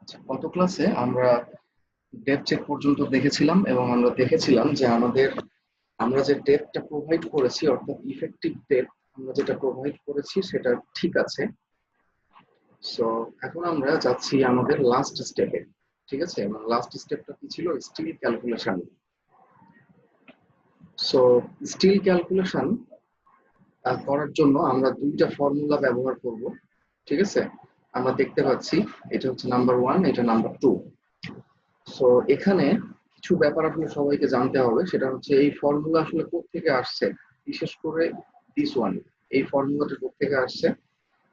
আচ্ছা, গত ক্লাসে আমরা ডেপ চেক পর্যন্ত দেখেছিলাম এবং আমরা দেখেছিলাম যে আমরা যে ডেপটা প্রোভাইড করেছি অর্থাৎ ইফেক্টিভ ডেপ আমরা যেটা প্রোভাইড করেছি সেটা ঠিক আছে। সো এখন আমরা যাচ্ছি আমাদের লাস্ট স্টেপে। ঠিক আছে, এবং লাস্ট স্টেপটা কি ছিল? Steel calculation. So steel calculation করার জন্য আমরা দুইটা ফর্মুলা ব্যবহার করব। ঠিক আছে, আমরা দেখতে পাচ্ছি এটা হচ্ছে নাম্বার 1, এটা নাম্বার 2। সো এখানে কিছু ব্যাপার আসলে সবাইকে জানতে হবে, সেটা হচ্ছে এই ফর্মুলা আসলে কোত্থেকে আসছে, বিশেষ করে দিস ওয়ান, এই ফর্মুলাটা কোত্থেকে আসছে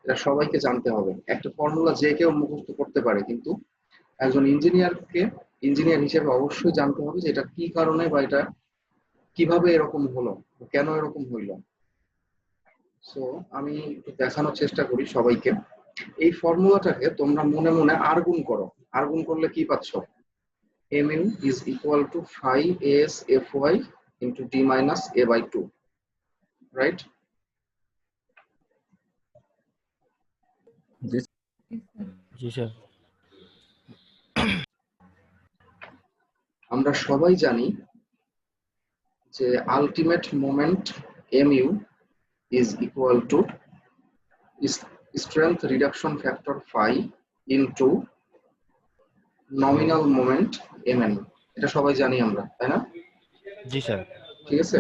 এটা সবাইকে জানতে হবে। একটা ফর্মুলা যে কেউ মুখস্থ করতে পারে, কিন্তু একজন ইঞ্জিনিয়ার হিসেবে অবশ্যই জানতে হবে যে এটা কি কারণে বা এটা কিভাবে এরকম হলো, কেন এরকম হইলো। সো আমি একটু দেখানোর চেষ্টা করি সবাইকে। এই ফর্মুলাটাকে তোমরা মনে মনে আর গুণ করো। আর গুণ করলে কি পাচ্ছ? mu is equal to phi as fy into d minus a by 2, right? G sir. আমরা সবাই জানি যে ultimate moment mu is equal to strength reduction factor phi into nominal moment mn। এটা সবাই জানি আমরা, তাই না? জি স্যার। ঠিক আছে।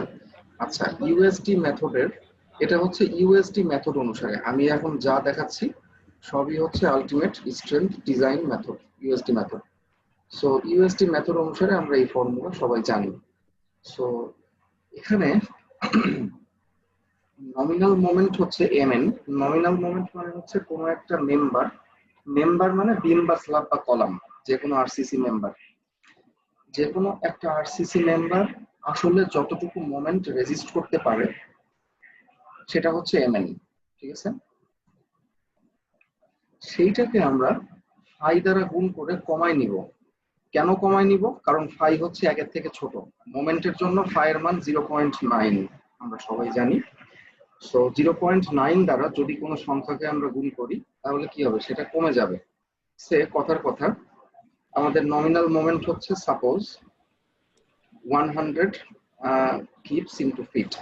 আচ্ছা, ইউএসডি মেথডের, এটা হচ্ছে ইউএসডি মেথড অনুসারে আমি এখন যা দেখাচ্ছি সবই হচ্ছে ultimate strength design method, USD method. So USD method অনুসারে আমরা এই ফর্মুলা সবাই জানি। সো এখানে নমিনাল মোমেন্ট হচ্ছে mn। নমিনাল মোমেন্ট মানে হচ্ছে কোনো একটা মেম্বার মানে বিম বা স্ল্যাব বা কলাম, যে কোনো আরসিসি মেম্বার, যে কোনো একটা আরসিসি মেম্বার আসলে যতটুকু মোমেন্ট রেজিস্ট করতে পারে সেটা হচ্ছে mn। ঠিক আছে, সেইটাকে আমরা ফাই দ্বারা গুণ করে কমাই নিব। কেন কমাই নিব? কারণ ফাই হচ্ছে 1 থেকে ছোট। মোমেন্টের জন্য ফাই এর মান 0.9 আমরা সবাই জানি। সো 0.9 দ্বারা যদি কোনো সংখ্যাকে আমরা গুণ করি তাহলে কি হবে? সেটা কমে যাবে। সে কথার কথা, আমাদের নমিনাল মোমেন্ট হচ্ছে সাপোজ 100 কিপস ইনটু ফিট,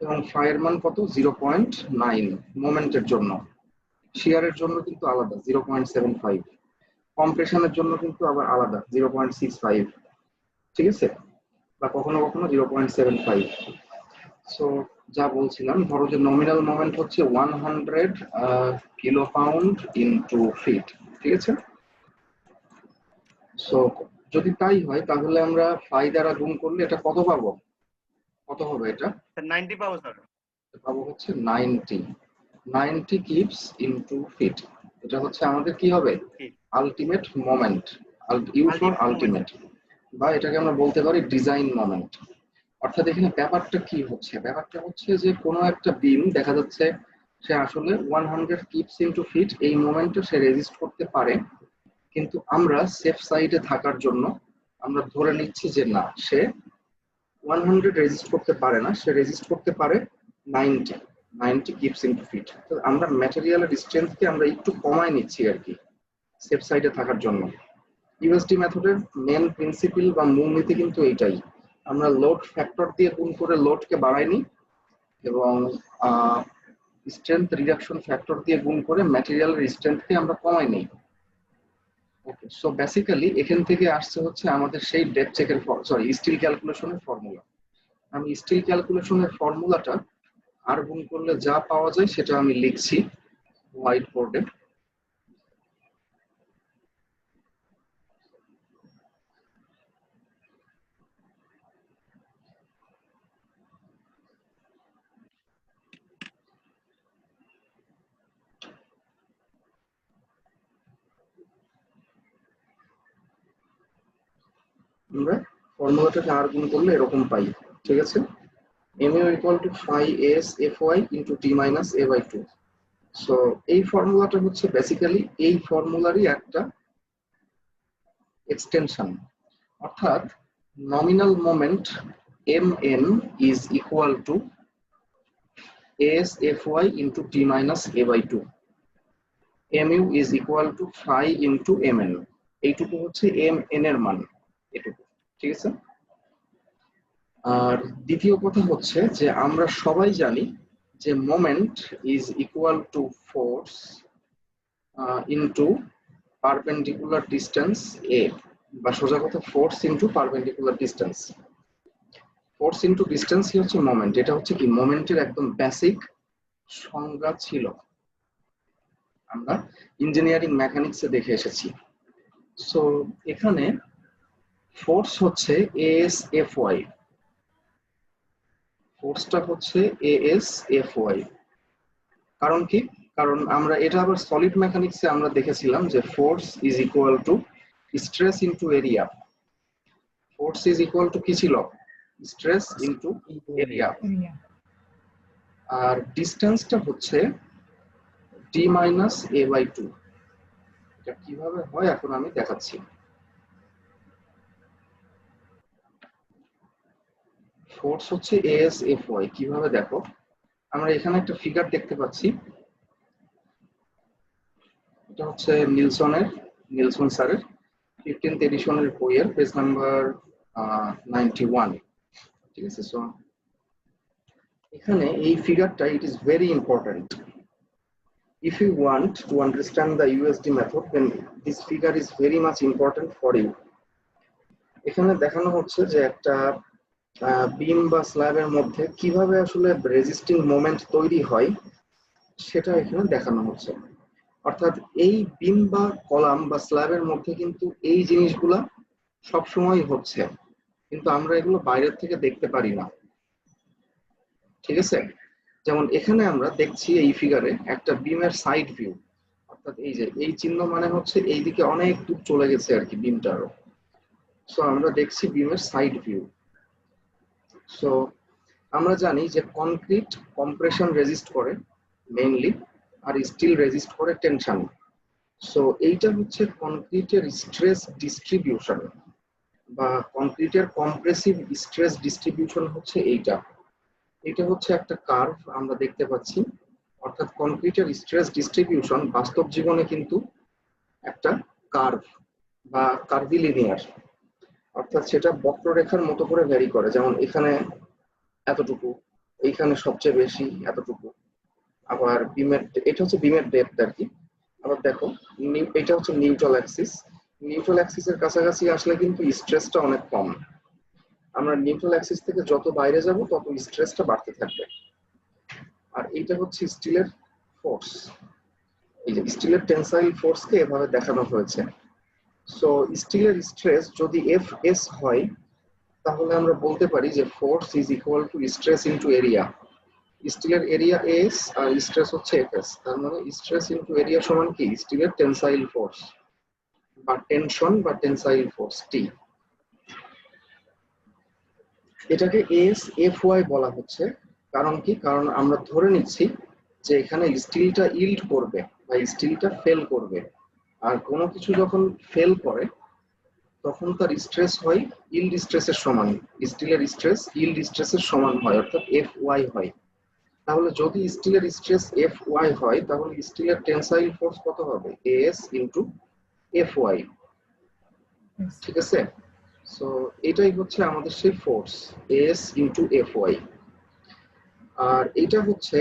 এবং ফাই এর মান কত? 0.9 মোমেন্টের জন্য। শিয়ারের জন্য কিন্তু আলাদা 0.75, কম্প্রেশনের জন্য কিন্তু আবার আলাদা 0.65। ঠিক আছে, বা কখনো কখনো 0.75। সো যা বলছিলাম, ধরো যে নমিনাল মোমেন্ট হচ্ছে 100 কিলো পাউন্ড ইনটু ফিট। ঠিক আছে, সো যদি তাই হয় তাহলে আমরা ফাই দ্বারা গুণ করলে এটা কত পাবো? কত হবে এটা? 90 পাবো স্যার। পাবো হচ্ছে 90 কিপস ইনটু ফিট। এটা হচ্ছে আমাদের কি হবে? Ultimate moment, U for ultimate, বা এটাকে আমরা বলতে পারি ডিজাইন মোমেন্ট। অর্থাৎ এখানে ব্যাপারটা কি হচ্ছে? ব্যাপারটা হচ্ছে যে কোনো একটা বিম দেখা যাচ্ছে সে আসলে 100 কিপস ইনটু ফিট এই মোমেন্টে সে রেজিস্ট করতে পারে, কিন্তু আমরা সেফ সাইডে থাকার জন্য আমরা ধরে নিচ্ছি যে না, সে 100 রেজিস্ট করতে পারে না, সে রেজিস্ট করতে পারে 90 কিপস ইনটু ফিট। তো আমরা ম্যাটেরিয়ালের স্ট্রেংথকে আমরা একটু কমায় নিচ্ছি আর কি, সেফ সাইডে থাকার জন্য। ইউএসডি মেথডের মেন প্রিন্সিপল বা মূলনীতি কিন্তু এইটাই। আমরা লোড ফ্যাক্টর দিয়ে গুণ করে লোডকে বাড়াই নিই, এবং স্ট্রেংথ রিডাকশন ফ্যাক্টর দিয়ে গুণ করে ম্যাটেরিয়ালের স্ট্রেংথকে আমরা কমাই নিই। ওকে, সো বেসিক্যালি এখান থেকে আসছে হচ্ছে আমাদের সেই ডেপ চেকের, সরি, স্টিল ক্যালকুলেশনের ফর্মুলা। আমি স্টিল ক্যালকুলেশনের ফর্মুলাটা আর গুণ করলে যা পাওয়া যায় সেটা আমি লিখছি হোয়াইট বোর্ডে। আমরা ফর্মুলাটাকে আর গুণ করলে এরকম পাই। ঠিক আছে, mu equal to phi s fy into d minus a by 2। So এই ফর্মুলাটা হচ্ছে বেসিক্যালি এই ফর্মুলারই একটা এক্সটেনশন। অর্থাৎ nominal moment mn is equal to s fy into d minus a by 2। mu is equal to phi into mn, এইটুকু হচ্ছে mn এর মান, এটুকু। ঠিক আছে। আর দ্বিতীয় কথা হচ্ছে যে আমরা সবাই জানি যে moment is equal to force into perpendicular distance এ, বা সোজা কথা force into perpendicular distance. Force into ডিস্টেন্সই হচ্ছে মোমেন্ট। এটা হচ্ছে কি মোমেন্টের একদম বেসিক সংজ্ঞা ছিল, আমরা ইঞ্জিনিয়ারিং মেকানিক্সে দেখে এসেছি। সো এখানে ফোর্স হচ্ছে এএস এফ ওয়াই, ফোর্সটা হচ্ছে এএস এফ ওয়াই। কারণ কি? কারণ আমরা এটা আবার সলিড মেকানিক্সে আমরা দেখেছিলাম যে force is equal to stress into area. Force is equal to কি ছিল? Stress into area. আর ডিসটেন্সটা হচ্ছে D minus A by two. এটা কিভাবে হয় এখন আমি দেখাচ্ছি। ফোর্স হচ্ছে এএস এফ ওয়াই, কিভাবে দেখো, আমরা এখানে একটা ফিগার দেখতে পাচ্ছি। এটা হচ্ছে নিলসন স্যারের 15th এডিশনের বইয়ের পেজ নাম্বার 91। ঠিক আছে। সো এখানে এই ফিগারটা it is very important. If you want to understand the USD method, then this figure is very much important for you. এখানে দেখানো হচ্ছে যে একটা বিম বা স্ল্যাবের মধ্যে কিভাবে আসলে রেজিস্টিং মোমেন্ট তৈরি হয় সেটা এখানে দেখানো হচ্ছে। অর্থাৎ এই বিম বা কলাম বা স্ল্যাবের মধ্যে কিন্তু এই জিনিসগুলা সবসময় হচ্ছে, কিন্তু আমরা এগুলো বাইরের থেকে দেখতে পারি না। ঠিক আছে। যেমন এখানে আমরা দেখছি এই ফিগারে একটা বিমের সাইড ভিউ, অর্থাৎ এই যে এই চিহ্ন মানে হচ্ছে এইদিকে অনেক দূর চলে গেছে আর কি বিমটারও। সো আমরা দেখছি বিমের সাইড ভিউ। সো আমরা জানি যে কনক্রিট কম্প্রেশন রেজিস্ট করে মেইনলি, আর স্টিল রেজিস্ট করে টেনশন। সো এইটা হচ্ছে কনক্রিটের স্ট্রেস ডিস্ট্রিবিউশন, বা কনক্রিটের কম্প্রেসিভ স্ট্রেস ডিস্ট্রিবিউশন হচ্ছে এইটা। এটা হচ্ছে একটা কার্ভ আমরা দেখতে পাচ্ছি। অর্থাৎ কনক্রিটের স্ট্রেস ডিস্ট্রিবিউশন বাস্তব জীবনে কিন্তু একটা কার্ভ বা কার্ভিলিনিয়ার, অর্থাৎ সেটা বক্ররেখার মতো করে ভ্যারি করে। যেমন এখানে এতটুকু, এইখানে সবচেয়ে বেশি এতটুকু। আবার বিমের, এটা হচ্ছে বিমের ডেপথ আর কি। আবার দেখো এটা হচ্ছে নিউট্রাল অ্যাক্সিস। নিউট্রাল অ্যাক্সিসের কাছাকাছি আসলে কিন্তু স্ট্রেসটা অনেক কম। আমরা নিউট্রাল অ্যাক্সিস থেকে যত বাইরে যাব তত স্ট্রেসটা বাড়তে থাকবে। আর এইটা হচ্ছে স্টিলের ফোর্স। এই যে স্টিলের টেনসাইল ফোর্সকে এভাবে দেখানো হয়েছে। সো স্টিলের স্ট্রেস যদি এফ এস হয়, তাহলে আমরা বলতে পারি যে force is equal to stress into area. স্টিলের এরিয়া এস আর স্ট্রেস হচ্ছে এফ এস, তার মানে স্ট্রেস ইনটু এরিয়া সমান কি? স্টিলের টেনসাইল ফোর্স বা টেনশন বা টেনসাইল ফোর্স টি। এটাকে এস এফ ওয়াই বলা হচ্ছে। কারণ কি? কারণ আমরা ধরে নিচ্ছি যে এখানে স্টিলটা ইল্ড করবে বা স্টিলটা ফেল করবে। আর কোনো কিছু যখন ফেল করে তখন তার স্ট্রেস হয় ইল্ড স্ট্রেসের সমান। স্টিলের স্ট্রেস ইল্ড স্ট্রেসের সমান হয়, অর্থাৎ এফ ওয়াই হয়। তাহলে যদি স্টিলের স্ট্রেস এফ ওয়াই হয়, তাহলে স্টিলের টেনসাইল ফোর্স কত হবে? S into F Y. ঠিক আছে। সো এটাই হচ্ছে আমাদের সেই force, S into F Y. আর এটা হচ্ছে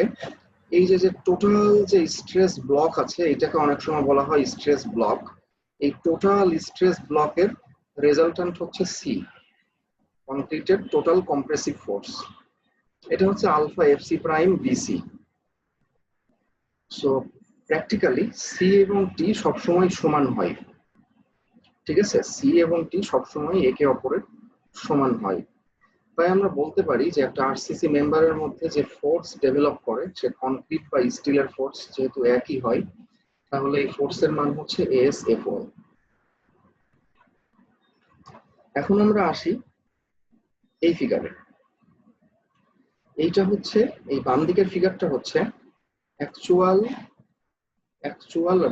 এই যে টোটাল যে স্ট্রেস ব্লক আছে, এটাকে অনেক সময় বলা হয় স্ট্রেস ব্লক। এই টোটাল স্ট্রেস ব্লকের রেজাল্টেন্ট হচ্ছে সি, কনক্রিটের টোটাল কম্প্রেসিভ ফোর্স। এটা হচ্ছে alpha F C prime BC. So practically C এবং টি সবসময় সমান হয়। ঠিক আছে। সি এবং টি সবসময় একে অপরের সমান হয়। তাই আমরা বলতে পারি যে একটা আরসিসি মেম্বারের মধ্যে যে ফোর্স ডেভেলপ করে, সে কনক্রিট বা স্টিলের ফোর্স যেহেতু একই হয়, তাহলে এই ফোর্সের মান হচ্ছে এস এফ ও। এখন আমরা আসি এই ফিগারে। এইটা হচ্ছে, এই বাম দিকের ফিগারটা হচ্ছে অ্যাকচুয়াল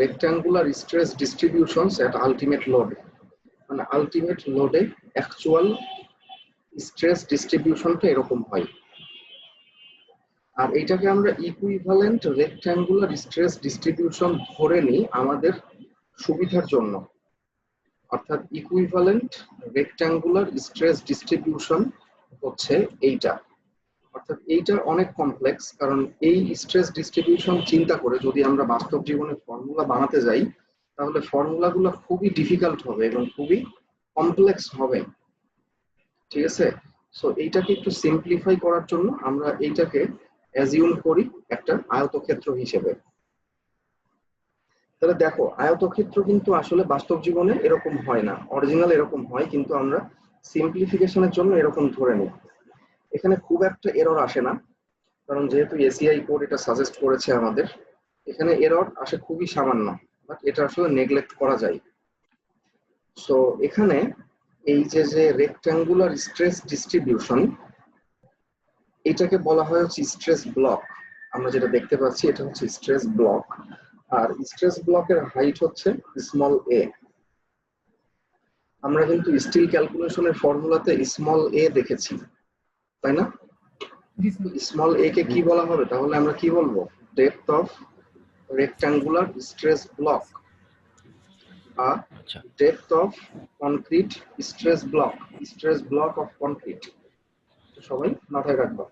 রেক্ট্যাঙ্গুলার স্ট্রেস ডিস্ট্রিবিউশনস এট আলটিমেট লোড। মানে আলটিমেট লোডে অ্যাকচুয়াল স্ট্রেস ডিস্ট্রিবিউশনটা এরকম হয়। আর এইটাকে আমরা ইকুইভ্যালেন্ট রেক্ট্যাঙ্গুলার স্ট্রেস ডিস্ট্রিবিউশন ধরে নিই আমাদের সুবিধার জন্য। অর্থাৎ ইকুইভ্যালেন্ট রেক্ট্যাঙ্গুলার স্ট্রেস ডিস্ট্রিবিউশন হচ্ছে এইটা। অর্থাৎ এইটা অনেক কমপ্লেক্স, কারণ এই স্ট্রেস ডিস্ট্রিবিউশন চিন্তা করে যদি আমরা বাস্তব জীবনে ফর্মুলা বানাতে যাই তাহলে ফর্মুলাগুলো খুবই ডিফিকাল্ট হবে এবং খুবই কমপ্লেক্স হবে। ঠিক আছে, সো এইটাকে একটু সিম্পলিফাই করার জন্য আমরা এইটাকে অ্যাজিউম করি একটা আয়তক্ষেত্র হিসেবে। তাহলে দেখো, আয়তক্ষেত্র কিন্তু আসলে বাস্তব জীবনে এরকম হয় না, অরিজিনাল এরকম হয়, কিন্তু আমরা সিম্পলিফিকেশনের জন্য এরকম ধরে নিই। এখানে খুব একটা এরর আসে না, কারণ যেহেতু এসিআই কোড এটা সাজেস্ট করেছে আমাদের, এখানে এরর আসে খুবই সামান্য, বাট এটা আসলে নেগলেক্ট করা যায়। সো এখানে এই যে রেক্ট্যাঙ্গুলার স্ট্রেস ডিস্ট্রিবিউশন, এটাকে বলা হয় হচ্ছে স্ট্রেস ব্লক। আমরা যেটা দেখতে পাচ্ছি এটা হচ্ছে স্ট্রেস ব্লক, আর স্ট্রেস ব্লকের হাইট হচ্ছে স্মল এ। আমরা কিন্তু স্টিল ক্যালকুলেশনের ফর্মুলাতে স্মল এ দেখেছি, তাই না? স্মল এ কে কি বলা হবে তাহলে? আমরা কি বলবো? Depth of rectangular stress block বা depth of concrete stress block, stress block of concrete. সবাই মাথায় রাখবা।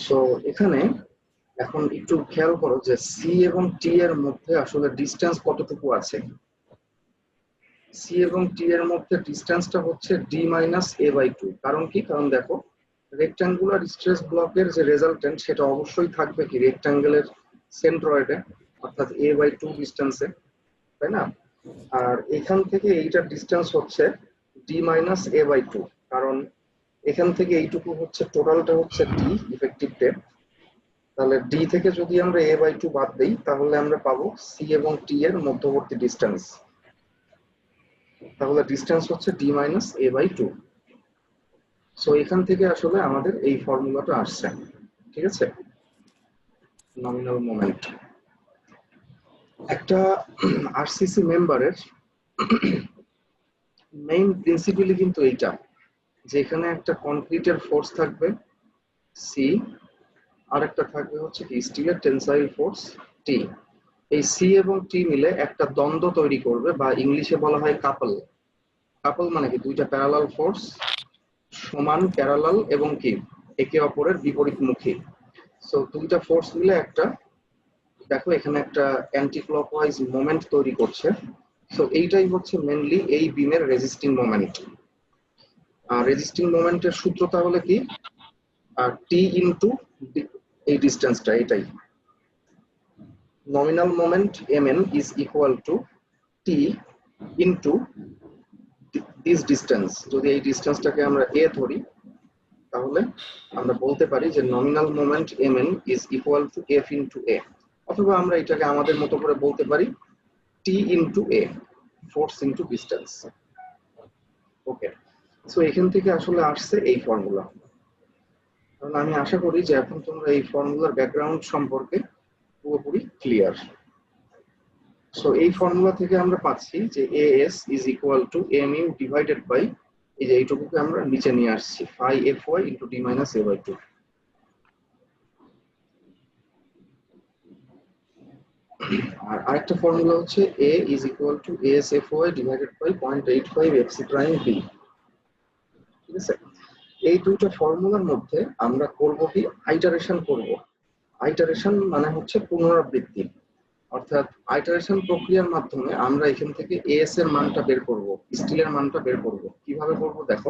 সো এখানে এখন একটু খেয়াল করো যে সি এবং টি এর মধ্যে আসলে ডিস্টেন্স কতটুকু আছে। সি এবং টি এর মধ্যে ডিস্টেন্সটা হচ্ছে ডি মাইনাস এ বাই 2। কারণ কি? কারণ দেখো, রেক্ট্যাঙ্গুলার স্ট্রেস ব্লকের যে রেজাল্টেন্ট সেটা অবশ্যই থাকবে কি রেক্ট্যাঙ্গেলের সেন্ট্রয়েডে, অর্থাৎ এ বাই 2 ডিস্টেন্সে, তাই না? আর এখান থেকে এইটার ডিস্টেন্স হচ্ছে ডি মাইনাস এ বাই 2, কারণ এখান থেকে এইটুকু হচ্ছে টোটালটা হচ্ছে ডি ইফেক্টিভ ডেপথ। তাহলে ডি থেকে যদি আমরা এ বাই 2 বাদ দিই তাহলে আমরা পাবো সি এবং টি এর মধ্যবর্তী ডিস্টেন্স। তাহলে ডিস্টেন্স হচ্ছে D minus A by 2। So এখান থেকে আসলে আমাদের এই ফর্মুলাটা আসছে। ঠিক আছে, নমিনাল মোমেন্ট। একটা আরসিসি মেম্বারের মেইন প্রিন্সিপালই কিন্তু এইটা, যে এখানে একটা কনক্রিটের ফোর্স থাকবে সি, আর একটা থাকবে হচ্ছে কি স্টিলের টেনসাইল ফোর্স টি। এই সি এবং টি মিলে একটা দ্বন্দ্ব তৈরি করবে, বা ইংলিশে বলা হয় কাপল। কাপল মানে কি দুইটা প্যারালাল ফোর্স, সমান প্যারালাল এবং কি একে অপরের বিপরীতমুখী। সো দুইটা ফোর্স মিলে একটা, দেখো এখানে একটা অ্যান্টি ক্লকওয়াইজ মোমেন্ট তৈরি করছে। সো এইটাই হচ্ছে মেনলি এই বিমের রেজিস্টিং মোমেন্ট। আর রেজিস্টিং মোমেন্টের সূত্র তাহলে কি? আর টি ইনটু এই ডিসটেন্সটা, এটাই nominal moment mn is equal to t into this distance। যদি এই ডিসটেন্সটাকে আমরা a ধরি তাহলে আমরা বলতে পারি যে nominal moment mn is equal to f into a, অথবা আমরা এটাকে আমাদের মতো করে বলতে পারি t into a, force into distance। Okay, so এখান থেকে আসলে আসছে এই ফর্মুলা। তাহলে আমি আশা করি যে এখন তোমরা এই ফর্মুলার ব্যাকগ্রাউন্ড সম্পর্কে পুরোপুরি ক্লিয়ার। সো এই ফর্মুলা থেকে আমরা পাচ্ছি যে AS is equal to mu divided by এই যে এইটুকুকে আমরা নিচে নিয়ে আসছি phi fy into d minus a by 2। আর আরেকটা ফর্মুলা হচ্ছে A is equal to ASFY divided by 0.85 FC prime b। ঠিক আছে, এই দুইটা ফর্মুলার মধ্যে আমরা করব কি আইটারেশন করব। আইটারেশন মানে হচ্ছে পুনরাবৃত্তি, অর্থাৎ আইটারেশন প্রক্রিয়ার মাধ্যমে আমরা এখান থেকে এএস এর মানটা বের করব, স্টিলের মানটা বের করব। কিভাবে করব দেখো,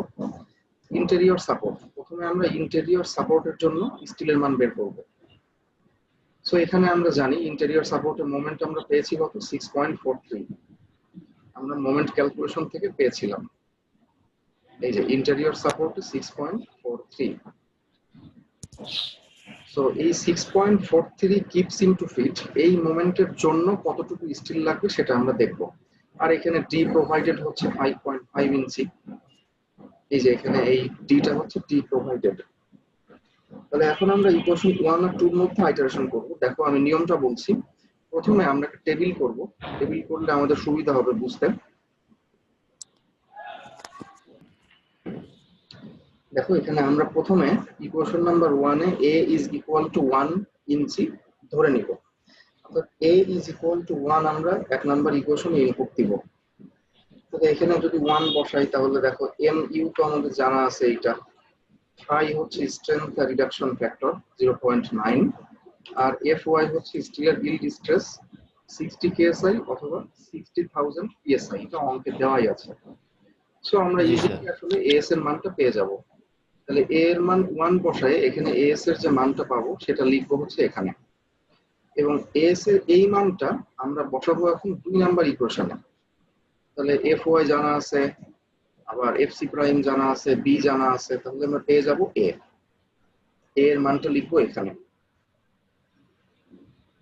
ইন্টেরিয়র সাপোর্ট, প্রথমে আমরা ইন্টেরিয়র সাপোর্টের জন্য স্টিলের মান বের করব। সো এখানে আমরা জানি ইন্টেরিয়র সাপোর্টের মোমেন্ট আমরা পেয়েছি কত? 6.43। আমরা মোমেন্ট ক্যালকুলেশন থেকে পেয়েছিলাম এই যে ইন্টেরিয়র সাপোর্টে 6.43। সো এই 6.43 কিপস ইনটু ফিট, এই মোমেন্টের জন্য কতটুকু স্টিল লাগবে সেটা আমরা দেখব। আর এখানে ডি প্রোভাইডেড হচ্ছে 5.5 ইঞ্চি। এই যে এখানে এই ডিটা হচ্ছে ডি প্রোভাইডেড। তাহলে এখন আমরা ইকুয়েশন 1 আর 2 এর মধ্যে আইটারেশন করব। দেখো আমি নিয়মটা বলছি, প্রথমে আমরা একটা টেবিল করব, টেবিল করলে আমাদের সুবিধা হবে বুঝতে। দেখো এখানে আমরা প্রথমে equation number 1 A a is equal two 1 ইঞ্চি ধরে নিব। অর্থাৎ a ইজ ইকুয়াল টু 1 আমরা এক নাম্বার ইকুয়েশনে ইনপুট দিব। তো এখানে যদি 1 বসাই তাহলে দেখো mu তো আমাদের জানা আছে, এইটা phi হচ্ছে স্ট্রেংথ রিডাকশন ফ্যাক্টর 0.9, আর fy হচ্ছে স্টিলের ইল্ড স্ট্রেস 60 psi অথবা 60,000 psi, এটা অঙ্কে দেওয়াই আছে। সো আমরা জি স্যার। ইজিলি আসলে as এর মানটা পেয়ে যাব। তাহলে a এর মান 1 বসায় এখানে as এর যে মানটা পাবো সেটা লিখবো হচ্ছে এখানে, এবং as এর এই মানটা আমরা বসাবো এখন 2 নাম্বার ইকুয়েশনে। তাহলে fy জানা আছে, আবার fc প্রাইম জানা আছে, b জানা আছে, তাহলে আমরা পেয়ে যাব a এর মানটা লিখবো এখানে।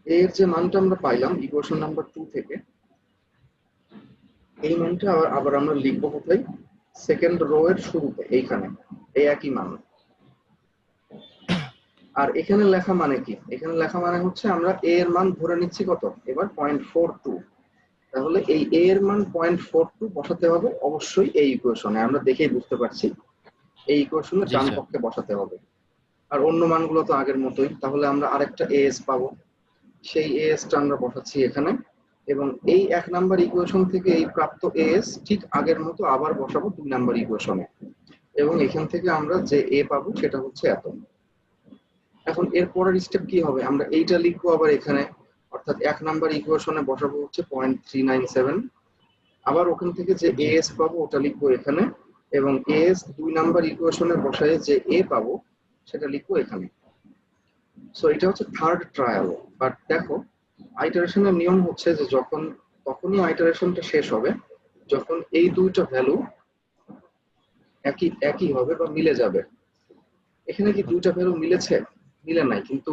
এর যে মানটা আমরা পাইলাম ইকুয়েশন নাম্বার 2 থেকে, এই মানটা আবার আমরা লিখবো কোথায়, সেকেন্ড রো এর শুরুতে এইখানে, এই একই মান। আর এখানে লেখা মানে কি, এখানে লেখা মানে হচ্ছে আমরা a এর মান ধরে নিচ্ছি কত এবার 0.42, তাহলে এই a এর মান 0.42 বসাতে হবে অবশ্যই এই ইকুয়েশনে। আমরা দেখেই বুঝতে পারছি এই ইকুয়েশনে জি ডান স্যার। পক্ষে বসাতে হবে। আর অন্য মানগুলো তো আগের মতোই, তাহলে আমরা আরেকটা as পাবো, সেই as টা আমরা বসাচ্ছি এখানে, এবং এই এক নাম্বার ইকুয়েশন থেকে এই প্রাপ্ত as ঠিক আগের মতো আবার বসাবো 2 নাম্বার ইকুয়েশনে, এবং এখান থেকে আমরা যে a পাবো সেটা হচ্ছে এত। এখন এর পরের স্টেপ কি হবে, আমরা এইটা লিখবো আবার এখানে, অর্থাৎ এক নাম্বার ইকুয়েশনে বসাবো হচ্ছে 0.397, আবার ওখান থেকে যে জি as পাবো ওটা লিখবো এখানে, এবং as 2 নাম্বার ইকুয়েশনে বসায় যে a পাবো সেটা লিখবো এখানে। সো এটা হচ্ছে থার্ড ট্রায়াল। বাট দেখো আইটারেশনের নিয়ম হচ্ছে যে তখনই আইটারেশনটা শেষ হবে যখন এই দুইটা ভ্যালু একই হবে বা মিলে যাবে। এখানে কি দুইটা ভ্যালু মিলেছে? মিলে নাই, কিন্তু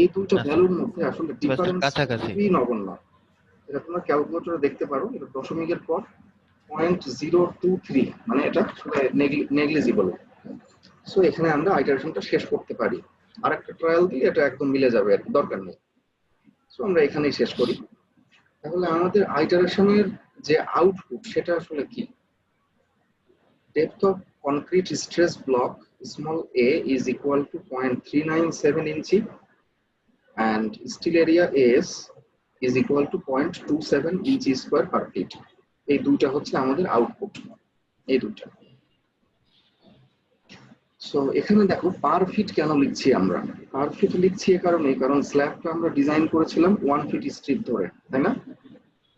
এই দুইটা না স্যার, ভ্যালুর মধ্যে আসলে বা স্যার ডিফারেন্স কাছাকাছি। খুবই নগণ্য। এটা তোমরা ক্যালকুলেটরে দেখতে পারো, এটা দশমিকের পর 0.023, মানে এটা আসলে নেগলিজিবল। সো এখানে আমরা আইটারেশনটা শেষ করতে পারি, আর একটা ট্রায়াল দিয়ে এটা একদম মিলে যাবে, আর দরকার নেই। সো আমরা এখানেই শেষ করি। তাহলে আমাদের আইটারেশনের যে আউটপুট সেটা আসলে কি, depth of concrete stress block small a is equal to 0.397 inch and steel area as is equal to 0.27 inch square per feet। এই দুইটা হচ্ছে আমাদের আউটপুট, এই দুইটা। সো এখানে দেখো পার ফিট কেন লিখছি আমরা, পার ফিট লিখছি এ কারণে, কারণ স্ল্যাবটা আমরা ডিজাইন করেছিলাম 1 ফিট স্ট্রিপ ধরে, তাই না?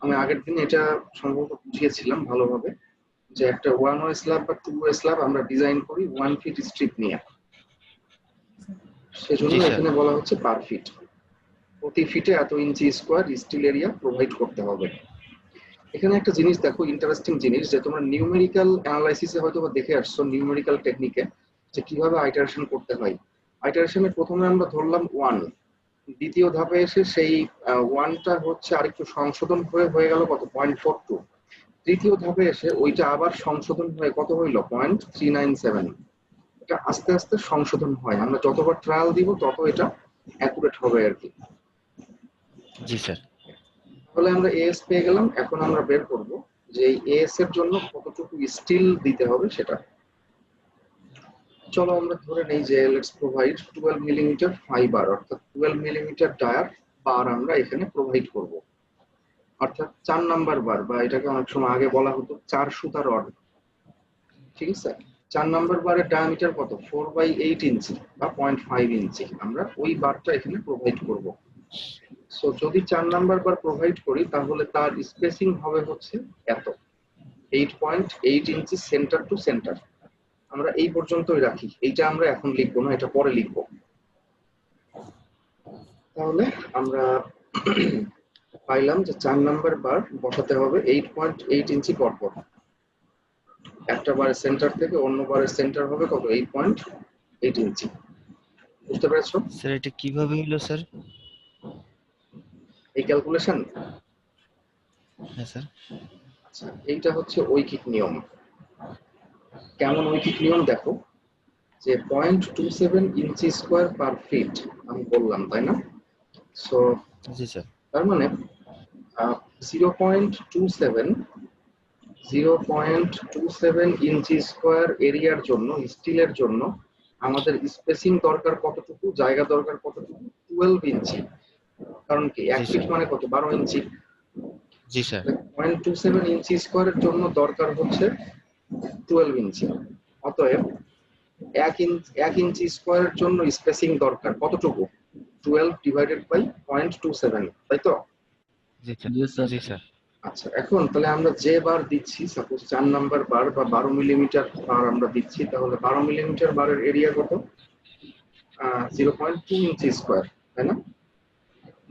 আমি আগের দিন এটা সম্ভবত বুঝিয়েছিলাম ভালোভাবে, যে একটা 1 ওয়ে স্ল্যাব বা 2 ওয়ে স্ল্যাব আমরা ডিজাইন করি 1 ফিট স্ট্রিপ নিয়ে, সেজন্য জি স্যার। এখানে বলা হচ্ছে পার ফিট। প্রতি ফিটে এত ইঞ্চি স্কোয়ার স্টিল এরিয়া প্রোভাইড করতে হবে। এখানে একটা জিনিস দেখো, ইন্টারেস্টিং জিনিস, যে তোমরা নিউমেরিক্যাল অ্যানালাইসিসে হয়তো দেখে আসছো, নিউমেরিক্যাল টেকনিকে যে কিভাবে আইটারেশন করতে হয়। আইটারেশনে প্রথমে আমরা ধরলাম 1, দ্বিতীয় ধাপে এসে সেই 1টা হচ্ছে আরেকটু সংশোধন হয়ে গেল কত 0.42, তৃতীয় ধাপে এসে ওইটা আবার সংশোধন হয়ে কত হইল 0.397। এটা আস্তে আস্তে সংশোধন হয়, আমরা যতবার ট্রায়াল দিব তত এটা অ্যাকুরেট হবে আর কি। জি স্যার। তাহলে আমরা এএস পেয়ে গেলাম, এখন আমরা বের করব যে এই এএস এর জন্য কতটুকু স্টিল দিতে হবে সেটা। চলো আমরা ধরে নেই যে লেটস প্রোভাইড 12 মিলিমিটার ফাইবার, অর্থাৎ 12 মিলিমিটার ডায়ার বার আমরা এখানে প্রোভাইড করব, অর্থাৎ 4 নাম্বার বার, বা এটাকে অনেক সময় আগে বলা হতো 4 সুতা রড। ঠিক আছে, 4 নাম্বার বারের ডায়ামিটার কত 4/8 ইঞ্চি বা 0.5 ইঞ্চি, আমরা ওই বারটা এখানে প্রোভাইড করব। সো যদি 4 নাম্বার বার প্রোভাইড করি তাহলে তার স্পেসিং হবে হচ্ছে এত 8.8 ইঞ্চি সেন্টার টু সেন্টার। আমরা এই পর্যন্তই রাখি, এইটা আমরা এখন লিখবো না, এটা পরে লিখবো। তাহলে আমরা পাইলাম যে 4 নাম্বার বার বসাতে হবে 8.8 ইঞ্চি পরপর, একটা বারের সেন্টার থেকে অন্য বারের সেন্টার হবে কত 8.8 ইঞ্চি। বুঝতে পেরেছো স্যার এটা কিভাবে হলো স্যার? এই ক্যালকুলেশন? হ্যাঁ স্যার। আচ্ছা, এইটা হচ্ছে ঐকিক নিয়ম। কেমন ঐকিক নিয়ম দেখো, যে 0.27 ইঞ্চি স্কোয়ার পার ফিট আমি বললাম, তাই না? সো জি স্যার। তার মানে 0.27 0.27 ইঞ্চি স্কোয়ার এরিয়ার জন্য, স্টিলের জন্য আমাদের স্পেসিং দরকার কতটুকু, জায়গা দরকার কতটুকু? 12 ইঞ্চি। কারণ কি 1 জি ফিট স্যার। মানে কত? 12 ইঞ্চি। জি স্যার। 0.27 ইঞ্চি স্কোয়ারের জন্য দরকার হচ্ছে 12 ইঞ্চি। অতএব 1 ইঞ্চি স্কোয়ারের জন্য স্পেসিং দরকার কতটুকু? 12 ডিভাইডেড বাই 0.27, তাই তো? জি স্যার। জি স্যার। আচ্ছা, এখন তাহলে আমরা যে বার দিচ্ছি, সাপোজ 4 নাম্বার বার বা 12 মিলিমিটার বার আমরা দিচ্ছি, তাহলে 12 মিলিমিটার বারের এরিয়া কত? 0.2 ইঞ্চি স্কোয়ার, তাই না?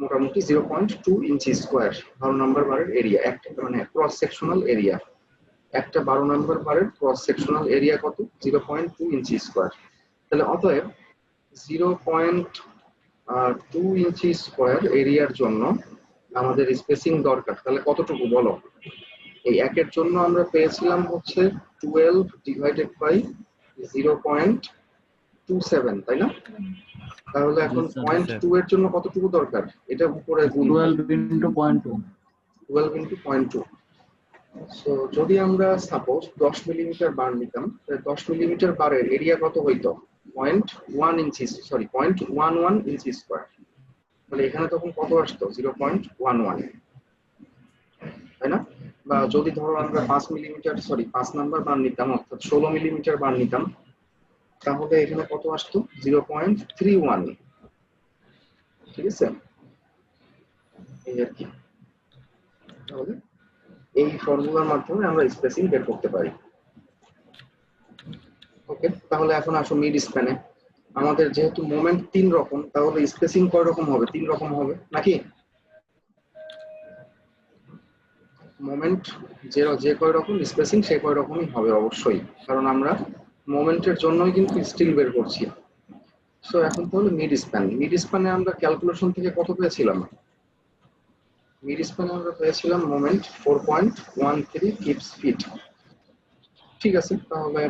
মোটামুটি 0.2 ইঞ্চি স্কোয়ার 12 নাম্বার বারের এরিয়া, একটা মানে ক্রস সেকশনাল এরিয়া। একটা 12 নাম্বার বারের ক্রস সেকশনাল এরিয়া কত? 0.2 ইঞ্চি স্কোয়ার। তাহলে অতএব 0.2 ইঞ্চি স্কোয়ার এরিয়ার জন্য আমাদের স্পেসিং দরকার, তাহলে কতটুকু বলো? এই একের জন্য আমরা পেয়েছিলাম হচ্ছে 12 ডিভাইডেড বাই 0.27, তাই না? তাহলে এখন জি পয়েন্ট স্যার। 2 এর জন্য কতটুকু দরকার? এটা উপরে গুণ 12 into 0.2. 12 ইন্টু 0.2। সো যদি আমরা সাপোজ 10 মিলিমিটার বার নিতাম, 10 মিলিমিটার বারের এরিয়া কত হইতো? 0.1 ইঞ্চি, সরি 0.11 ইঞ্চি স্কোয়ার। তাহলে এখানে তখন কত আসতো? 0.11, তাই না? বা যদি ধরো আমরা 5 মিলিমিটার, সরি 5 নাম্বার বার নিতাম, অর্থাৎ 16 মিলিমিটার বার নিতাম, তাহলে এখানে কত আসতো? 0.31। ঠিক আছে, এই আর কি। তাহলে এই ফর্মুলার মাধ্যমে আমরা স্পেসিং বের করতে পারি। ওকে, তাহলে এখন আসো মিড স্প্যানে। আমাদের যেহেতু মোমেন্ট 3 রকম, তাহলে স্পেসিং কয় রকম হবে? 3 রকম হবে নাকি? মোমেন্ট যে কয় রকম, স্পেসিং সে কয় রকমই হবে অবশ্যই, কারণ আমরা মোমেন্টের জন্যই কিন্তু স্টিল বের করছি। সো এখন তাহলে মিড স্প্যান। মিড স্প্যানে আমরা ক্যালকুলেশন থেকে কত পেয়েছিলাম? মিড স্প্যানে আমরা পেয়েছিলাম মোমেন্ট 4.13 কিপস ফিট। ঠিক আছে, তাহলে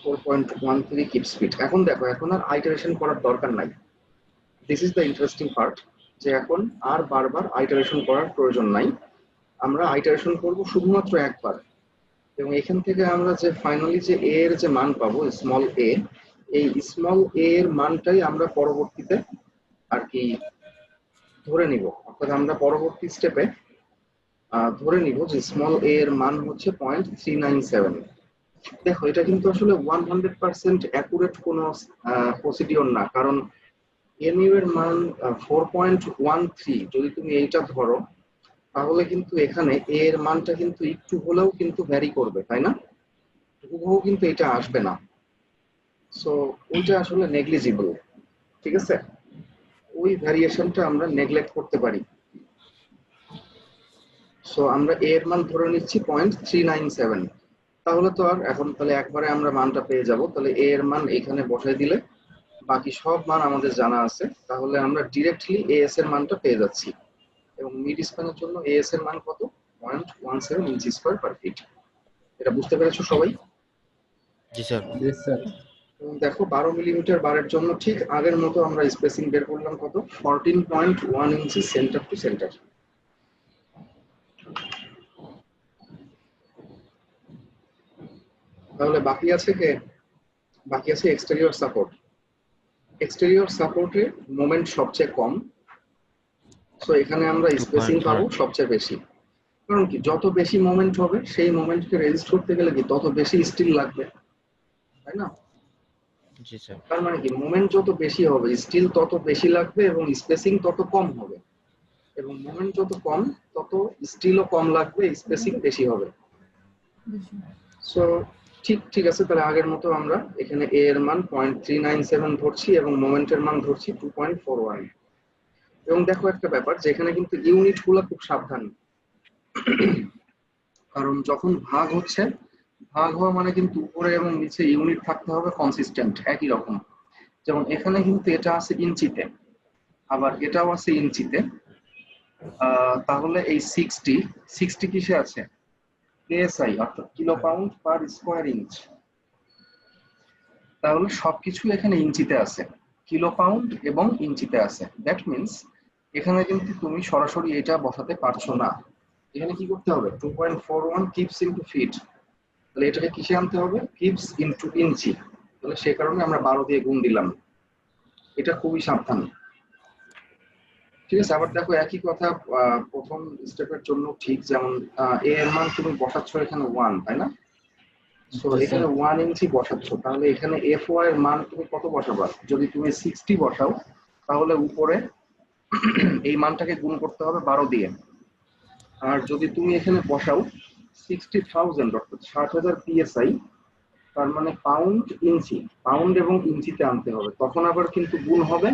4.13 কিপস ফিট। এখন দেখো, এখন আর আইটারেশন করার দরকার নাই। This is the interesting part, যে এখন আর বারবার আইটারেশন করার প্রয়োজন নাই। আমরা আইটারেশন করব শুধুমাত্র একবার, এবং এখান থেকে আমরা যে ফাইনালি যে এ এর যে মান পাবো, স্মল এ, এই স্মল এ এর মানটাই আমরা পরবর্তীতে আর কি ধরে নিব। অর্থাৎ আমরা পরবর্তী স্টেপে ধরে নিব যে স্মল এ এর মান হচ্ছে 0.397। দেখো, এটা কিন্তু আসলে 100% অ্যাকুরেট কোনো প্রসিডিওর না, কারণ এমইউ এর মান 4.13 যদি তুমি এইটা ধরো, তাহলে কিন্তু এখানে এ এর মানটা কিন্তু একটু হলেও কিন্তু ভ্যারি করবে, তাই না? হুবহু কিন্তু এটা আসবে না। সো ওইটা আসলে নেগলিজিবল। ঠিক আছে, ওই ভ্যারিয়েশনটা আমরা নেগলেক্ট করতে পারি। সো আমরা এ এর মান ধরে নিচ্ছি 0.397। তাহলে তো আর এখন তাহলে একবারে আমরা মানটা পেয়ে যাব। তাহলে এ এর মান এখানে বসাই দিলে বাকি সব মান আমাদের জানা আছে, তাহলে আমরা ডিরেক্টলি এএস এর মানটা পেয়ে যাচ্ছি। এবং মিড স্প্যানের জন্য এএস এর মান কত? 0.17 ইঞ্চি স্কোয়ার পার ফিট। এটা বুঝতে পেরেছো সবাই? জি স্যার। Yes, sir. এবং দেখো 12 মিলিমিটার বারের জন্য ঠিক আগের মতো আমরা স্পেসিং বের করলাম কত? 14.1 ইঞ্চি সেন্টার টু সেন্টার। তাহলে বাকি আছে কে? বাকি আছে এক্সটেরিয়র সাপোর্ট। এক্সটেরিয়র সাপোর্টে মোমেন্ট সবচেয়ে কম, সো এখানে আমরা স্পেসিং পাবো সবচেয়ে বেশি। কারণ কি, যত বেশি মোমেন্ট হবে সেই মোমেন্টকে রেজিস্ট করতে গেলে কি তত বেশি স্টিল লাগবে, তাই না? জি স্যার। তার মানে কি, মোমেন্ট যত বেশি হবে স্টিল তত বেশি লাগবে এবং স্পেসিং তত কম হবে, এবং মোমেন্ট যত কম তত স্টিলও কম লাগবে, স্পেসিং বেশি হবে। সো ঠিক আছে, তাহলে আগের মতো আমরা এখানে এ এর মান 0.397 ধরছি এবং মোমেন্টের মান ধরছি 2.41। এবং দেখো একটা ব্যাপার, যে এখানে কিন্তু ইউনিট গুলো খুব সাবধান, কারণ যখন ভাগ হচ্ছে, ভাগ হওয়া মানে কিন্তু উপরে এবং নিচে ইউনিট থাকতে হবে কনসিস্টেন্ট একই রকম। যেমন এখানে কিন্তু এটা আছে ইঞ্চিতে, আবার এটাও আছে ইঞ্চিতে। তাহলে এই 60 কিসে আছে? কেএসআই, অর্থাৎ kilo pound per square inch. তাহলে সবকিছু এখানে ইঞ্চিতে আছে, কিলো পাউন্ড এবং ইঞ্চিতে আছে। দ্যাট মিনস এখানে কিন্তু তুমি সরাসরি এটা বসাতে পারছো না। এখানে কি করতে হবে 2.41 কিপস ইনটু ফিট, তাহলে এটাকে কিসে আনতে হবে কিপস ইনটু ইঞ্চি, তাহলে সে কারণে আমরা 12 দিয়ে গুণ দিলাম। এটা খুবই সাবধান, ঠিক আছে। আবার দেখো একই কথা প্রথম স্টেপের জন্য ঠিক, যেমন এ এর মান তুমি বসাচ্ছ এখানে 1, তাই না? সো এখানে 1 ইঞ্চি বসাচ্ছ, তাহলে এখানে এফ ওয়াই এর মান তুমি কত বসাবা? যদি তুমি 60 বসাও তাহলে উপরে এই মানটাকে গুণ করতে হবে 12 দিয়ে। আর যদি তুমি এখানে বসাও 60,000 অর্থাৎ 60,000 পিএসআই, তার মানে পাউন্ড ইঞ্চি, পাউন্ড এবং ইঞ্চিতে আনতে হবে, তখন আবার কিন্তু গুণ হবে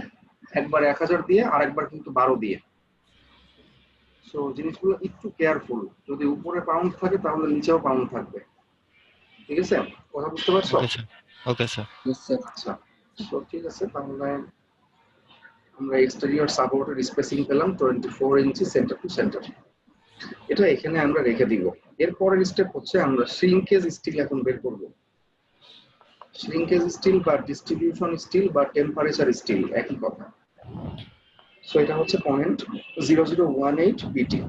একবার 1000 দিয়ে আর একবার কিন্তু 12 দিয়ে। সো জিনিসগুলো একটু কেয়ারফুল, যদি উপরে পাউন্ড থাকে তাহলে নিচেও পাউন্ড থাকবে, ঠিক আছে? কথা বুঝতে পারছো? Okay sir. আচ্ছা, তো ঠিক আছে, তাহলে আমরা এক্সটেরিয়র সাপোর্টের স্পেসিং পেলাম 24 ইঞ্চি সেন্টার টু সেন্টার, এটা এখানে আমরা রেখে দিব। এরপরের স্টেপ হচ্ছে আমরা শ্রিঙ্কেজ স্টিল এখন বের করব। শ্রিঙ্কেজ স্টিল বা ডিস্ট্রিবিউশন স্টিল বা টেম্পারেচার স্টিল একই কথা। সো এটা হচ্ছে 0.0018 বিটি।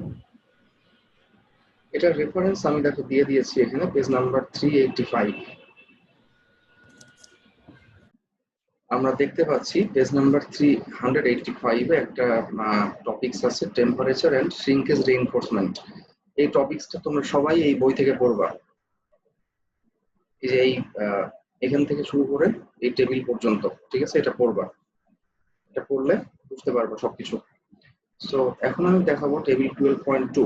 এটার রেফারেন্স আমি দেখো দিয়ে দিয়েছি এখানে, পেজ নাম্বার 385। আমরা দেখতে পাচ্ছি পেজ নাম্বার 385 এ একটা টপিকস আছে টেম্পারেচার এন্ড শ্রিঙ্কেজ রিইনফোর্সমেন্ট। এই টপিকসটা তোমরা সবাই এই বই থেকে পড়বা। এই যে এখান থেকে শুরু করে এই টেবিল পর্যন্ত, ঠিক আছে, এটা পড়বা, এটা পড়লে বুঝতে পারবো সবকিছু। সো এখন আমি দেখাবো টেবিল 12.2।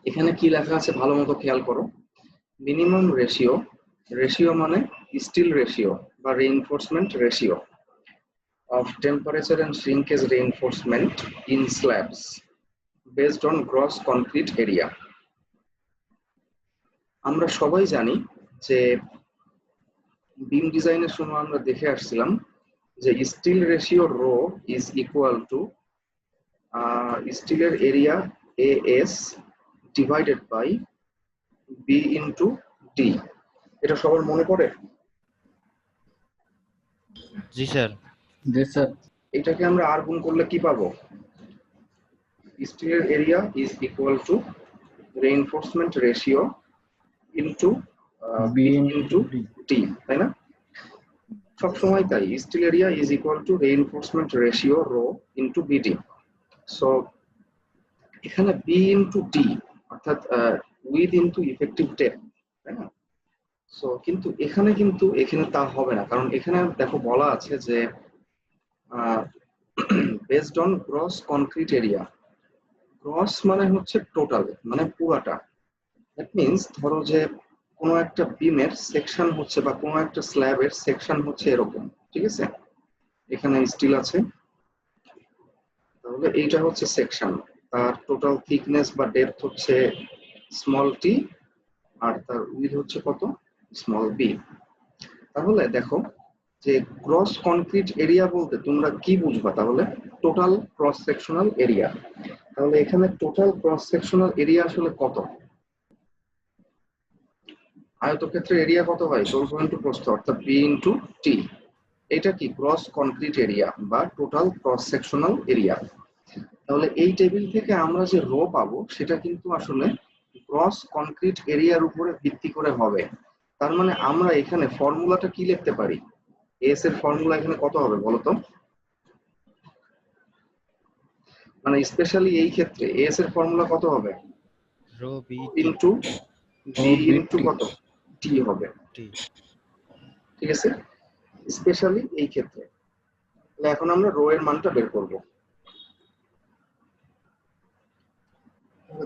এখানে কি লেখা আছে ভালো মতো খেয়াল করো। মিনিমাম রেশিও, রেশিও মানে স্টিল রেশিও বা reinforcement ratio of temperature and shrinkage reinforcement in slabs based on gross concrete area. আমরা সবাই জানি যে বিম ডিজাইনের সময় আমরা দেখে আসছিলাম যে steel ratio rho is equal to স্টিলের area AS divided by B into D. এটা সবার মনে পড়ে? জি স্যার। জি স্যার। এটাকে আমরা আর গুণ করলে কি পাবো? স্টিলের area is equal to reinforcement ratio into B into D, তাই না? সবসময় তাই, steel area is equal to reinforcement ratio rho into BD. So এখানে বি ইনটু ডি অর্থাৎ উইথ ইনটু ইফেক্টিভ ডেপথ, তাই না? সো কিন্তু এখানে তা হবে না, কারণ এখানে দেখো বলা আছে যে based on gross concrete area. Gross মানে হচ্ছে টোটাল, মানে পুরাটা। দ্যাট মিনস ধরো যে কোনো একটা বিমের সেকশন হচ্ছে বা কোনো একটা স্ল্যাবের সেকশন হচ্ছে এরকম, ঠিক আছে, এখানে স্টিল আছে, তাহলে এইটা হচ্ছে সেকশন, তার টোটাল থিকনেস বা ডেপথ হচ্ছে স্মল টি আর তার উইথ হচ্ছে কত স্মল বি। তাহলে দেখো যে ক্রস কনক্রিট এরিয়া বলতে তোমরা কি বুঝবা? তাহলে টোটাল ক্রস সেকশনাল এরিয়া। তাহলে এখানে টোটাল ক্রস সেকশনাল এরিয়া আসলে কত? আয়তক্ষেত্রের এরিয়া কত হয়? দৈর্ঘ্য ইনটু প্রস্থ অর্থাৎ বি ইনটু টি। এটা কি ক্রস কনক্রিট এরিয়া বা টোটাল ক্রস সেকশনাল এরিয়া। তাহলে এই টেবিল থেকে আমরা যে রো পাবো সেটা কিন্তু আসলে ক্রস কনক্রিট এরিয়ার উপরে ভিত্তি করে হবে। তার মানে আমরা এখানে ফর্মুলাটা কি লিখতে পারি? এস এর ফর্মুলা এখানে কত হবে বলো তো? মানে স্পেশালি এই ক্ষেত্রে এস এর ফর্মুলা কত হবে? Rho B into B into কত টি হবে, ঠিক আছে, স্পেশালি এই ক্ষেত্রে। তাহলে এখন আমরা রো এর মানটা বের করব।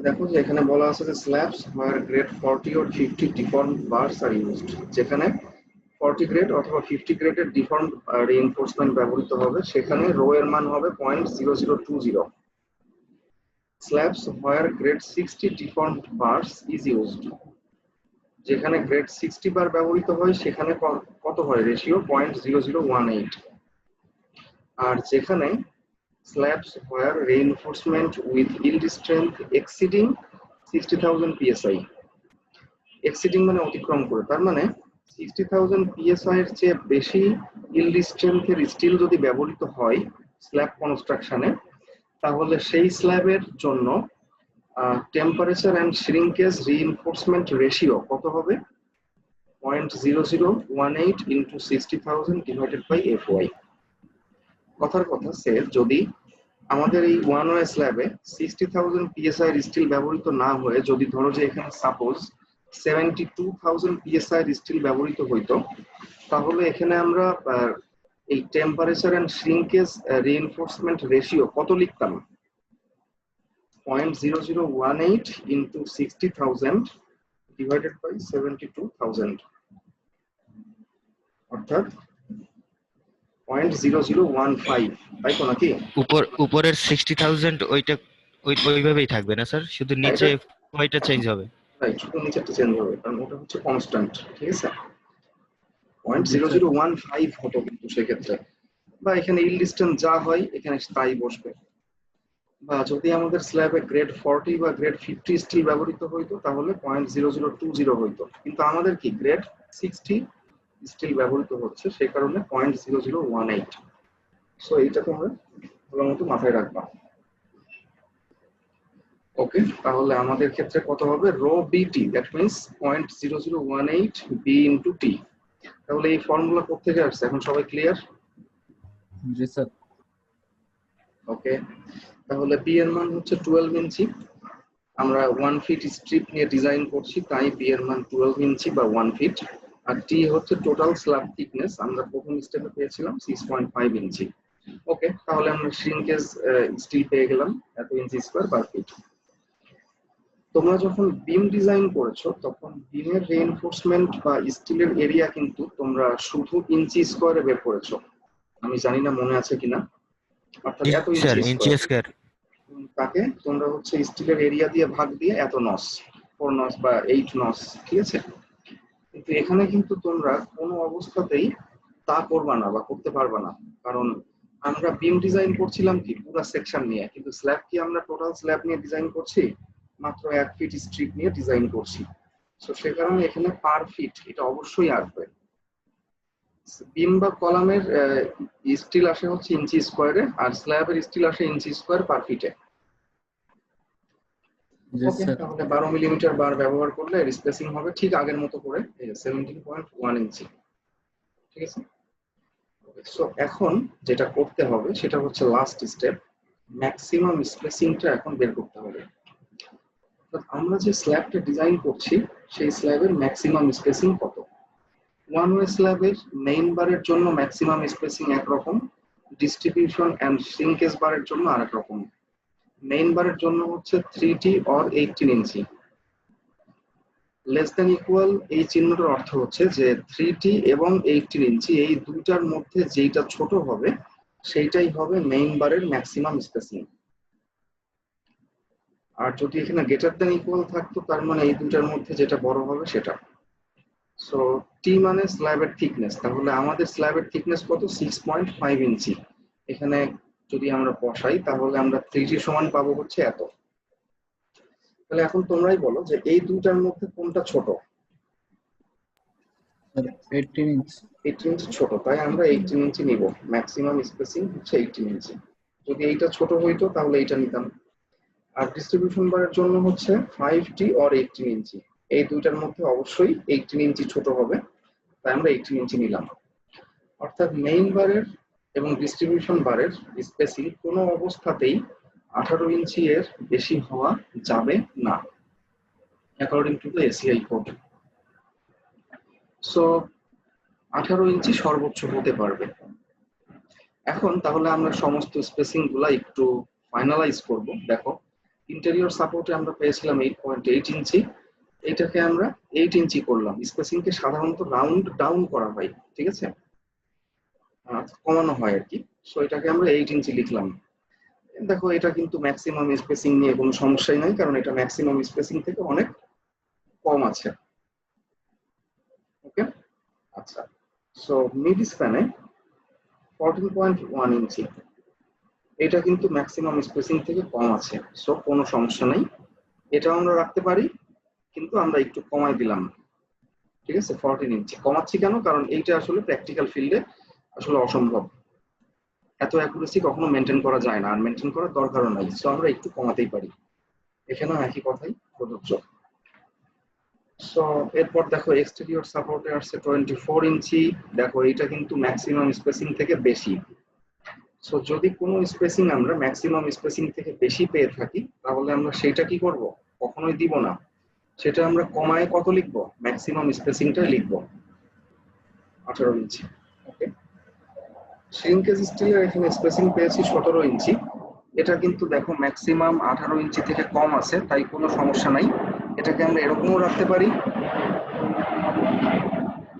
দেখো যে এখানে বলা আছে যে slabs where grade 40 or 50 deformed bars are used, যেখানে 40 গ্রেড অথবা 50 গ্রেডের ডিফর্ম রিইনফোর্সমেন্ট ব্যবহৃত হবে সেখানে রো এর মান হবে 0.0020। Slabs where grade 60 deformed bars is used, যেখানে গ্রেড 60 বার ব্যবহৃত হয় সেখানে কত হয় রেশিও? 0.0018। আর যেখানে slabs where reinforcement with yield strength exceeding 60,000 psi, exceeding মানে অতিক্রম করে, তার মানে 60,000 psi এর চেয়ে বেশি yield strength এর স্টিল যদি ব্যবহৃত হয় স্ল্যাব কনস্ট্রাকশনে, তাহলে সেই স্ল্যাবের জন্য temperature and shrinkage reinforcement ratio কত হবে? 0.0018 ইন্টু 60,000 ডিভাইডেড বাই FY। কথার কথা সে যদি আমাদের এই ওয়ান ওয়ে স্ল্যাবে 60,000 PSI স্টিল ব্যবহৃত না হয়ে যদি ধরো যে এখানে সাপোজ 72,000 PSI স্টিল ব্যবহৃত হইতো, তাহলে এখানে আমরা এই temperature and shrinkage reinforcement ratio কত লিখতাম? 0.0018 ইন্টু 60,000 ডিভাইডেড বাই 72,000, অর্থাৎ 0.0015, তাই তো নাকি? উপরের 60,000 ওইভাবেই থাকবে না স্যার, শুধু নিচে ওইটা চেঞ্জ হবে। রাইট, শুধু নিচেরটা চেঞ্জ হবে কারণ ওটা হচ্ছে কনস্ট্যান্ট, ঠিক আছে? 0.0015 হতো কিন্তু সেক্ষেত্রে, বা এখানে ইল ডিসটেন্স যা হয় এখানে তাই বসবে। বা যদি আমাদের স্ল্যাবে গ্রেড 40 বা গ্রেড 50 স্টিল ব্যবহৃত হইতো তাহলে 0.0020 হইতো, কিন্তু আমাদের কি গ্রেড 60 স্টিল ব্যবহৃত হচ্ছে, সেই কারণে 0.0018। সো এইটা তোমরা ভালো মতো মাথায় রাখবা। ওকে, তাহলে আমাদের ক্ষেত্রে কত হবে? রো বিটি, that means 0.0018 B into T. তাহলে এই ফর্মুলা কোথা থেকে আসছে এখন সবাই ক্লিয়ার? জি স্যার। ওকে, তাহলে বি এর মান হচ্ছে 12 ইঞ্চি। আমরা 1 ফিট স্ট্রিপ নিয়ে ডিজাইন করছি, তাই বি এর মান 12 ইঞ্চি বা 1 ফিট। আর টি হচ্ছে টোটাল স্ল্যাব থিকনেস, আমরা প্রথম স্টেপে পেয়েছিলাম 6.5 ইঞ্চি। ওকে, তাহলে আমরা শ্রিঙ্কেজ স্টিল পেয়ে গেলাম এত ইঞ্চি স্কয়ার পার ফিট। তোমরা যখন বিম ডিজাইন করেছো তখন বিমের রিইনফোর্সমেন্ট বা স্টিলের এরিয়া কিন্তু তোমরা শুধু ইঞ্চি স্কয়ারে বের করেছো, আমি জানি না মনে আছে কিনা, অর্থাৎ এত ইঞ্চি স্কয়ার। তাকে তোমরা হচ্ছে স্টিলের এরিয়া দিয়ে ভাগ দিয়ে এত নস, 4 নস বা 8 নস, ঠিক আছে? কিন্তু এখানে কিন্তু তোমরা কোনো অবস্থাতেই তা করবা না বা করতে পারবা না, কারণ আমরা বিম ডিজাইন করছিলাম কি পুরো সেকশন নিয়ে, কিন্তু স্ল্যাব কি আমরা টোটাল স্ল্যাব নিয়ে ডিজাইন করছি? মাত্র 1 ফিট স্ট্রিপ নিয়ে ডিজাইন করছি। সো সে কারণে এখানে পার ফিট এটা অবশ্যই আসবে। বিম বা কলামের স্টিল আসে হচ্ছে ইঞ্চি স্কয়ারে, আর স্ল্যাবের স্টিল আসে ইঞ্চি স্কয়ার পার ফিটে। ওকে, তাহলে 12 মিলিমিটার বার ব্যবহার করলে এর স্পেসিং হবে ঠিক আগের মতো করে 17.1 ইঞ্চি, ঠিক আছে? সো এখন যেটা করতে হবে সেটা হচ্ছে লাস্ট স্টেপ, ম্যাক্সিমাম স্পেসিংটা এখন বের করতে হবে। আমরা যে স্ল্যাবটা ডিজাইন করছি সেই স্ল্যাবের ম্যাক্সিমাম স্পেসিং কত? ওয়ান ওয়ে স্ল্যাবের মেইন বারের জন্য ম্যাক্সিমাম স্পেসিং একরকম, ডিস্ট্রিবিউশন এন্ড শ্রিঙ্কেজ বারের জন্য আরেক রকম। মেইন বারের জন্য হচ্ছে 3T or 18 inch. Less than equal এই চিহ্নটার অর্থ হচ্ছে যে 3T এবং 18 ইঞ্চি এই দুইটার মধ্যে যেটা ছোট হবে সেইটাই হবে মেইন বারের ম্যাক্সিমাম স্পেসিং। আর যদি এখানে গ্রেটার দেন ইকুয়াল থাকতো তার মানে এই দুইটার মধ্যে যেটা বড় হবে সেটা। সো টি মানে স্ল্যাবের থিকনেস, তাহলে আমাদের স্ল্যাবের থিকনেস কত? 6.5 ইঞ্চি। এখানে যদি আমরা বসাই তাহলে আমরা 3T সমান পাবো হচ্ছে এত। তাহলে এখন তোমরাই বলো যে এই দুইটার মধ্যে কোনটা ছোট? 18 ইঞ্চি। 18 ইঞ্চি ছোট, তাই আমরা 18 ইঞ্চি নিব। ম্যাক্সিমাম স্পেসিং হচ্ছে 18 ইঞ্চি। যদি এইটা ছোট হইতো তাহলে এইটা নিতাম। আর ডিস্ট্রিবিউশন বারের জন্য হচ্ছে 5T অর 18 ইঞ্চি। এই দুইটার মধ্যে অবশ্যই 18 ইঞ্চি ছোট হবে, তাই আমরা 18 ইঞ্চি নিলাম। অর্থাৎ মেইন বারের এবং ডিস্ট্রিবিউশন বারের স্পেসিং কোনো অবস্থাতেই 18 ইঞ্চি এর বেশি হওয়া যাবে না, according to the ACI code. So 18 ইঞ্চি সর্বোচ্চ হতে পারবে। এখন তাহলে আমরা সমস্ত স্পেসিং গুলা একটু ফাইনালাইজ করব। দেখো, ইন্টেরিয়র সাপোর্টে আমরা পেয়েছিলাম 8.8 ইঞ্চি, এটাকে আমরা 8 ইঞ্চি করলাম। স্পেসিং কে সাধারণত রাউন্ড ডাউন করা হয়, ঠিক আছে, কমানো হয় আর কি। সো এটাকে আমরা 8 ইঞ্চি লিখলাম। দেখো এটা কিন্তু ম্যাক্সিমাম স্পেসিং নিয়ে কোনো সমস্যাই নাই, কারণ এটা ম্যাক্সিমাম স্পেসিং থেকে অনেক কম আছে। ওকে, আচ্ছা। সো মিড স্প্যানে 14.1 ইঞ্চি, এটা কিন্তু ম্যাক্সিমাম স্পেসিং থেকে কম আছে। সো কোনো সমস্যা নেই, এটা আমরা রাখতে পারি, কিন্তু আমরা একটু কমাই দিলাম, ঠিক আছে? 14 ইঞ্চি কমাচ্ছি কেন? কারণ এইটা আসলে প্র্যাকটিক্যাল ফিল্ডে আসলে অসম্ভব। এত অ্যাকুরেসি কখনো মেনটেন করা যায় না, আর মেনটেন করার দরকারও নাই, সো আমরা একটু কমাতেই পারি। এখানেও একই কথাই প্রযোজ্য। সো এরপর দেখো এক্সটেরিয়র সাপোর্টে আসছে 24 ইঞ্চি। দেখো এটা কিন্তু ম্যাক্সিমাম স্পেসিং থেকে বেশি। সো যদি কোনো স্পেসিং আমরা ম্যাক্সিমাম স্পেসিং থেকে বেশি পেয়ে থাকি, তাহলে আমরা সেটা কি করব, কখনোই দিব না, সেটা আমরা কমায় কত লিখবো, ম্যাক্সিমাম স্পেসিংটা লিখবো 18 ইঞ্চি। ওকে, শ্রিঙ্কেজ স্টিলের এখানে স্পেসিং পেয়েছি 17 ইঞ্চি। এটা কিন্তু দেখো ম্যাক্সিমাম 18 ইঞ্চি থেকে কম আছে, তাই কোনো সমস্যা নাই। এটাকে আমরা এরকমও রাখতে পারি,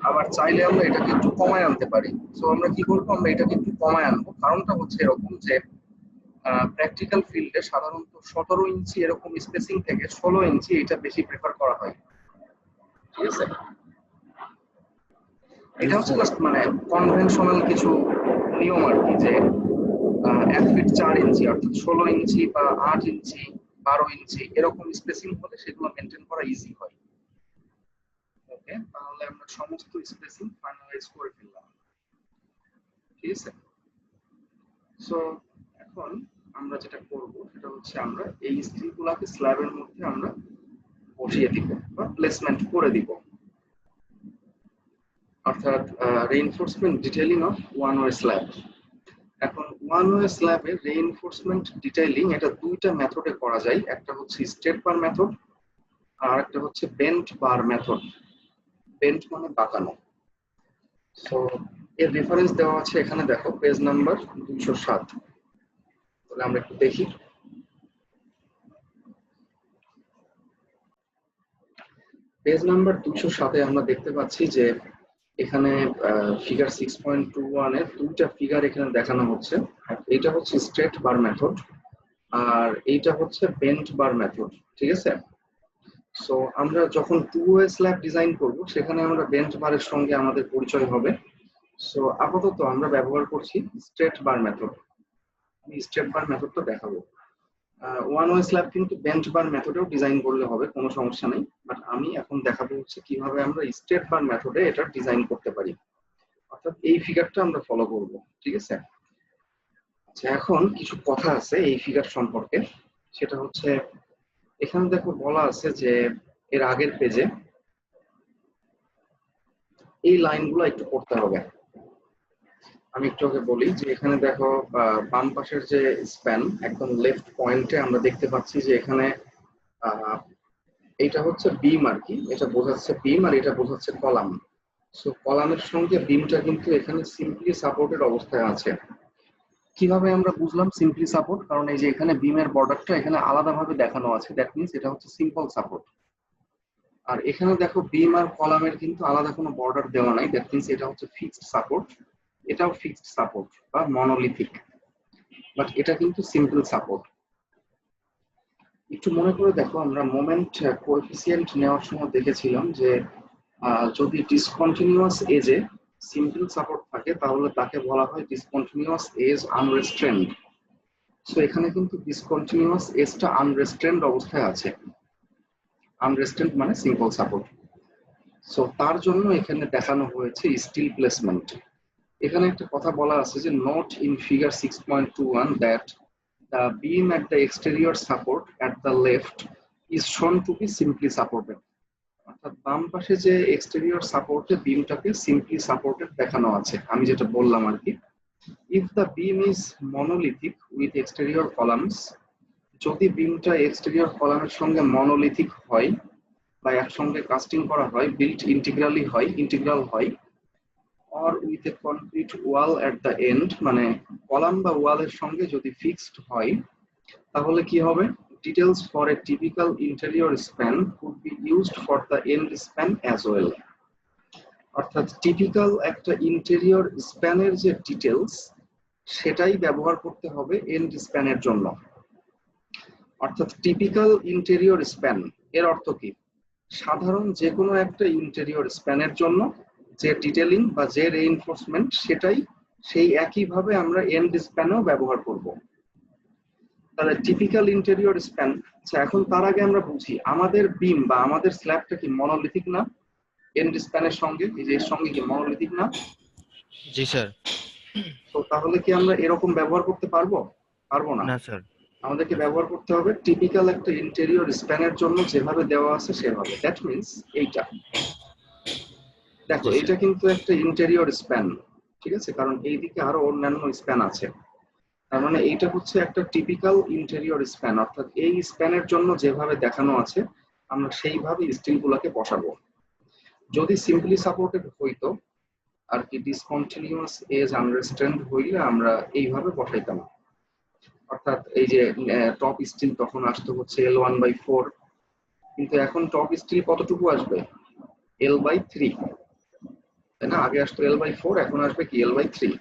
আবার চাইলে আমরা এটাকে একটু কমায় আনতে পারি। সো আমরা কি করবো, আমরা এটাকে একটু কমায় আনবো। কারণটা হচ্ছে এরকম যে প্র্যাকটিক্যাল ফিল্ডে সাধারণত 17 ইঞ্চি এরকম স্পেসিং থেকে 16 ইঞ্চি এটা বেশি প্রেফার করা হয়। ঠিক আছে, এটা হচ্ছে জাস্ট মানে কনভেনশনাল কিছু নিয়ম আর কি, যে 1 ফিট 4 ইঞ্চি অর্থাৎ 16 ইঞ্চি বা 8 ইঞ্চি 12 ইঞ্চি এরকম স্পেসিং হলে সেগুলো মেনটেন করা ইজি হয়। ওকে, তাহলে আমরা সমস্ত স্পেসিং ফাইনালাইজ করে ফেললাম। ঠিক আছে, সো এখন আমরা যেটা করব সেটা হচ্ছে আমরা এই স্টিলগুলোকে স্ল্যাবের মধ্যে আমরা বসিয়ে দিব বা প্লেসমেন্ট করে দিব, অর্থাৎ reinforcement detailing of one way slab. এখন ওয়ান ওয়ে স্ল্যাবের রিইনফোর্সমেন্ট ডিটেইলিং এটা দুইটা মেথডে করা যায়, একটা হচ্ছে স্ট্রেট বার মেথড আর একটা হচ্ছে বেন্ট বার মেথড। বেন্ট মানে বাঁকানো। সো এর রেফারেন্স দেওয়া আছে এখানে, দেখো পেজ নাম্বার 207। তাহলে আমরা একটু দেখি। পেজ নাম্বার 207-এ আমরা দেখতে পাচ্ছি যে এখানে ফিগার 6.21 এর দুইটা ফিগার এখানে দেখানো হচ্ছে। এটা হচ্ছে স্ট্রেট বার মেথড আর এইটা হচ্ছে বেন্ট বার মেথড। ঠিক আছে, সো আমরা যখন টু ওয়ে স্ল্যাব ডিজাইন করব সেখানে আমরা বেন্ট বারের সঙ্গে আমাদের পরিচয় হবে। সো আপাতত আমরা ব্যবহার করছি স্ট্রেট বার মেথড। আমি স্ট্রেট বার মেথডটা দেখাবো। ওয়ান ওয়ে স্ল্যাব কিন্তু বেন্ট বার মেথডেও ডিজাইন করলে হবে, কোনো সমস্যা নেই, বাট আমি এখন দেখাবো হচ্ছে কিভাবে আমরা স্ট্রেট বার মেথডে এটা ডিজাইন করতে পারি, অর্থাৎ এই ফিগারটা আমরা ফলো করব। ঠিক আছে, আচ্ছা এখন কিছু কথা আছে এই ফিগার সম্পর্কে। সেটা হচ্ছে এখানে দেখো বলা আছে যে এর আগের পেজে এই লাইনগুলো একটু পড়তে হবে। আমি একটু আগে বলি যে এখানে দেখো বাম পাশের যে স্প্যান একদম লেফট পয়েন্টে আমরা দেখতে পাচ্ছি যে এখানে এইটা হচ্ছে বিম আর কি, এটা বোঝাচ্ছে বিম আর এটা বোঝাচ্ছে কলাম। সো কলামের সঙ্গে বিমটা কিন্তু এখানে সিম্পলি সাপোর্টেড অবস্থায় আছে। কিভাবে আমরা বুঝলাম সিম্পলি সাপোর্ট, কারণ এই যে এখানে বিমের বর্ডারটা এখানে আলাদাভাবে দেখানো আছে, দ্যাট মিন্স এটা হচ্ছে সিম্পল সাপোর্ট। আর এখানে দেখো বিম আর কলামের কিন্তু আলাদা কোনো বর্ডার দেওয়া নাই, দ্যাট মিন্স এটা হচ্ছে ফিক্সড সাপোর্ট। এটাও ফিক্সড সাপোর্ট বা মনোলিথিক, বাট এটা কিন্তু সিম্পল সাপোর্ট। একটু মনে করে দেখো, আমরা মোমেন্ট কোএফিসিয়েন্ট নেওয়ার সময় দেখেছিলাম যে যদি ডিসকন্টিনিউয়াস এজে সিম্পল সাপোর্ট থাকে তাহলে তাকে বলা হয় ডিসকন্টিনিউয়াস এজ আনরেস্ট্রেন্ড। সো এখানে কিন্তু ডিসকন্টিনিউয়াস এজটা আনরেস্ট্রেন্ড অবস্থায় আছে। আনরেস্ট্রেন্ড মানে সিম্পল সাপোর্ট। সো তার জন্য এখানে দেখানো হয়েছে স্টিল প্লেসমেন্ট। এখানে একটা কথা বলা আছে যে note in figure 6.21 that the beam at the exterior support at the left is shown to be simply supported. অর্থাৎ বাম পাশে যে এক্সটেরিয়র সাপোর্টে বিমটাকে সিম্পলি সাপোর্টেড দেখানো আছে, আমি যেটা বললাম আর কি। If the beam is monolithic with exterior columns, যদি বিমটা এক্সটেরিয়র কলামের সঙ্গে মনোলিথিক হয় বা একসঙ্গে কাস্টিং করা হয়, বিল্ট ইন্টিগ্রাল হয়, or with a concrete wall at the end, মানে কলাম বা ওয়ালের সঙ্গে যদি ফিক্সড হয়, তাহলে কি হবে, details for a typical interior span could be used for the end span as well. অর্থাৎ টিপিক্যাল একটা ইন্টেরিয়র স্প্যানের যে ডিটেইলস সেটাই ব্যবহার করতে হবে এন্ড স্প্যানের জন্য। অর্থাৎ টিপিক্যাল ইন্টেরিয়র স্প্যান এর অর্থ কি, সাধারণ যে কোনো একটা ইন্টেরিয়র স্প্যানের জন্য যে ডিটেইলিং বা যে রিইনফোর্সমেন্ট সেটাই সেই একইভাবে আমরা এন্ড স্প্যানেও ব্যবহার করব। তাহলে টিপিক্যাল ইন্টেরিয়র স্প্যান। আচ্ছা এখন তার আগে আমরা বুঝি আমাদের বিম বা আমাদের স্ল্যাবটা কি মনোলিথিক না? এন্ড স্প্যানের সঙ্গে এই যে এর সঙ্গে কি মনোলিথিক না? জি স্যার। তো তাহলে কি আমরা এরকম ব্যবহার করতে পারবো? পারবো না। না স্যার। আমাদেরকে ব্যবহার করতে হবে টিপিক্যাল একটা ইন্টেরিয়র স্প্যানের জন্য যেভাবে দেওয়া আছে সেভাবে। দ্যাট মিন্স এইটা দেখো, জি স্যার। এটা কিন্তু একটা ইন্টেরিয়র স্প্যান, ঠিক আছে, কারণ এইদিকে আরো অন্যান্য স্প্যান আছে। তার মানে এইটা হচ্ছে একটা টিপিক্যাল ইন্টেরিয়র স্প্যান, অর্থাৎ এই স্প্যানের জন্য যেভাবে দেখানো আছে আমরা সেইভাবে স্টিল গুলাকে বসাবো। যদি সিম্পলি সাপোর্টেড হইতো আর কি, ডিসকন্টিনিউয়াস এজ আনরেস্ট্রেন্ড হইলে আমরা এইভাবে বসাইতাম, অর্থাৎ এই যে টপ স্টিল তখন আসতো হচ্ছে L1/4, কিন্তু এখন টপ স্টিল কতটুকু আসবে? L/3, তাই না? আগে আসতো L/4, এখন আসবে কি L/3।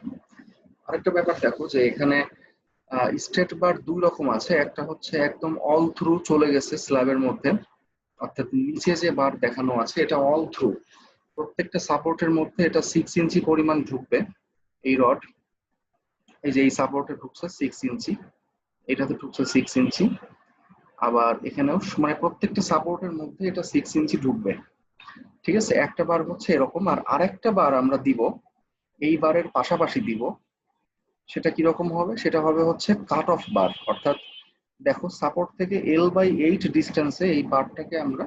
আরেকটা ব্যাপার দেখো যে এখানে স্ট্রেট বার দুই রকম আছে, একটা হচ্ছে একদম অল থ্রু চলে গেছে স্ল্যাবের মধ্যে, অর্থাৎ নিচে যে বার দেখানো আছে এটা অল থ্রু, প্রত্যেকটা সাপোর্টের মধ্যে এটা 6 ইঞ্চি পরিমাণ ঢুকবে এই রড। এই যে এই সাপোর্টে ঢুকছে 6 ইঞ্চি, এটাতে ঢুকছে 6 ইঞ্চি, আবার এখানেও মানে প্রত্যেকটা সাপোর্টের মধ্যে এটা 6 ইঞ্চি ঢুকবে, ঠিক আছে। একটা বার হচ্ছে এরকম, আর আরেকটা বার আমরা দিব এই বারের পাশাপাশি দিব, সেটা কিরকম হবে? সেটা হবে হচ্ছে কাট অফ বার, অর্থাৎ দেখো সাপোর্ট থেকে L/8 ডিস্টেন্সে এই বারটাকে আমরা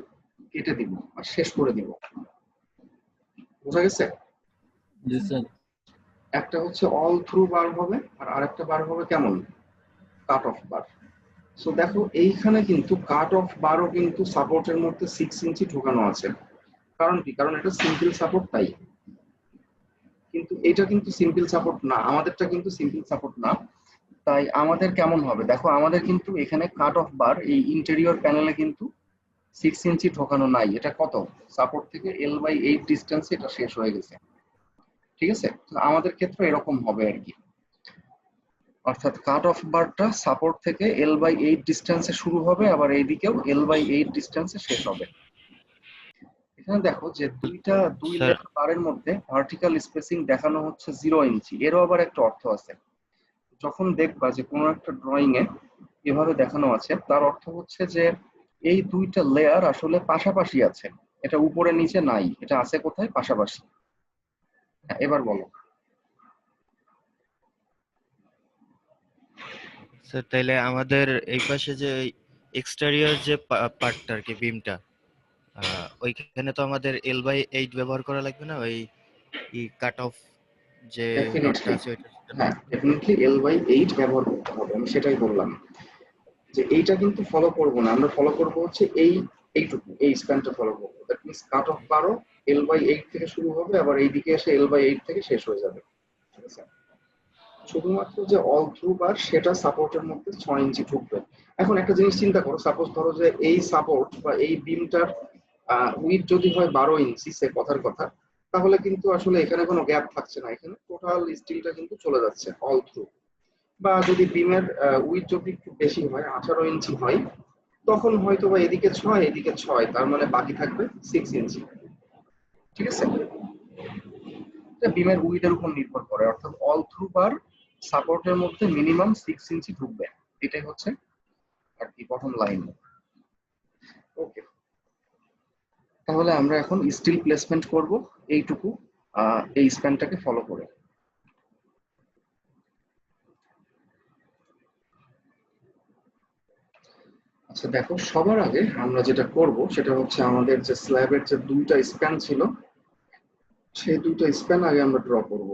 কেটে দিব আর শেষ করে দিব, বোঝা গেছে? জি স্যার। একটা হচ্ছে অল থ্রু বার হবে আর আরেকটা বার হবে কেমন? কাট অফ বার। সো দেখো এইখানে কিন্তু কাট অফ বারও কিন্তু সাপোর্টের মধ্যে 6 ইঞ্চি ঢোকানো আছে। কারণ কি? কারণ এটা সিম্পল সাপোর্ট তাই, কিন্তু এটা কিন্তু সিম্পল সাপোর্ট না, আমাদেরটা কিন্তু সিম্পল সাপোর্ট না। তাই আমাদের কেমন হবে দেখো, আমাদের কিন্তু এখানে কাট অফ বার এই ইন্টেরিয়র প্যানেলে কিন্তু 6 ইঞ্চি ঢোকানো নাই। এটা কত? সাপোর্ট থেকে L/8 ডিস্টেন্সে এটা শেষ হয়ে গেছে, ঠিক আছে। তো আমাদের ক্ষেত্রে এরকম হবে আর কি, অর্থাৎ কাট অফ বারটা সাপোর্ট থেকে L/8 ডিস্টেন্সে শুরু হবে, আবার এইদিকেও L/8 ডিস্টেন্সে শেষ হবে। এখানে দেখো যে দুই স্যার লেয়ার বারের মধ্যে ভার্টিক্যাল স্পেসিং দেখানো হচ্ছে 0 ইঞ্চি। এরও আবার একটা অর্থ আছে। যখন দেখবা যে কোনো একটা ড্রয়িং এ এভাবে দেখানো আছে, তার অর্থ হচ্ছে যে এই দুইটা লেয়ার আসলে পাশাপাশি আছে, এটা উপরে নিচে নাই, এটা আছে কোথায়? পাশাপাশি। হ্যাঁ, এবার বলো। স্যার তাইলে আমাদের এই পাশে যে এক্সটেরিয়র যে পার্টটা আর কি, বিমটা, ওইখানে তো আমাদের L/8 ব্যবহার করা লাগবে না, ওই কাট অফ যে রডটা ডেফিনেটলি, আছে ওইটার জন্য? হ্যাঁ ডেফিনেটলি L/8 ব্যবহার করতে হবে, আমি সেটাই বললাম যে এইটা কিন্তু ফলো করব না, আমরা ফলো করব হচ্ছে এইটুকু, এই স্প্যানটা ফলো করবো। দ্যাট মিন্স কাট অফ বারও L/8 থেকে শুরু হবে, আবার এইদিকে এসে L/8 থেকে শেষ হয়ে যাবে, ঠিক আছে। শুধুমাত্র যে অল থ্রু বার সেটা সাপোর্টের মধ্যে 6 ইঞ্চি ঢুকবে। এখন একটা জিনিস চিন্তা করো, সাপোজ ধরো যে এই সাপোর্ট বা এই বিমটার উইথ যদি হয় 12 ইঞ্চি, সে কথার কথা, তাহলে কিন্তু আসলে এখানে কোনো গ্যাপ থাকছে না, এখানে টোটাল স্টিলটা কিন্তু চলে যাচ্ছে অল থ্রু। বা যদি বিমের উইথ যদি একটু বেশি হয়, 18 ইঞ্চি হয়, তখন হয়তো বা এদিকে 6 এদিকে 6, তার মানে বাকি থাকবে 6 ইঞ্চি, ঠিক আছে। এটা বিমের উইথের উপর নির্ভর করে, অর্থাৎ অল থ্রু বার সাপোর্টের মধ্যে মিনিমাম 6 ইঞ্চি ঢুকবে, এটাই হচ্ছে আর কি প্রথম লাইন। ওকে, তাহলে আমরা এখন স্টিল প্লেসমেন্ট করব এইটুকু এই স্প্যানটাকে ফলো করে। আচ্ছা দেখো, সবার আগে আমরা যেটা করব সেটা হচ্ছে আমাদের যে স্ল্যাবের যে দুইটা স্প্যান ছিল সেই দুইটা স্প্যান আগে আমরা ড্র করব।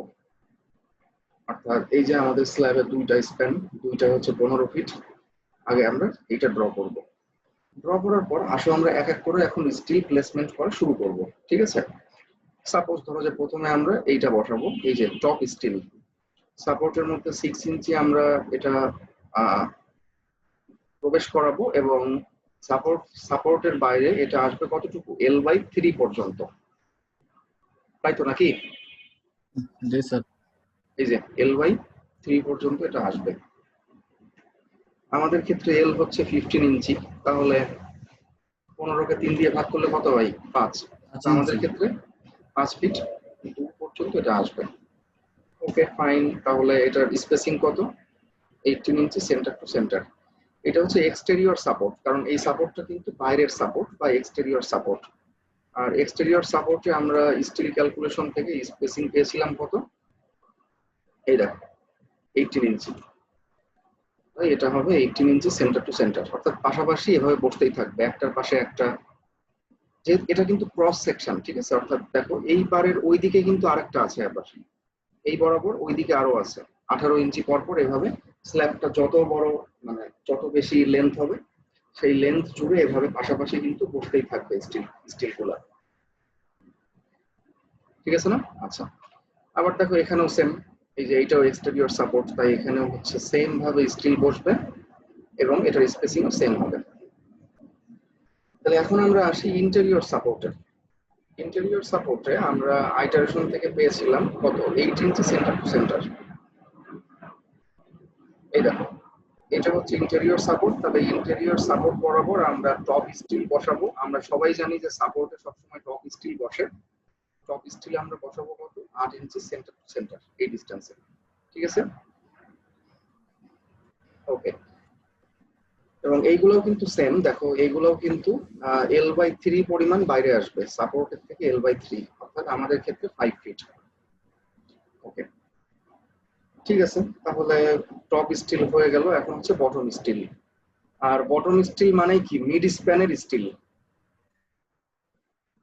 অর্থাৎ এই যে আমাদের স্ল্যাবের দুইটা স্প্যান, দুইটা হচ্ছে 15 ফিট, আগে আমরা এইটা ড্র করব। ড্র করার পর আসো আমরা এক এক করে এখন স্টিল প্লেসমেন্ট করা শুরু করব, ঠিক আছে। সাপোজ ধরো যে প্রথমে আমরা এইটা বসাবো, এই যে টপ স্টিল সাপোর্টের মধ্যে 6 ইঞ্চি আমরা এটা প্রবেশ করাবো, এবং সাপোর্টের বাইরে এটা আসবে কতটুকু? L/3 পর্যন্ত, তাই তো নাকি? জি স্যার। এই যে L/3 পর্যন্ত এটা আসবে। আমাদের ক্ষেত্রে L হচ্ছে 15 ইঞ্চি, তাহলে 15কে 3 দিয়ে ভাগ করলে কত হয়? 5। 5 আমাদের ইঞ্চি। ক্ষেত্রে 5 ফিট 2 পর্যন্ত এটা আসবে। ওকে ফাইন, তাহলে এটার স্পেসিং কত? 18 ইঞ্চি সেন্টার টু সেন্টার। এটা হচ্ছে এক্সটেরিয়র সাপোর্ট, কারণ এই সাপোর্টটা কিন্তু বাইরের সাপোর্ট বা এক্সটেরিয়র সাপোর্ট। আর এক্সটেরিয়র সাপোর্টে আমরা স্টিল ক্যালকুলেশন থেকে স্পেসিং পেয়েছিলাম কত? এই দেখো 18 ইঞ্চি, এটা হবে 18 ইঞ্চি সেন্টার টু সেন্টার, অর্থাৎ পাশাপাশি এভাবে বসতেই থাকবে একটার পাশে একটা। যে এটা কিন্তু ক্রস সেকশন, ঠিক আছে, অর্থাৎ দেখো এই বারের ওইদিকে কিন্তু আরেকটা আছে, আবার এই বরাবর ওইদিকে আরো আছে 18 ইঞ্চি পর পর। এভাবে স্ল্যাবটা যত বড় মানে যত বেশি লেন্থ হবে সেই লেন্থ জুড়ে এভাবে পাশাপাশি কিন্তু বসতেই থাকবে স্টিল গুলা, ঠিক আছে না? আচ্ছা, আবার দেখো এখানেও সেম, এই যে এইটাও এক্সটেরিয়র সাপোর্ট, তাই এখানেও হচ্ছে সেম ভাবে স্টিল বসবে এবং এটার স্পেসিংও সেম হবে। তাহলে এখন আমরা আসি ইন্টেরিয়র সাপোর্টে। ইন্টেরিয়র সাপোর্টে আমরা আইটারেশন থেকে পেয়েছিলাম কত, 8 ইঞ্চি সেন্টার টু সেন্টার। এই দেখো এটা হচ্ছে ইন্টেরিয়র সাপোর্ট। তাহলে ইন্টেরিয়র সাপোর্ট বরাবর আমরা টপ স্টিল বসাবো। আমরা সবাই জানি যে সাপোর্টে সবসময় টপ স্টিল বসে। টপ স্টিল আমরা বসাবো কত, 8 ইঞ্চি সেন্টার টু সেন্টার এই ডিসটেন্সে, ঠিক আছে? ওকে, এবং এইগুলোও কিন্তু সেম, দেখো এইগুলোও কিন্তু L/3 পরিমাণ বাইরে আসবে সাপোর্টের থেকে, L/3, অর্থাৎ আমাদের ক্ষেত্রে 5 ফিট। ওকে, ঠিক আছে, তাহলে টপ স্টিল হয়ে গেল। এখন হচ্ছে বটম স্টিল। আর বটম স্টিল মানে কি, মিড স্প্যানের স্টিল,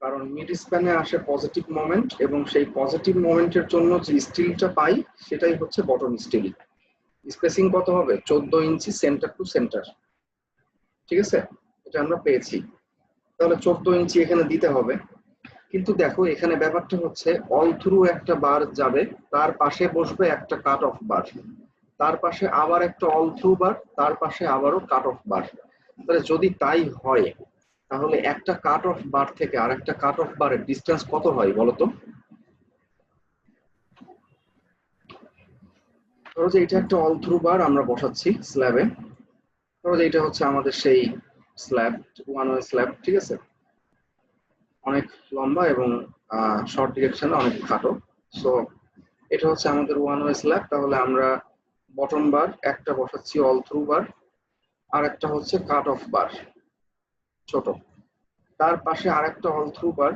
কারণ মিড স্প্যানে আসে পজিটিভ মোমেন্ট এবং সেই পজিটিভ মোমেন্টের জন্য যে স্টিলটা পাই সেটাই হচ্ছে বটম স্টিল। স্পেসিং কত হবে, 14 ইঞ্চি সেন্টার টু সেন্টার, ঠিক আছে? এটা আমরা পেয়েছি। তাহলে 14 ইঞ্চি এখানে দিতে হবে। কিন্তু দেখো এখানে ব্যাপারটা হচ্ছে অল থ্রু একটা বার যাবে, তার পাশে বসবে একটা কাট অফ বার, তার পাশে আবার একটা অল থ্রু বার, তার পাশে আবারও কাট অফ বার। তাহলে যদি তাই হয় তাহলে একটা কাট অফ বার থেকে আর একটা কাট অফ বারের ডিস্টেন্স কত হয় বলতো? ধরো যে এটা একটা অল থ্রু বার আমরা বসাচ্ছি স্ল্যাবে। ধরো যে এটা হচ্ছে আমাদের সেই স্ল্যাব, ওয়ান ওয়ে স্ল্যাব, ঠিক আছে, অনেক লম্বা এবং শর্ট ডিরেকশনে অনেক খাটো। সো এটা হচ্ছে আমাদের ওয়ান ওয়ে স্ল্যাব। তাহলে আমরা বটম বার একটা বসাচ্ছি অল থ্রু বার, আর একটা হচ্ছে কাট অফ বার ছোট, তার পাশে আরেকটা অল থ্রু বার,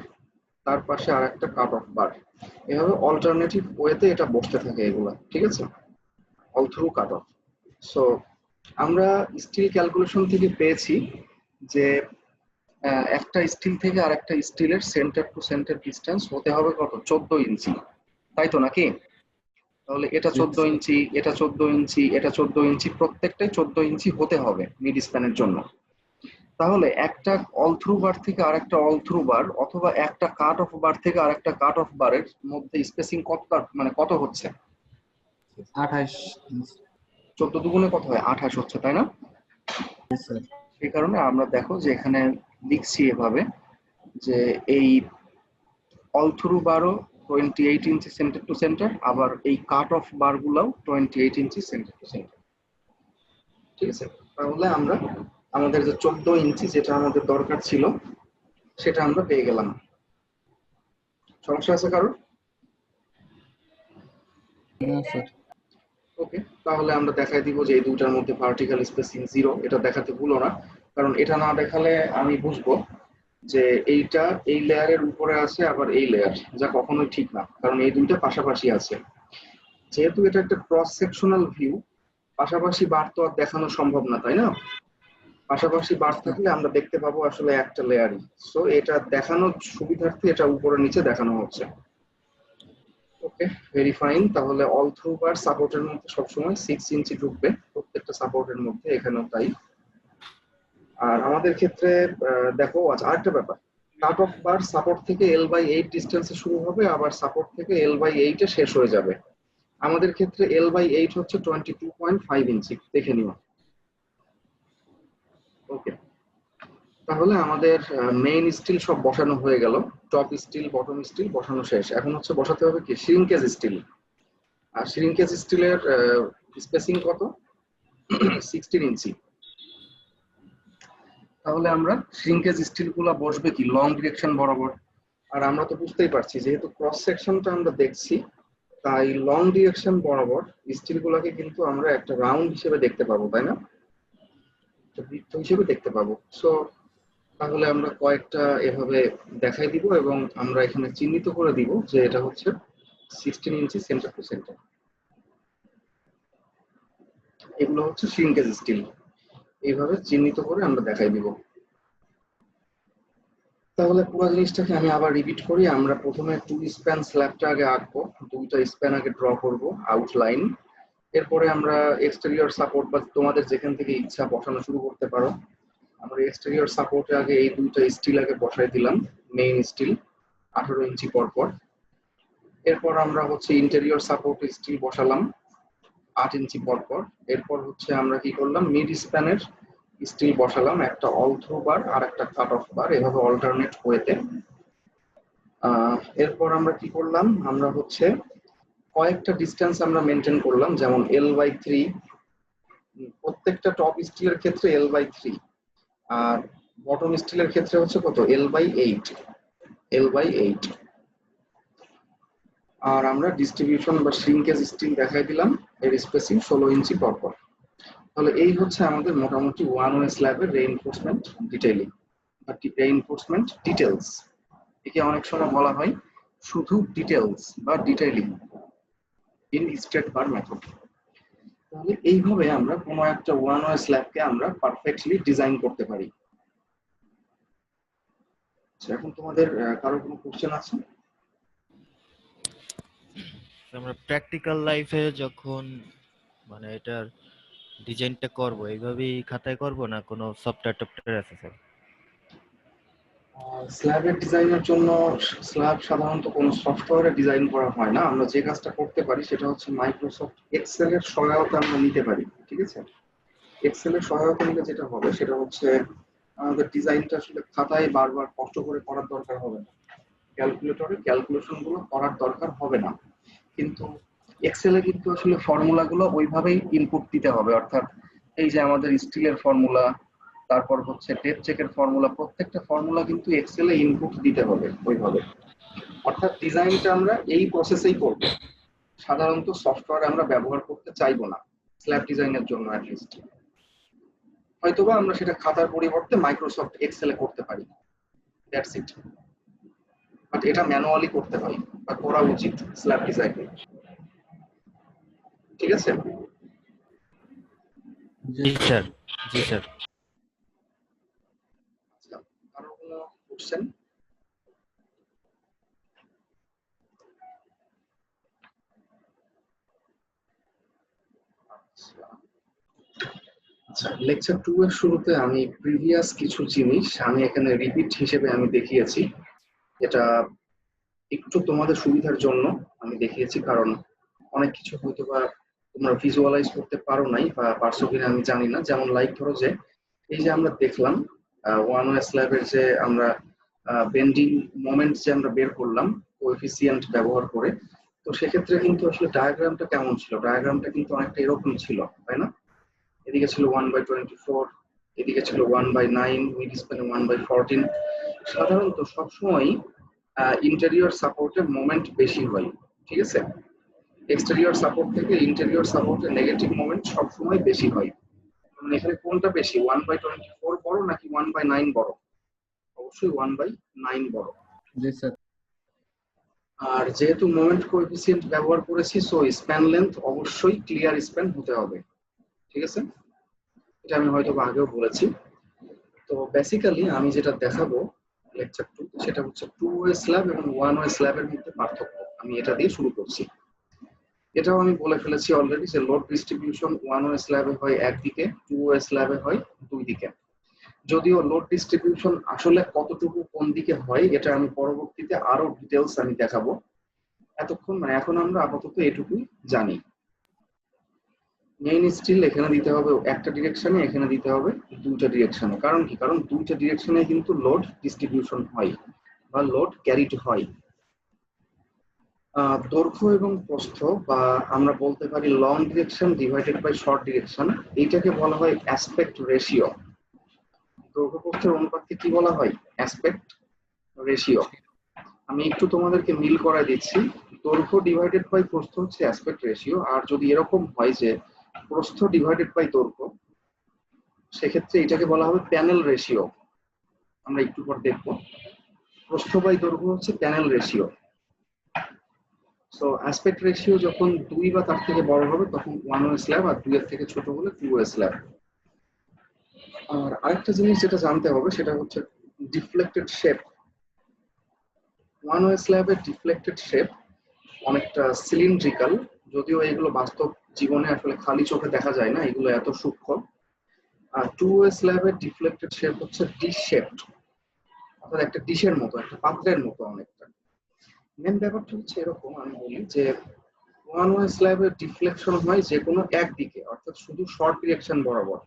তার পাশে আরেকটা কাট অফ বার। এভাবে অল্টারনেটিভ ওয়েতে এটা বসতে থাকে এগুলা, ঠিক আছে, all through cut off. So আমরা স্টিল ক্যালকুলেশন থেকে পেয়েছি যে একটা স্টিল থেকে আরেকটা স্টিলের সেন্টার টু সেন্টার ডিস্টেন্স হতে হবে কত, 14 ইঞ্চি, তাই তো নাকি? তাহলে এটা 14 ইঞ্চি, এটা 14 ইঞ্চি, এটা 14 ইঞ্চি, প্রত্যেকটাই 14 ইঞ্চি হতে হবে মিড স্প্যানের জন্য। তাহলে একটা অল থ্রু বার থেকে আরেকটা অল থ্রু বার অথবা একটা কাট অফ বার থেকে আরেকটা কাট অফ বারের মধ্যে স্পেসিং কত, মানে কত হচ্ছে, 28 ইঞ্চি। 14 দুগুণে কত হয়, 28 হচ্ছে, তাই না? স্যার সেই কারণে আমরা দেখো যে এখানে লিখছি এভাবে যে এই অল থ্রু বারও 28 ইঞ্চি সেন্টার টু সেন্টার, আবার এই কাট অফ বার গুলাও 28 ইঞ্চি সেন্টার টু সেন্টার, ঠিক আছে? তাহলে আমরা আমাদের যে 14 ইঞ্চি যেটা আমাদের দরকার ছিল সেটা আমরা পেয়ে গেলাম। সমস্যা আছে কারোর? না স্যার। ওকে, তাহলে আমরা দেখাই দিব যে এই দুটার মধ্যে ভার্টিক্যাল স্পেসিং 0, এটা দেখাতে ভুলো না, কারণ এটা না দেখালে আমি বুঝবো যে এইটা এই লেয়ারের উপরে আছে আবার এই লেয়ার, যা কখনোই ঠিক না, কারণ এই দুইটা পাশাপাশি আছে। যেহেতু এটা একটা ক্রস সেকশনাল ভিউ, পাশাপাশি বার তো আর দেখানো সম্ভব না, তাই না? পাশাপাশি বার থাকলে আমরা দেখতে পাবো আসলে একটা লেয়ারই। সো এটা দেখানোর সুবিধার্থে এটা উপরে নিচে দেখানো হচ্ছে। ওকে, ভেরি ফাইন। তাহলে অল থ্রু বার সাপোর্টের মধ্যে সবসময় 6 ইঞ্চি ঢুকবে প্রত্যেকটা সাপোর্টের মধ্যে, এখানেও তাই। আর আমাদের ক্ষেত্রে দেখো আচ্ছা আরেকটা ব্যাপার, কাট অফ বার সাপোর্ট থেকে L/8 ডিস্টেন্সে শুরু হবে, আবার সাপোর্ট থেকে L/8 এ শেষ হয়ে যাবে। আমাদের ক্ষেত্রে L/8 হচ্ছে 22.5 ইঞ্চি, দেখে নিও। ওকে, তাহলে আমাদের মেইন স্টিল সব বসানো হয়ে গেল, টপ স্টিল বটম স্টিল বসানো শেষ। এখন হচ্ছে বসাতে হবে কি, শ্রিঙ্কেজ স্টিল। আর শ্রিঙ্কেজ স্টিলের স্পেসিং কত, 16 ইঞ্চি। তাহলে আমরা শ্রিঙ্কেজ স্টিল গুলা বসবে কি, লং ডিরেকশন বরাবর। আর আমরা তো বুঝতেই পারছি যেহেতু ক্রস সেকশনটা আমরা দেখছি, তাই লং ডিরেকশন বরাবর স্টিল গুলাকে কিন্তু আমরা একটা রাউন্ড হিসেবে দেখতে পাবো, তাই না? বৃত্ত হিসেবে দেখতে পাবো। সো তাহলে আমরা কয়েকটা এভাবে দেখাই দিব এবং আমরা এখানে চিহ্নিত করে দিব যে এটা হচ্ছে 16 ইঞ্চি সেন্টার টু সেন্টার। এগুলো হচ্ছে শ্রিঙ্কেজ স্টিল। এইভাবে চিহ্নিত করে আমরা দেখাই দিব। তাহলে পুরো জিনিসটাকে আমি আবার রিপিট করি। আমরা প্রথমে 2 স্প্যান স্ল্যাবটা আগে আঁকবো, 2টা স্প্যান আগে ড্র করব আউটলাইন। এরপরে আমরা এক্সটেরিয়র সাপোর্ট বা তোমাদের যেখান থেকে ইচ্ছা বসানো শুরু করতে পারো। আমরা এক্সটেরিয়র সাপোর্টে আগে এই 2টা স্টিল আগে বসাই দিলাম, মেইন স্টিল 18 ইঞ্চি পর পর। এরপর আমরা হচ্ছে ইন্টেরিয়র সাপোর্ট স্টিল বসালাম 8 ইঞ্চি পর পর। এরপর হচ্ছে আমরা কি করলাম, মিড স্প্যানের স্টিল বসালাম, একটা অল থ্রু বার আর একটা কাট অফ বার, এভাবে অল্টারনেট ওয়েতে। এরপর আমরা কি করলাম, আমরা হচ্ছে কয়েকটা ডিস্টেন্স আমরা মেনটেন করলাম, যেমন L/3, প্রত্যেকটা টপ স্টিলের ক্ষেত্রে L/3, আর বটম স্টিলের ক্ষেত্রে হচ্ছে কত, L/8, L/8। আর আমরা ডিস্ট্রিবিউশন বা শ্রিঙ্কেজ স্টিল দেখাই দিলাম, এর স্পেসিং 16 ইঞ্চি পর পর। তাহলে এই হচ্ছে আমাদের মোটামুটি ওয়ান ওয়ে স্ল্যাবের রেইনফোর্সমেন্ট ডিটেইলিং বা রেইনফোর্সমেন্ট ডিটেলস। একে অনেক সময় বলা হয় শুধু ডিটেলস বা detailing in straight bar method. তাহলে এইভাবে আমরা কোনো একটা ওয়ান ওয়ে স্ল্যাবকে আমরা পারফেক্টলি ডিজাইন করতে পারি। এখন তোমাদের কারো কোনো কোশ্চেন আছে? আমরা প্র্যাকটিক্যাল লাইফে যখন মানে এটার ডিজাইনটা করব, এইভাবেই খাতায় করব না কোনো সফটওয়্যার টফটওয়্যার আছে স্যার? স্ল্যাবের ডিজাইনের জন্য স্ল্যাব সাধারণত কোনো সফটওয়্যারে ডিজাইন করা হয় না। আমরা যে কাজটা করতে পারি সেটা হচ্ছে মাইক্রোসফট এক্সেল এর সহায়তা আমরা নিতে পারি, ঠিক আছে? এক্সেল এর সহায়তা নিলে যেটা হবে সেটা হচ্ছে আমাদের ডিজাইনটা আসলে খাতায় বারবার কষ্ট করে করার দরকার হবে না, ক্যালকুলেটরে ক্যালকুলেশন গুলো করার দরকার হবে না। কিন্তু এক্সেলে কিন্তু আসলে ফর্মুলা গুলো ওইভাবেই ইনপুট দিতে হবে, অর্থাৎ এই যে আমাদের স্টিলের ফর্মুলা, তারপর হচ্ছে টেপ চেকের ফর্মুলা, প্রত্যেকটা ফর্মুলা কিন্তু এক্সেলে ইনপুট দিতে হবে ওইভাবে। অর্থাৎ ডিজাইনটা আমরা এই প্রসেসেই করব, সাধারণত সফটওয়্যার আমরা ব্যবহার করতে চাইবো না স্ল্যাব ডিজাইনের জন্য। অ্যাটলিস্ট হয়তোবা আমরা সেটা খাতার পরিবর্তে মাইক্রোসফট এক্সেলে করতে পারি, দ্যাটস ইট। বাট এটা ম্যানুয়ালি করতে হয় বা করা উচিত স্ল্যাব ডিজাইনে, ঠিক আছে? জি স্যার, জি স্যার। আচ্ছা, কারো কোনো কোশ্চেন? আচ্ছা, লেকচার 2 এর শুরুতে আমি প্রিভিয়াস কিছু জিনিস আমি এখানে রিপিট হিসেবে আমি দেখিয়েছি। এটা একটু তোমাদের সুবিধার জন্য আমি দেখিয়েছি, কারণ অনেক কিছু হয়তো বা তোমরা ভিজুয়ালাইজ করতে পারো নাই বা পারছো কিনা আমি জানি না। যেমন লাইক ধরো যে এই যে আমরা দেখলাম ওয়ান ওয়ে স্ল্যাবের যে আমরা বেন্ডিং মোমেন্ট যে আমরা বের করলাম কোএফিসিয়েন্ট ব্যবহার করে, তো সেক্ষেত্রে কিন্তু আসলে ডায়াগ্রামটা কেমন ছিল, ডায়াগ্রামটা কিন্তু অনেকটা এরকম ছিল, তাই না? এদিকে ছিল 1/24, এদিকে ছিল 1/9, মিড স্প্যানে 1/14। সাধারণত সবসময় ইন্টেরিয়র সাপোর্টের মোমেন্ট বেশি হয়, ঠিক আছে? এক্সটেরিয়র সাপোর্ট থেকে ইন্টেরিয়র সাপোর্টের নেগেটিভ মোমেন্ট সবসময় বেশি হয়। মানে এখানে কোনটা বেশি, 1/24 বড় নাকি 1/9 বড়? অবশ্যই 1/9 বড়। জি স্যার। আর যেহেতু মোমেন্ট কোএফিসিয়েন্ট ব্যবহার করেছি, সো স্প্যান লেন্থ অবশ্যই ক্লিয়ার স্প্যান হতে হবে, ঠিক আছে? এটা আমি হয়তো আগেও বলেছি। তো বেসিক্যালি আমি যেটা দেখাবো লেকচার 2, সেটা হচ্ছে টু ওয়ে স্ল্যাব এবং ওয়ান ওয়ে স্ল্যাবের মধ্যে পার্থক্য। আমি এটা দিয়ে শুরু করছি। এটাও আমি বলে ফেলেছি অলরেডি যে লোড ডিস্ট্রিবিউশন ওয়ান ওয়ে স্ল্যাবে হয় একদিকে, টু ওয়ে স্ল্যাবে হয় দুই দিকে। যদিও লোড ডিস্ট্রিবিউশন আসলে কতটুকু কোন দিকে হয় এটা আমি পরবর্তীতে আরো ডিটেলস আমি দেখাবো। এতক্ষণ মানে এখন আমরা আপাতত এটুকুই জানি। মেইন স্টিল এখানে দিতে হবে একটা ডিরেকশনে, এখানে দিতে হবে দুইটা ডিরেকশনে। কারণ কি, কারণ দুইটা ডিরেকশনে কিন্তু লোড ডিস্ট্রিবিউশন হয় বা লোড ক্যারিড হয়। দৈর্ঘ্য এবং প্রস্থ বা আমরা বলতে পারি long direction divided by short direction, এইটাকে বলা হয় অ্যাসপেক্ট রেশিও। দৈর্ঘ্য প্রস্থের অনুপাতকে কি বলা হয়? Aspect ratio. আমি একটু তোমাদেরকে মিল করাই দিচ্ছি। দৈর্ঘ্য ডিভাইডেড বাই প্রস্থ হচ্ছে অ্যাসপেক্ট রেশিও, আর যদি এরকম হয় যে প্রস্থ ডিভাইডেড বাই দৈর্ঘ্য, সেক্ষেত্রে এটাকে বলা হবে প্যানেল রেশিও। আমরা একটু পর দেখবো প্রস্থ বাই দৈর্ঘ্য হচ্ছে panel ratio. So aspect ratio যখন 2 বা তার থেকে বড় হবে তখন 1 ওয়ে স্ল্যাব, আর 2 এর থেকে ছোট হলে 2 ওয়ে স্ল্যাব। আর আরেকটা জিনিস যেটা জানতে হবে সেটা হচ্ছে ডিফ্লেক্টেড শেপ। 1 ওয়ে স্ল্যাবের ডিফ্লেক্টেড শেপ অনেকটা সিলিন্ড্রিক্যাল, যদিও এগুলো বাস্তব জীবনে আসলে খালি চোখে দেখা যায় না, এগুলো এত সূক্ষ্ম। আর 2 ওয়ে স্ল্যাবের ডিফ্লেক্টেড শেপ হচ্ছে ডিশ শেপড, অর্থাৎ একটা ডিশের মতো, একটা পাত্রের মতো অনেকটা। মেন ব্যাপারটা হচ্ছে এরকম, আমি বলি যে 1 ওয়ে স্ল্যাবের ডিফ্লেকশন হয় যে কোনো একদিকে, অর্থাৎ শুধু শর্ট ডিরেকশন বরাবর।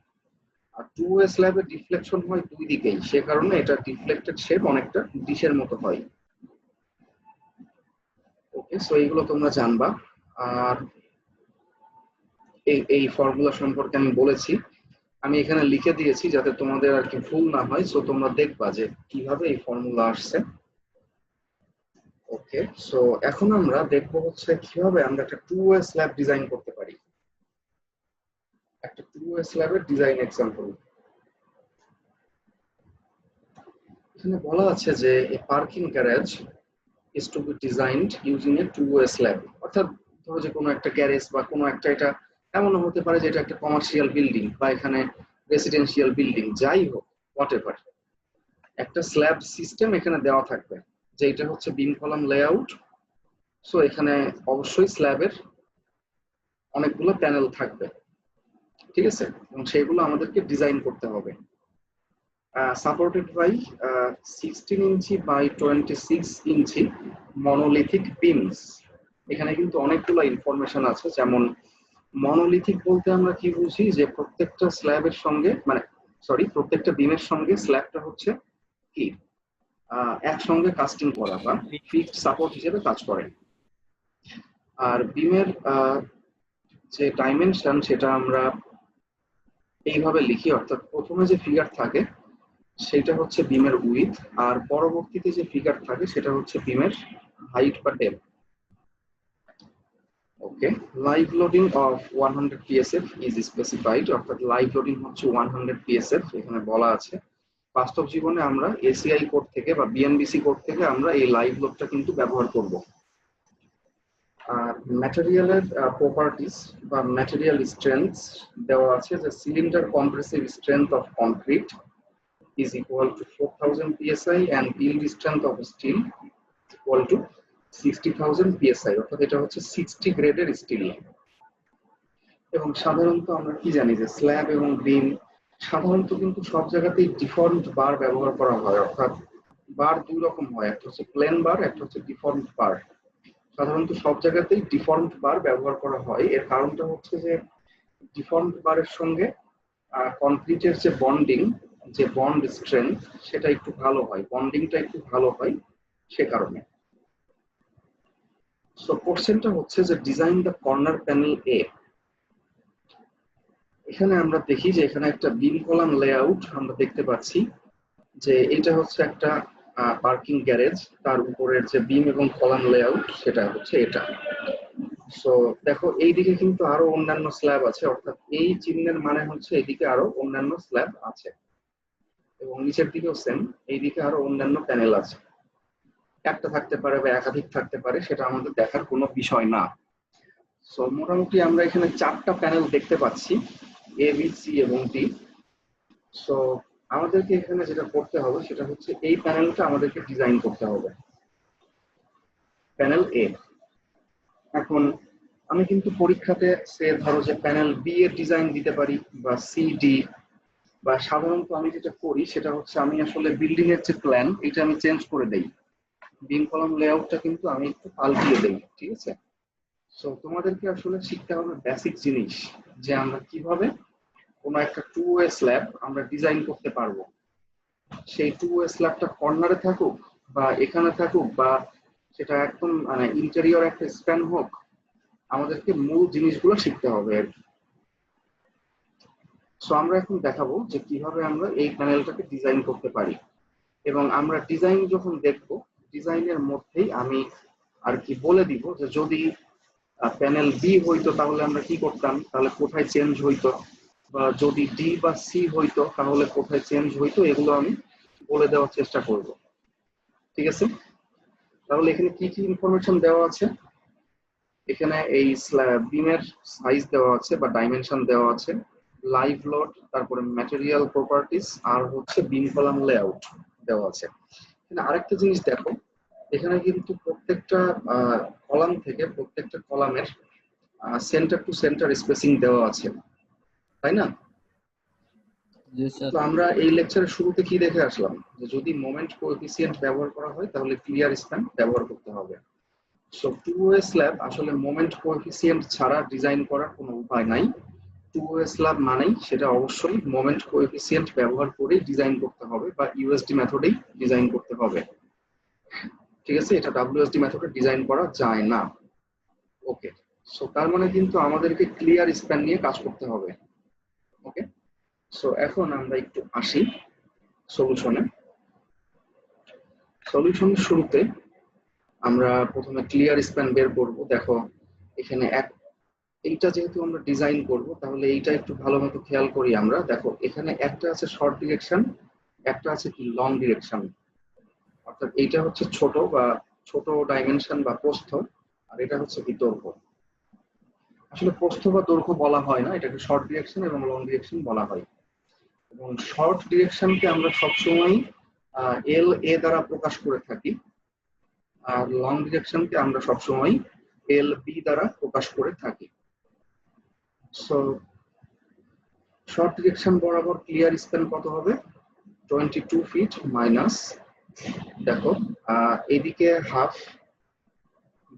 আর 2 ওয়ে স্ল্যাবের ডিফ্লেকশন হয় দুই দিকেই, সে কারণে এটা ডিফ্লেক্টেড শেপ অনেকটা ডিশের মতো হয়। ওকে, সো এইগুলো তোমরা জানবা। আর এই ফর্মুলা সম্পর্কে আমি বলেছি, আমি এখানে লিখে দিয়েছি যাতে তোমাদের আর কি ভুল না হয়। সো তোমরা দেখবা যে কিভাবে এই ফর্মুলা আসছে। ওকে, সো এখন আমরা দেখবো হচ্ছে কিভাবে আমরা একটা 2 ওয়ে স্ল্যাব ডিজাইন করতে পারি। একটা 2 ওয়ে স্ল্যাবের ডিজাইন এক্সাম্পল এখানে বলা আছে যে a parking garage is to be designed using a 2 way slab. অর্থাৎ ধরো যে কোনো একটা গ্যারেজ বা কোনো একটা, এটা এমনও হতে পারে যে এটা একটা কমার্শিয়াল বিল্ডিং বা এখানে রেসিডেন্সিয়াল বিল্ডিং, যাই হোক হোয়াটএভার, একটা স্ল্যাব সিস্টেম এখানে দেওয়া থাকবে, যেটা হচ্ছে বিম কলাম লেআউট। সো এখানে অবশ্যই স্ল্যাবের অনেকগুলো প্যানেল থাকবে, ঠিক আছে, এবং সেগুলো আমাদেরকে ডিজাইন করতে হবে। Supported by 16 inch by 26 inch monolithic beams. এখানে কিন্তু অনেকগুলো ইনফরমেশন আছে, যেমন মনোলিথিক বলতে আমরা কি বুঝি, যে প্রত্যেকটা স্ল্যাবের সঙ্গে, মানে সরি, প্রত্যেকটা বিমের সঙ্গে স্ল্যাবটা হচ্ছে কি একসঙ্গে কাস্টিং করা বা ফিক্সড সাপোর্ট হিসেবে কাজ করে। আর বিমের যে ডাইমেনশন সেটা আমরা এইভাবে লিখি, অর্থাৎ প্রথমে যে ফিগার থাকে সেটা হচ্ছে বিমের উইথ, আর পরবর্তীতে যে ফিগার থাকে সেটা হচ্ছে বিমের হাইট বা depth. Okay, live loading of 100 psf is specified, অর্থাৎ লাইভ লোডিং হচ্ছে 100 psf এখানে বলা আছে। বাস্তব জীবনে আমরা এসিআই কোড থেকে বা বিএনবিসি কোড থেকে আমরা এই লাইভ লোডটা কিন্তু ব্যবহার করব। আর ম্যাটেরিয়ালের প্রপার্টিস বা ম্যাটেরিয়াল স্ট্রেংথ দেওয়া আছে, যে cylinder compressive strength of concrete is equal to 4000 psi and yield strength of steel equal to 60000 psi, অর্থাৎ এটা হচ্ছে 60 গ্রেডের স্টিল। এবং সাধারণত আমরা কি জানি যে স্ল্যাব এবং বিম সাধারণত কিন্তু সব জায়গাতেই ডিফর্মড বার ব্যবহার করা হয়, অর্থাৎ বার দুই রকম হয়, একটা হচ্ছে প্লেন বার, একটা হচ্ছে ডিফর্মড বার। সাধারণত সব জায়গাতেই ডিফর্মড বার ব্যবহার করা হয়। এর কারণটা হচ্ছে যে ডিফর্মড বারের সঙ্গে কংক্রিটের যে বন্ডিং, যে বন্ড স্ট্রেংথ, সেটা একটু ভালো হয়, বন্ডিংটা একটু ভালো হয়, সে কারণে। সো কোশ্চেনটা হচ্ছে যে ডিজাইন দ্য কর্নার প্যানেল এ। এখানে আমরা দেখি যে এখানে একটা বিম কলাম লেআউট আমরা দেখতে পাচ্ছি, যে এটা হচ্ছে একটা পার্কিং গ্যারেজ, তার উপরের যে বিম এবং কলাম লেআউট সেটা হচ্ছে এটা। সো দেখো এইদিকে কিন্তু আরো অন্যান্য স্ল্যাব আছে, অর্থাৎ এই চিহ্নের মানে হচ্ছে এইদিকে আরো অন্যান্য স্ল্যাব আছে, এবং নিচের দিকেও সেম, এইদিকে আরো অন্যান্য প্যানেল আছে। একটা থাকতে পারে বা একাধিক থাকতে পারে, সেটা আমাদের দেখার কোনো বিষয় না। সো মোটামুটি আমরা এখানে 4টা প্যানেল দেখতে পাচ্ছি, এ বি সি এবং ডি। সো আমাদেরকে এখানে যেটা করতে হবে সেটা হচ্ছে এই প্যানেলটা আমাদেরকে ডিজাইন করতে হবে, প্যানেল এ। এখন আমি কিন্তু পরীক্ষাতে সে ধরো যে প্যানেল বি এর ডিজাইন দিতে পারি বা সি ডি, বা সাধারণত আমি যেটা করি সেটা হচ্ছে আমি আসলে বিল্ডিং এর যে প্ল্যান এটা আমি চেঞ্জ করে দেই, বিম কলাম লেআউটটা কিন্তু আমি একটু পাল্টিয়ে দেই, ঠিক আছে। সো তোমাদেরকে আসলে শিখতে হবে বেসিক জিনিস, যে আমরা কিভাবে কোনো একটা 2 ওয়ে স্ল্যাব আমরা ডিজাইন করতে পারবো। সেই 2 ওয়ে স্ল্যাবটা কর্নারে থাকুক বা এখানে থাকুক, বা সেটা একদম মানে ইন্টেরিয়র একটা স্প্যান হোক, আমাদেরকে মূল জিনিসগুলো শিখতে হবে। সো আমরা এখন দেখাবো যে কিভাবে আমরা এই প্যানেলটাকে ডিজাইন করতে পারি, এবং আমরা ডিজাইন যখন দেখব, ডিজাইনের মধ্যেই আমি আর কি বলে দিব যে যদি প্যানেল বি হইতো তাহলে আমরা কি করতাম, তাহলে কোথায় চেঞ্জ হইতো, বা যদি ডি বা সি হইতো তাহলে কোথায় চেঞ্জ হইতো, এগুলো আমি বলে দেওয়ার চেষ্টা করব, ঠিক আছে। তাহলে এখানে কি কি ইনফরমেশন দেওয়া আছে, এখানে এই বিমের সাইজ দেওয়া আছে বা ডাইমেনশন দেওয়া আছে, লাইভ লোড, তারপরে ম্যাটেরিয়াল প্রপার্টিজ, আর হচ্ছে বিম কলাম লেআউট দেওয়া আছে। এখানে আরেকটা জিনিস দেখো, এখানে কিন্তু প্রত্যেকটা কলাম থেকে প্রত্যেকটা কলামের সেন্টার টু সেন্টার স্পেসিং দেওয়া আছে, তাই না? জি স্যার। তো আমরা এই লেকচারের শুরুতে কি দেখে আসলাম, যে যদি মোমেন্ট কোএফিসিয়েন্ট ব্যবহার করা হয় তাহলে ক্লিয়ার স্প্যান ব্যবহার করতে হবে। সো টু ওয়ে স্ল্যাব আসলে মোমেন্ট কোএফিসিয়েন্ট ছাড়া ডিজাইন করার কোনো উপায় নাই। টু ওয়ে স্ল্যাব মানেই সেটা অবশ্যই মোমেন্ট কোএফিসিয়েন্ট ব্যবহার করেই ডিজাইন করতে হবে বা ইউএসডি মেথডেই ডিজাইন করতে হবে, ঠিক আছে? এটা ডাব্লিউএসডি মেথডে ডিজাইন করা যায় না। ওকে, সো তার মানে কিন্তু আমাদেরকে ক্লিয়ার স্প্যান নিয়ে কাজ করতে হবে। ওকে, সো এখন আমরা একটু আসি সলিউশনে। সলিউশনের শুরুতে আমরা প্রথমে ক্লিয়ার স্প্যান বের করব। দেখো এখানে এইটা যেহেতু আমরা ডিজাইন করব, তাহলে এইটা একটু ভালো মতো খেয়াল করি আমরা। দেখো এখানে একটা আছে শর্ট ডিরেকশন, একটা আছে কি লং ডিরেকশন। অর্থাৎ এইটা হচ্ছে ছোট ডাইমেনশন বা প্রস্থ, আর এটা হচ্ছে কি দৈর্ঘ্য। আসলে প্রস্থ বা দৈর্ঘ্য বলা হয় না, এটাকে শর্ট ডিরেকশন এবং লং ডিরেকশন বলা হয়। এবং শর্ট ডিরেকশনকে আমরা সবসময় এল এ দ্বারা প্রকাশ করে থাকি, আর লং ডিরেকশনকে আমরা সবসময় এল বি দ্বারা প্রকাশ করে থাকি। সো শর্ট ডিরেকশন বরাবর ক্লিয়ার স্প্যান কত হবে? 22 ফিট মাইনাস, দেখো এদিকে হাফ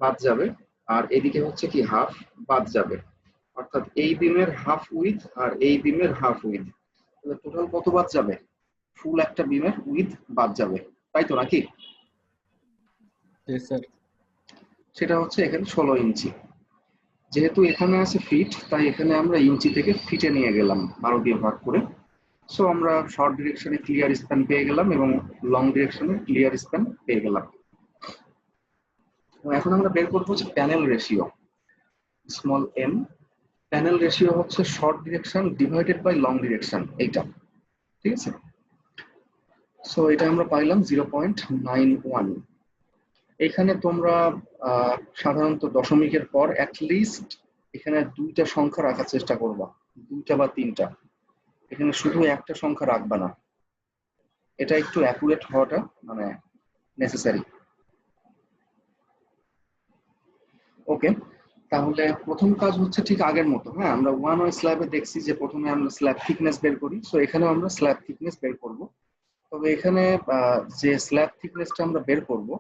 বাদ যাবে আর এদিকে হচ্ছে কি হাফ বাদ যাবে, অর্থাৎ এই বিমের হাফ উইথ আর এই বিমের হাফ উইথ, তাহলে টোটাল কত বাদ যাবে? ফুল একটা বিমের উইথ বাদ যাবে, তাই তো নাকি? জি স্যার। সেটা হচ্ছে এখানে 16 ইঞ্চি। যেহেতু এখানে আছে ফিট, তাই এখানে আমরা ইঞ্চি থেকে ফিটে নিয়ে গেলাম 12 দিয়ে ভাগ করে। সো আমরা শর্ট ডিরেকশনে ক্লিয়ার স্প্যান পেয়ে গেলাম এবং লং ডিরেকশনে ক্লিয়ার স্প্যান পেয়ে গেলাম। এখন আমরা বের করবো হচ্ছে panel ratio, small M. Panel ratio হচ্ছে short direction divided by long direction, এইটা, ঠিক আছে? সো এটা আমরা পাইলাম 0.91। এখানে তোমরা সাধারণত দশমিকের পর অ্যাটলিস্ট এখানে দুইটা সংখ্যা রাখার চেষ্টা করবা, দুইটা বা তিনটা, এখানে শুধু একটা সংখ্যা রাখবা না। এটা একটু অ্যাকুরেট হওয়াটা মানে নেসেসারি। ওকে, তাহলে প্রথম কাজ হচ্ছে ঠিক আগের মতো। হ্যাঁ, আমরা ওয়ান ওয়ে স্ল্যাবে দেখছি যে প্রথমে আমরা স্ল্যাব থিকনেস বের করি, সো এখানেও আমরা স্ল্যাব থিকনেস বের করব। তবে এখানে যে স্ল্যাব থিকনেসটা আমরা বের করব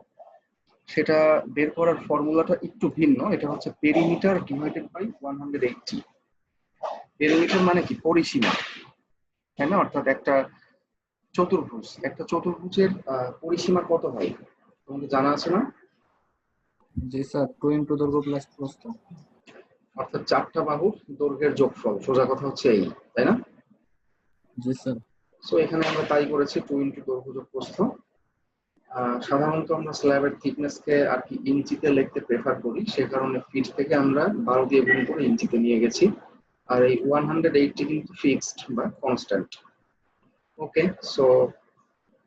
সেটা বের করার ফর্মুলাটা একটু ভিন্ন। এটা হচ্ছে পেরিমিটার ডিভাইডেড বাই 180। পেরিমিটার মানে কি? পরিসীমা, তাই না? অর্থাৎ একটা চতুর্ভুজের পরিসীমা কত হয় তোমাদের জানা আছে না? জি স্যার, 2 ইনটু দৈর্ঘ্য প্লাস প্রস্থ। অর্থাৎ চারটা বাহুর দৈর্ঘ্যের যোগফল, সোজা কথা হচ্ছে এই, তাই না? জি স্যার। সো এখানে আমরা তাই করেছি, 2 ইনটু দৈর্ঘ্য যোগ প্রস্থ। সাধারণত আমরা স্ল্যাবের থিকনেসকে আর কি ইঞ্চিতে লিখতে প্রেফার করি, সে কারণে ফিট থেকে আমরা 12 দিয়ে গুণ করে ইঞ্চিতে নিয়ে গেছি। আর এই 180 কিন্তু ফিক্সড বা কনস্ট্যান্ট। ওকে, সো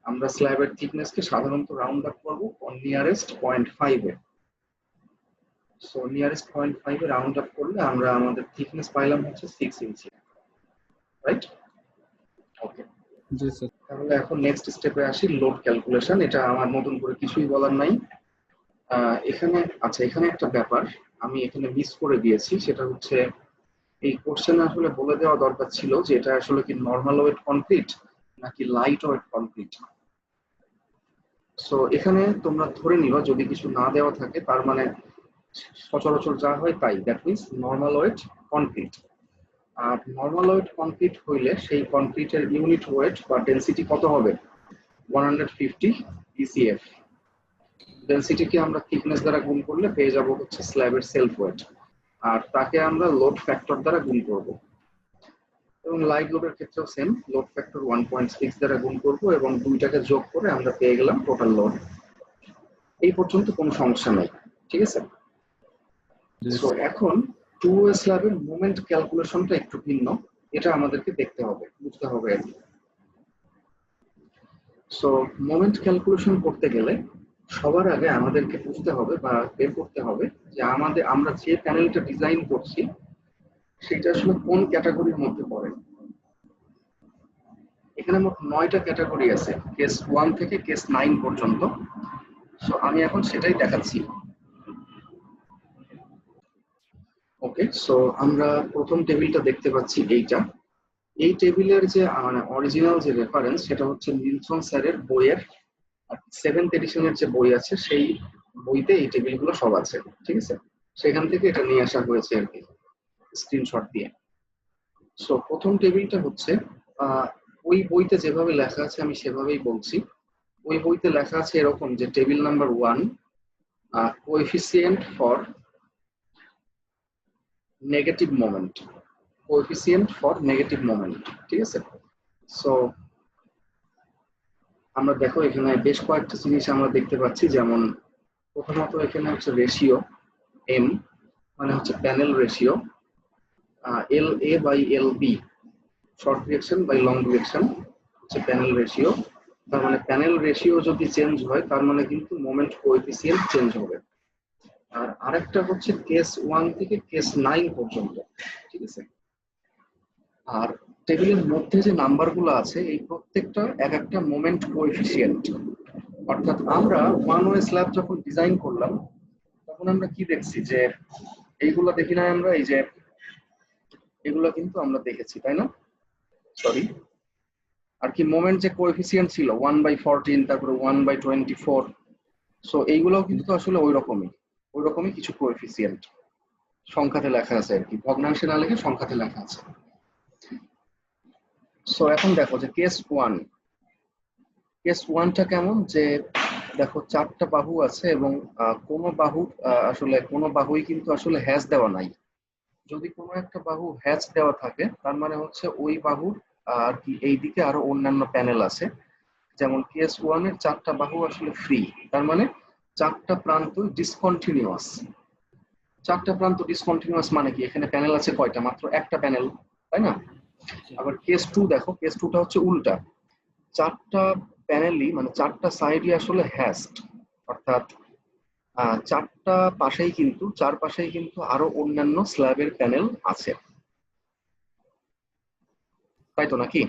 আমরা স্ল্যাবের থিকনেসকে সাধারণত রাউন্ড আপ করব নিয়ারেস্ট 0.5 এ। সো নিয়ারেস্ট 0.5 এ রাউন্ড আপ করলে আমরা আমাদের থিকনেস পাইলাম হচ্ছে 6 ইঞ্চি, রাইট? ওকে, জি স্যার। তাহলে এখন নেক্সট স্টেপে আসি, লোড ক্যালকুলেশন। এটা আমার নতুন করে কিছুই বলার নাই। এখানে একটা ব্যাপার আমি এখানে মিস করে দিয়েছি, সেটা হচ্ছে এই কোশ্চেনে আসলে বলে দেওয়া দরকার ছিল যে এটা আসলে কি নরমাল ওয়েট কনক্রিট নাকি লাইট ওয়েট কনক্রিট। সো এখানে তোমরা ধরে নিবা যদি কিছু না দেওয়া থাকে তার মানে সচরাচর যা হয় তাই, that means normal weight concrete. আর নরমাল ওয়েট কনক্রিট হইলে সেই কনক্রিটের ইউনিট ওয়েট বা ডেনসিটি কত হবে? 150 ECF। ডেনসিটিকে আমরা থিকনেস দ্বারা গুণ করলে পেয়ে যাব হচ্ছে স্ল্যাবের সেলফ ওয়েট, আর তাকে আমরা লোড ফ্যাক্টর দ্বারা গুণ করব। এবং লাইভ লোডের ক্ষেত্রেও সেম, লোড ফ্যাক্টর 1.6 দ্বারা গুণ করব এবং দুইটাকে যোগ করে আমরা পেয়ে গেলাম টোটাল লোড। এই পর্যন্ত কোনো সমস্যা নাই, ঠিক আছে? সো এখন টু ওয়ে স্ল্যাবের মোমেন্ট ক্যালকুলেশনটা একটু ভিন্ন, এটা আমাদেরকে দেখতে হবে, বুঝতে হবে আর কি। সো মোমেন্ট ক্যালকুলেশন করতে গেলে সবার আগে আমাদেরকে বুঝতে হবে বা বের করতে হবে যে আমরা যে প্যানেলটা ডিজাইন করছি সেটা আসলে কোন ক্যাটাগরির মধ্যে পড়ে। এখানে মোট 9টা ক্যাটাগরি আছে, কেস 1 থেকে কেস 9 পর্যন্ত। সো আমি এখন সেটাই দেখাচ্ছি। ওকে, সো আমরা প্রথম টেবিলটা দেখতে পাচ্ছি এইটা। এই টেবিলের যে মানে অরিজিনাল যে রেফারেন্স সেটা হচ্ছে নিলসন স্যারের বইয়ের 7th এডিশনের যে বই আছে সেই বইতে এই টেবিলগুলো সব আছে, ঠিক আছে। সেখান থেকে এটা নিয়ে আসা হয়েছে আর কি, স্ক্রিনশট দিয়ে। সো প্রথম টেবিলটা হচ্ছে ওই বইতে যেভাবে লেখা আছে আমি সেভাবেই বলছি। ওই বইতে লেখা আছে এরকম যে table number 1, coefficient for negative moment, coefficient for negative moment, ঠিক আছে। সো আমরা দেখো এখানে বেশ কয়েকটা জিনিস আমরা দেখতে পাচ্ছি, যেমন প্রথমত এখানে হচ্ছে রেশিও এম, মানে হচ্ছে panel ratio, L A by L B, short direction by long direction হচ্ছে প্যানেল রেশিও। তার মানে প্যানেল রেশিও যদি চেঞ্জ হয় তার মানে কিন্তু মোমেন্ট কোএফিসিয়েন্ট চেঞ্জ হবে। আর আরেকটা হচ্ছে কেস 1 থেকে কেস 9 পর্যন্ত, ঠিক আছে। আর টেবিলের মধ্যে যে নাম্বারগুলো আছে এই প্রত্যেকটা এক একটা মোমেন্ট কোএফিসিয়েন্ট। অর্থাৎ আমরা ওয়ান ওয়ে স্ল্যাব যখন ডিজাইন করলাম তখন আমরা কি দেখছি যে এইগুলো দেখি না আমরা, এই যে এগুলো কিন্তু আমরা দেখেছি, তাই না? সরি, আর কি মোমেন্ট যে কোএফিসিয়েন্ট ছিল 1/14, তারপরে 1/24। সো এইগুলোও কিন্তু আসলে ওই রকমই কিছু কোএফিসিয়েন্ট সংখ্যাতে লেখা আছে আর কি, ভগ্নাংশে না লিখে সংখ্যাতে লেখা আছে। সো এখন দেখো যে কেস 1টা কেমন, যে দেখো 4টা বাহু আছে এবং কোনো বাহুই কিন্তু আসলে হ্যাচ দেওয়া নাই। যদি কোনো একটা বাহু হ্যাচ দেওয়া থাকে তার মানে হচ্ছে ওই বাহুর আর কি এইদিকে আরো অন্যান্য প্যানেল আছে। যেমন কেস 1-এর 4টা বাহু আসলে ফ্রি, তার মানে 4টা প্রান্ত ডিসকন্টিনিউয়াস। 4টা প্রান্ত ডিসকন্টিনিউয়াস মানে কি, এখানে প্যানেল আছে কয়টা? মাত্র একটা প্যানেল, তাই না? আবার কেস 2 দেখো, কেস 2টা হচ্ছে উল্টা, 4টা প্যানেলই মানে 4টা সাইডই আসলে হ্যাশড, অর্থাৎ 4টা পাশেই কিন্তু চারপাশেই কিন্তু আরো অন্যান্য স্ল্যাবের প্যানেল আছে, তাই তো নাকি?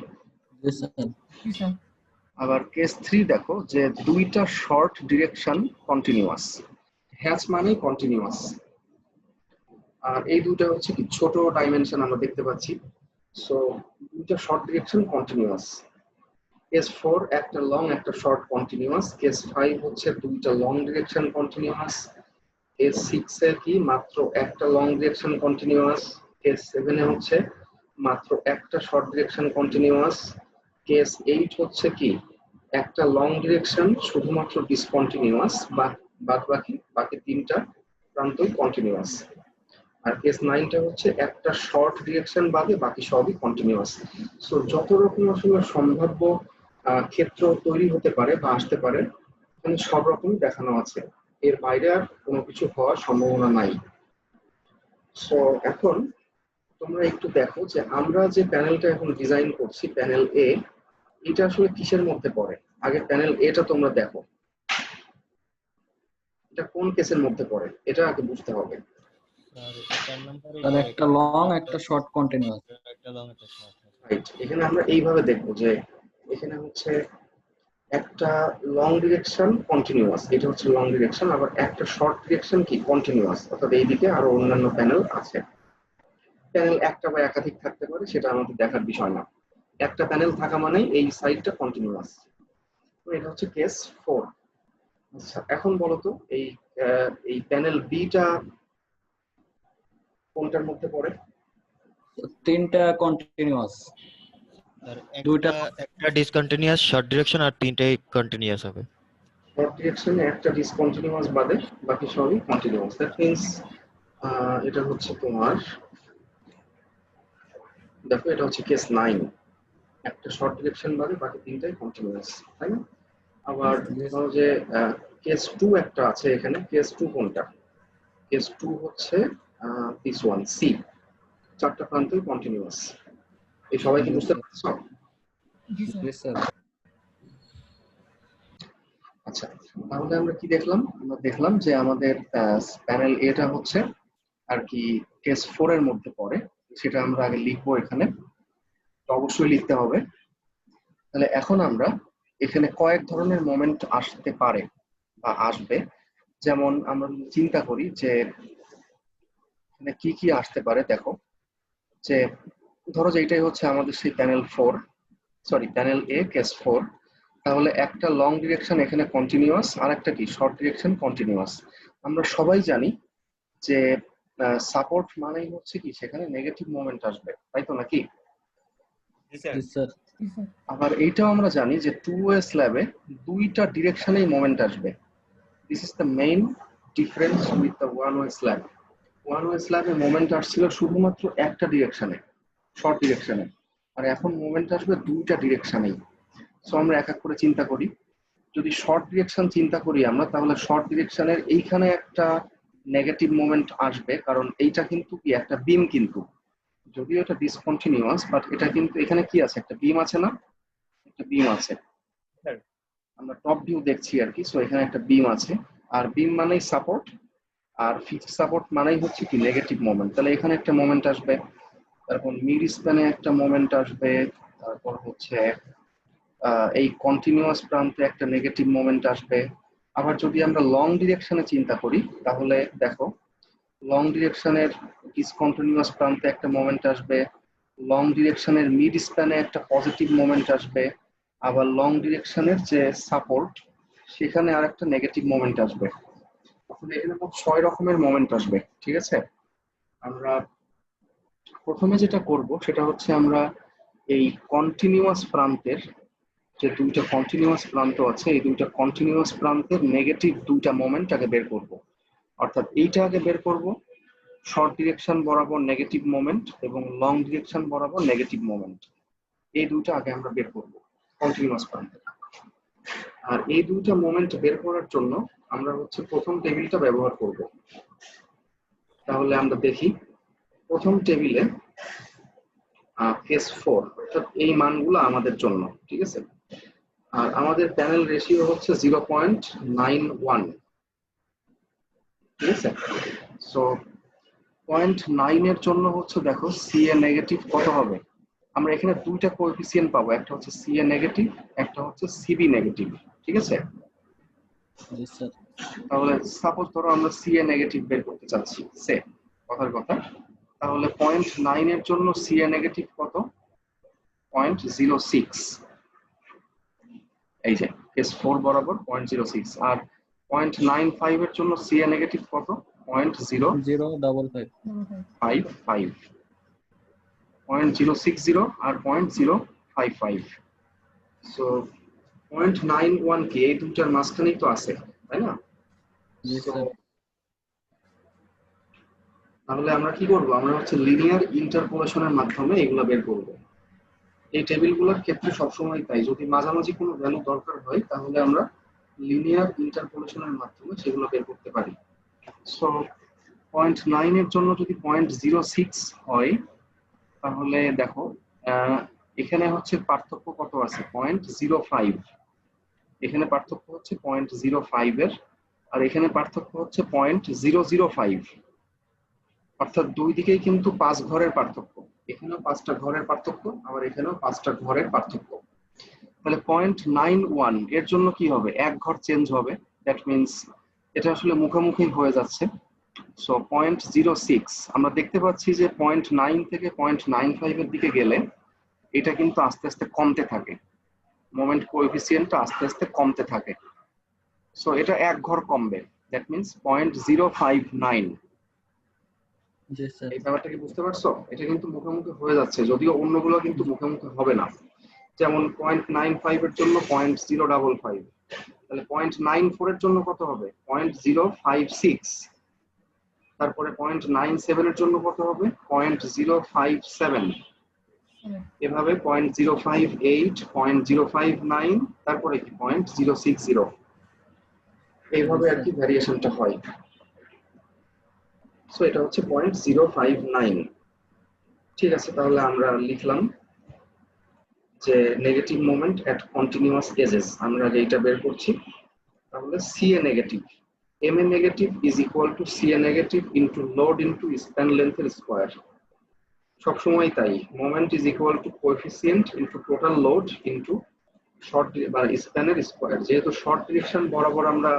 আবার কেস 3 দেখো যে 2টা শর্ট ডিরেকশন কন্টিনিউয়াস, হ্যাচ মানেই কন্টিনিউয়াস। আর এই দুটো হচ্ছে কি ছোট ডাইমেনশন আমরা দেখতে পাচ্ছি। সো 2টা শর্ট ডিরেকশন কন্টিনিউয়াস। কেস 4 একটা লং একটা শর্ট কন্টিনিউয়াস। কেস 5 হচ্ছে 2টা লং ডিরেকশন কন্টিনিউয়াস। কেস 6 এ কি মাত্র একটা লং ডিরেকশন কন্টিনিউয়াস। কেস 7 এ হচ্ছে মাত্র একটা শর্ট ডিরেকশন কন্টিনিউয়াস। কেস 8 হচ্ছে কি একটা লং ডিরেকশন শুধুমাত্র ডিসকন্টিনিউয়াস, বাদ বাকি 3টা প্রান্তই কন্টিনিউয়াস। আর কেস 9টা হচ্ছে একটা শর্ট ডিরেকশন বাদে বাকি সবই কন্টিনিউয়াস। সো যত রকম আসলে সম্ভাব্য ক্ষেত্র তৈরি হতে পারে বা আসতে পারে এখানে সব রকমই দেখানো আছে, এর বাইরে আর কোনো কিছু হওয়ার সম্ভাবনা নাই। সো এখন তোমরা একটু দেখো যে আমরা যে প্যানেলটা এখন ডিজাইন করছি, প্যানেল এ, এটা আসলে কিসের মধ্যে পড়ে। আগে প্যানেল এটা তোমরা দেখো, এটা কোন কেসের মধ্যে পড়ে এটা আগে বুঝতে হবে। আর একটা লং একটা শর্ট কন্টিনিউয়াস। রাইট, এখানে আমরা এইভাবে দেখবো যে এখানে হচ্ছে একটা লং ডিরেকশন কন্টিনিউয়াস, এটা হচ্ছে লং ডিরেকশন, আবার একটা শর্ট ডিরেকশন কি কন্টিনিউয়াস, অর্থাৎ এইদিকে আরো অন্যান্য প্যানেল আছে। প্যানেল একটা বা একাধিক থাকতে পারে, সেটা আমাদের দেখার বিষয় না। একটা প্যানেল থাকা মানেই এই সাইডটা কন্টিনিউয়াস। তো এটা হচ্ছে কেস 4। আচ্ছা এখন বলো তো এই প্যানেল বিটা কোনটার মধ্যে পড়ে? 3টা কন্টিনিউয়াস, দুইটা একটা ডিসকন্টিনিউয়াস শর্ট ডিরেকশন আর 3টাই কন্টিনিউয়াস হবে। শর্ট ডিরেকশনে একটা ডিসকন্টিনিউয়াস বাদে বাকি সবই কন্টিনিউয়াস। দ্যাট মিন্স এটা হচ্ছে তোমার, দেখো এটা হচ্ছে কেস 9, একটা শর্ট ডিরেকশন বাদে বাকি 3টাই কন্টিনিউয়াস, তাই না? আবার ধরো যে কেস 2 একটা আছে এখানে, কেস 2 কোনটা? কেস 2 হচ্ছে দিস ওয়ান সি, 4টা প্রান্তই কন্টিনিউয়াস। এই সবাই কি বুঝতে পারছো? জি স্যার। আচ্ছা, তাহলে আমরা কি দেখলাম? আমরা দেখলাম যে আমাদের প্যানেল এটা হচ্ছে আর কি কেস 4 এর মধ্যে পড়ে, সেটা আমরা আগে লিখবো এখানে, তো অবশ্যই লিখতে হবে। তাহলে এখন আমরা এখানে কয়েক ধরনের মোমেন্ট আসতে পারে বা আসবে, যেমন আমরা যদি চিন্তা করি যে এখানে কি কি আসতে পারে। দেখো যে ধরো যে এটাই হচ্ছে আমাদের সেই প্যানেল এ কেস 4, তাহলে একটা লং ডিরেকশন এখানে কন্টিনিউয়াস আর একটা কি শর্ট ডিরেকশন কন্টিনিউয়াস। আমরা সবাই জানি যে সাপোর্ট মানেই হচ্ছে কি সেখানে নেগেটিভ মোমেন্ট আসবে, তাই তো নাকি? জি স্যার। আবার এইটাও আমরা জানি যে 2 ওয়ে স্ল্যাবে দুইটা ডিরেকশনেই মোমেন্ট আসবে। This is the main difference with the 1 way slab. 1 way স্ল্যাবে মোমেন্ট আসছিল শুধুমাত্র একটা ডিরেকশনে, শর্ট ডিরেকশনে, আর এখন মোমেন্ট আসবে দুইটা ডিরেকশনেই। সো আমরা এক এক করে চিন্তা করি। যদি শর্ট ডিরেকশন চিন্তা করি আমরা, তাহলে শর্ট ডিরেকশনের এইখানে একটা নেগেটিভ মোমেন্ট আসবে, কারণ এইটা কিন্তু কি একটা বিম, কিন্তু যদিও এটা ডিসকন্টিনিউয়াস বাট এটা কিন্তু এখানে কি আছে, একটা বিম আছে না, একটা বিম আছে। আমরা টপ ভিউ দেখছি আর কি, সো এখানে একটা বিম আছে, আর বিম মানেই সাপোর্ট, আর ফিক্সড সাপোর্ট মানেই হচ্ছে কি নেগেটিভ মোমেন্ট। তাহলে এখানে একটা মোমেন্ট আসবে, তারপর মিড স্প্যানে একটা মোমেন্ট আসবে, তারপর হচ্ছে এই কন্টিনিউয়াস প্রান্তে একটা নেগেটিভ মোমেন্ট আসবে। আবার যদি আমরা লং ডিরেকশনে চিন্তা করি, তাহলে দেখো লং ডিরেকশনের ডিসকন্টিনিউয়াস প্রান্তে একটা মোমেন্ট আসবে, লং ডিরেকশনের মিড স্প্যানে একটা পজিটিভ মোমেন্ট আসবে, আবার লং ডিরেকশনের যে সাপোর্ট সেখানে আর একটা নেগেটিভ মোমেন্ট আসবে। তাহলে এখানে মোট 6 রকমের মোমেন্ট আসবে, ঠিক আছে? আমরা প্রথমে যেটা করব সেটা হচ্ছে আমরা এই কন্টিনিউয়াস প্রান্তের যে দুইটা কন্টিনিউয়াস প্রান্ত আছে, এই দুইটা কন্টিনিউয়াস প্রান্তের নেগেটিভ দুইটা মোমেন্ট আগে বের করব। অর্থাৎ এইটা আগে বের করব, শর্ট ডিরেকশন বরাবর নেগেটিভ মোমেন্ট এবং লং ডিরেকশন বরাবর নেগেটিভ মোমেন্ট, এই দুইটা আগে আমরা বের করব কন্টিনিউয়াস প্রান্তে। আর এই দুইটা মোমেন্ট বের করার জন্য আমরা হচ্ছে প্রথম টেবিলটা ব্যবহার করব। তাহলে আমরা দেখি প্রথম টেবিলে কেস 4, অর্থাৎ এই মানগুলো আমাদের জন্য, ঠিক আছে? আর আমাদের প্যানেল রেশিও হচ্ছে 0.91, ঠিক আছে? সো 0.9 এর জন্য হচ্ছে দেখো সিএ নেগেটিভ কত হবে? আমরা এখানে দুইটা কোএফিসিয়েন্ট পাবো, একটা হচ্ছে সিএ নেগেটিভ, একটা হচ্ছে সিবি নেগেটিভ, ঠিক আছে? জি স্যার। তাহলে সাপোজ ধরো আমরা সিএ নেগেটিভ বের করতে চাচ্ছি, সে কথার কথা, তাহলে 0.9 এর জন্য সিএ নেগেটিভ কত? 0.06, এই যে কেস 4 বরাবর 0.06। আর 0.95 এর জন্য সিএ নেগেটিভ কত? 0.055 0.060 আর 0.055। সো 0.91 কি এই দুটার মাঝখানেই তো আছে, তাই না? জি স্যার। তাহলে আমরা কি করব? আমরা হচ্ছে লিনিয়ার ইন্টারপোলেশনের মাধ্যমে এগুলো বের করব। এই টেবিলগুলোর ক্ষেত্রে সবসময় তাই, যদি মাঝামাঝি কোনো ভ্যালু দরকার হয় তাহলে আমরা লিনিয়ার ইন্টারপোলেশনের মাধ্যমে সেগুলো বের করতে পারি। সো 0.9 এর জন্য যদি 0.06 হয়, তাহলে দেখো এখানে হচ্ছে পার্থক্য কত আছে? 0.05। এখানে পার্থক্য হচ্ছে 0.05 এর, আর এখানে পার্থক্য হচ্ছে 0.005। অর্থাৎ দুই দিকেই কিন্তু 5 ঘরের পার্থক্য, এখানেও 5টা ঘরের পার্থক্য, আবার এখানেও 5টা ঘরের পার্থক্য। তাহলে 0.91 এর জন্য কি হবে? এক ঘর চেঞ্জ হবে, দ্যাট মিনস এটা আসলে মুখোমুখি হয়ে যাচ্ছে। সো 0.06 আমরা দেখতে পাচ্ছি যে 0.9 থেকে 0.95 এর দিকে গেলে এটা কিন্তু আস্তে আস্তে কমতে থাকে, মোমেন্ট কোএফিসিয়েন্টটা আস্তে আস্তে কমতে থাকে। সো এটা এক ঘর কমবে, দ্যাট মিনস 0.059। G sir. এই ব্যাপারটা কি বুঝতে পারছো? এটা কিন্তু মুখোমুখি হয়ে যাচ্ছে, যদিও অন্যগুলো কিন্তু মুখোমুখি হবে না। যেমন 0.95 এর জন্য 0.055, তাহলে 0.94 এর জন্য কত হবে? 0.056। তারপরে 0.97 এর জন্য কত হবে? 0.057। এভাবে 0.058, 0.059, তারপরে কি 0.060, এইভাবে আর কি ভ্যারিয়েশনটা হয়। সো এটা হচ্ছে 0.059। ঠিক আছে, তাহলে আমরা লিখলাম যে negative moment at continuous edges, আমরা যেটা বের করছি তাহলে CA negative, MA negative is equal to CA negative into load into span লেন্থের স্কয়ার। সবসময় তাই, moment is equal to coefficient into total load into short বা স্প্যানের স্কয়ার। যেহেতু শর্ট ডিরেকশন বরাবর আমরা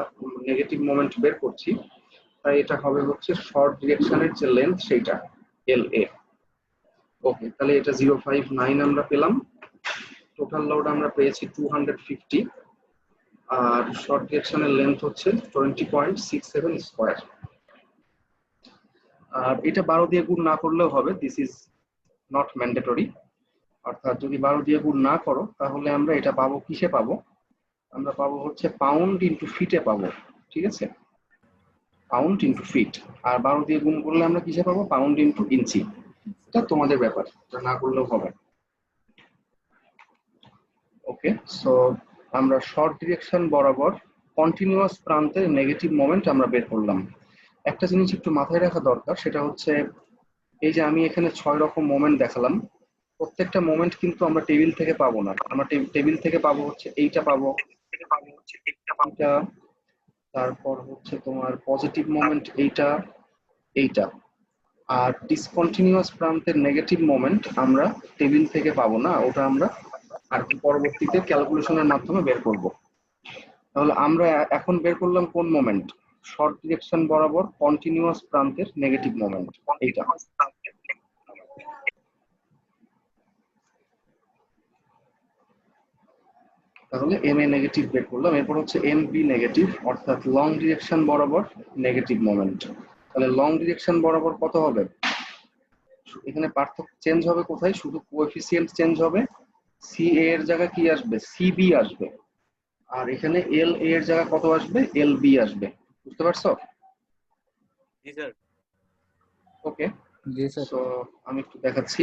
নেগেটিভ মোমেন্ট বের করছি, তাই এটা হবে হচ্ছে শর্ট ডিরেকশনের যে লেন্থ সেইটা LA। ওকে, তাহলে এটা 059 আমরা পেলাম। টোটাল লোড আমরা পেয়েছি 250, আর শর্ট ডিরেকশনের লেন্থ হচ্ছে 20.67 স্কয়ার। আর এটা 12 দিয়ে গুণ না করলেও হবে, দিস ইজ নট ম্যান্ডেটরি। অর্থাৎ যদি 12 দিয়ে গুণ না করো তাহলে আমরা এটা পাবো কিসে পাবো, আমরা পাবো হচ্ছে পাউন্ড ইনটু ফিটে পাবো, ঠিক আছে, পাউন্ড ইনটু ফিট। আর 12 দিয়ে গুণ করলে আমরা কিসে পাবো, পাউন্ড ইনটু ইঞ্চি। এটা তোমাদের ব্যাপার, এটা না করলেও হবে। ওকে, সো আমরা শর্ট ডিরেকশন বরাবর কন্টিনিউয়াস প্রান্তের নেগেটিভ মোমেন্ট আমরা বের করলাম। একটা জিনিস একটু মাথায় রাখা দরকার, সেটা হচ্ছে এই যে আমি এখানে 6 রকম মোমেন্ট দেখালাম, প্রত্যেকটা মোমেন্ট কিন্তু আমরা টেবিল থেকে পাবো না। আমরা টেবিল থেকে পাবো হচ্ছে এইটা পাবো, এইটা, তারপর হচ্ছে তোমার পজিটিভ মোমেন্ট এইটা, এইটা। আর ডিসকন্টিনিউয়াস প্রান্তের নেগেটিভ মোমেন্ট আমরা টেবিল থেকে পাবো না, ওটা আমরা আর কি পরবর্তীতে ক্যালকুলেশনের মাধ্যমে বের করব। তাহলে আমরা এখন বের করলাম কোন মোমেন্ট, শর্ট ডিরেকশন বরাবর কন্টিনিউয়াস প্রান্তের নেগেটিভ মোমেন্ট এইটা। তাহলে MA নেগেটিভ বের করলাম। এরপর হচ্ছে MB নেগেটিভ, অর্থাৎ লং ডিরেকশন বরাবর নেগেটিভ মোমেন্ট। তাহলে লং ডিরেকশন বরাবর কত হবে, এখানে পার্থক্য চেঞ্জ হবে কোথায়, শুধু কোএফিসিয়েন্ট চেঞ্জ হবে, CA এর জায়গায় কি আসবে, CB আসবে, আর এখানে LA এর জায়গায় কত আসবে, LB আসবে। বুঝতে পারছো? জি স্যার। ওকে, জি স্যার। সো আমি একটু দেখাচ্ছি।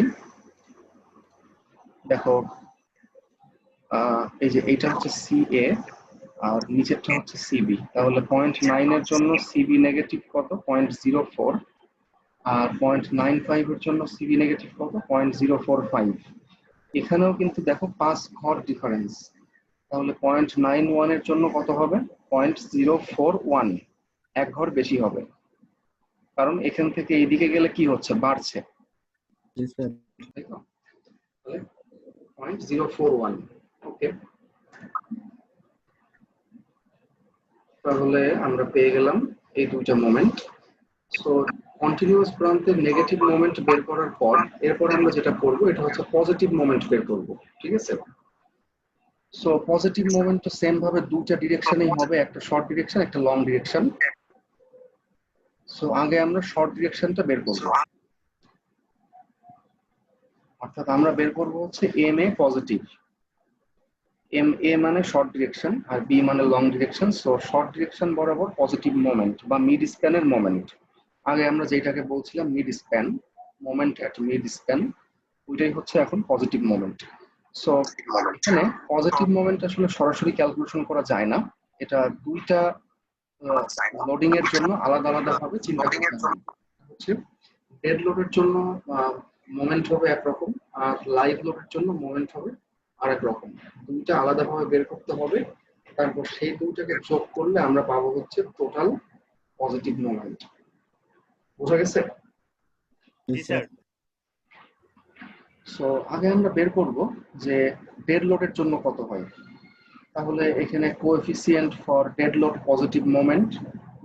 দেখো, এই যে এইটা হচ্ছে CA আর নিচেরটা হচ্ছে CB। তাহলে 0.9 এর জন্য CB নেগেটিভ কত, 0.04, আর 0.95 এর জন্য CB নেগেটিভ কত, 0.045। এখানেও কিন্তু দেখো 5 ঘর ডিফারেন্স। তাহলে 0.91 এর জন্য কত হবে, 0.041, 1 ঘর বেশি হবে, কারণ এখান থেকে এইদিকে গেলে কি হচ্ছে, বাড়ছে, জি স্যার। তাই তো? তাহলে 0.041। ওকে, তাহলে আমরা পেয়ে গেলাম এই দুইটা মোমেন্ট। সো কন্টিনিউয়াস প্রান্তের নেগেটিভ মোমেন্ট বের করার পর এরপর আমরা যেটা করব এটা হচ্ছে পজিটিভ মোমেন্ট বের করব, ঠিক আছে? সো পজিটিভ মোমেন্ট তো সেম ভাবে দুটো ডিরেকশনেই হবে, একটা শর্ট ডিরেকশন একটা লং ডিরেকশন। সো আগে আমরা শর্ট ডিরেকশনটা বের করব, অর্থাৎ আমরা বের করব হচ্ছে MA পজিটিভ। MA মানে শর্ট ডিরেকশন আর B মানে long direction. So short direction বরাবর পজিটিভ মোমেন্ট বা মিড স্প্যানের মোমেন্ট, আগে আমরা যেটাকে বলছিলাম মিড স্প্যান, মোমেন্ট এট মিড স্প্যান, ওইটাই হচ্ছে এখন পজিটিভ মোমেন্ট। সো এখানে পজিটিভ মোমেন্ট আসলে সরাসরি ক্যালকুলেশন করা যায় না, এটা দুইটা লোডিং এর জন্য আলাদা আলাদা ভাবে চিন্তা করতে হবে। হচ্ছে ডেড লোডের জন্য মোমেন্ট হবে একরকম, আর লাইভ লোডের জন্য মোমেন্ট হবে আরেক রকম। দুইটা আলাদাভাবে বের করতে হবে, তারপর সেই দুইটাকে যোগ করলে আমরা পাবো হচ্ছে টোটাল পজিটিভ মোমেন্ট। বোঝা গেছে? জি স্যার। সো আগে আমরা বের করব যে ডেড লোডের জন্য কত হয়। তাহলে এখানে coefficient for dead load positive moment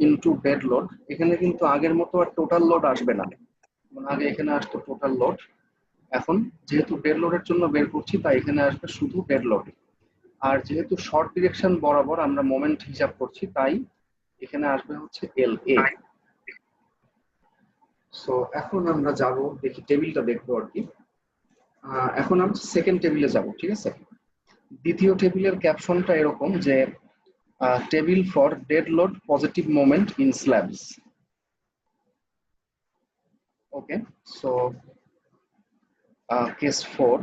into dead load, এখানে কিন্তু আগের মতো আর টোটাল লোড আসবে না, মানে আগে এখানে আসতো টোটাল লোড, এখন যেহেতু ডেড লোডের জন্য বের করছি তাই এখানে আসবে শুধু ডেড লোড। আর যেহেতু শর্ট ডিরেকশন বরাবর আমরা মোমেন্ট হিসাব করছি তাই এখানে আসবে হচ্ছে LA। সো এখন আমরা যাব দেখি টেবিলটা দেখবো আর কি। এখন আমরা সেকেন্ড টেবিলে যাব, ঠিক আছে? দ্বিতীয় টেবিলের ক্যাপশনটা এরকম যে table for dead load positive moment in slabs. Okay, so case 4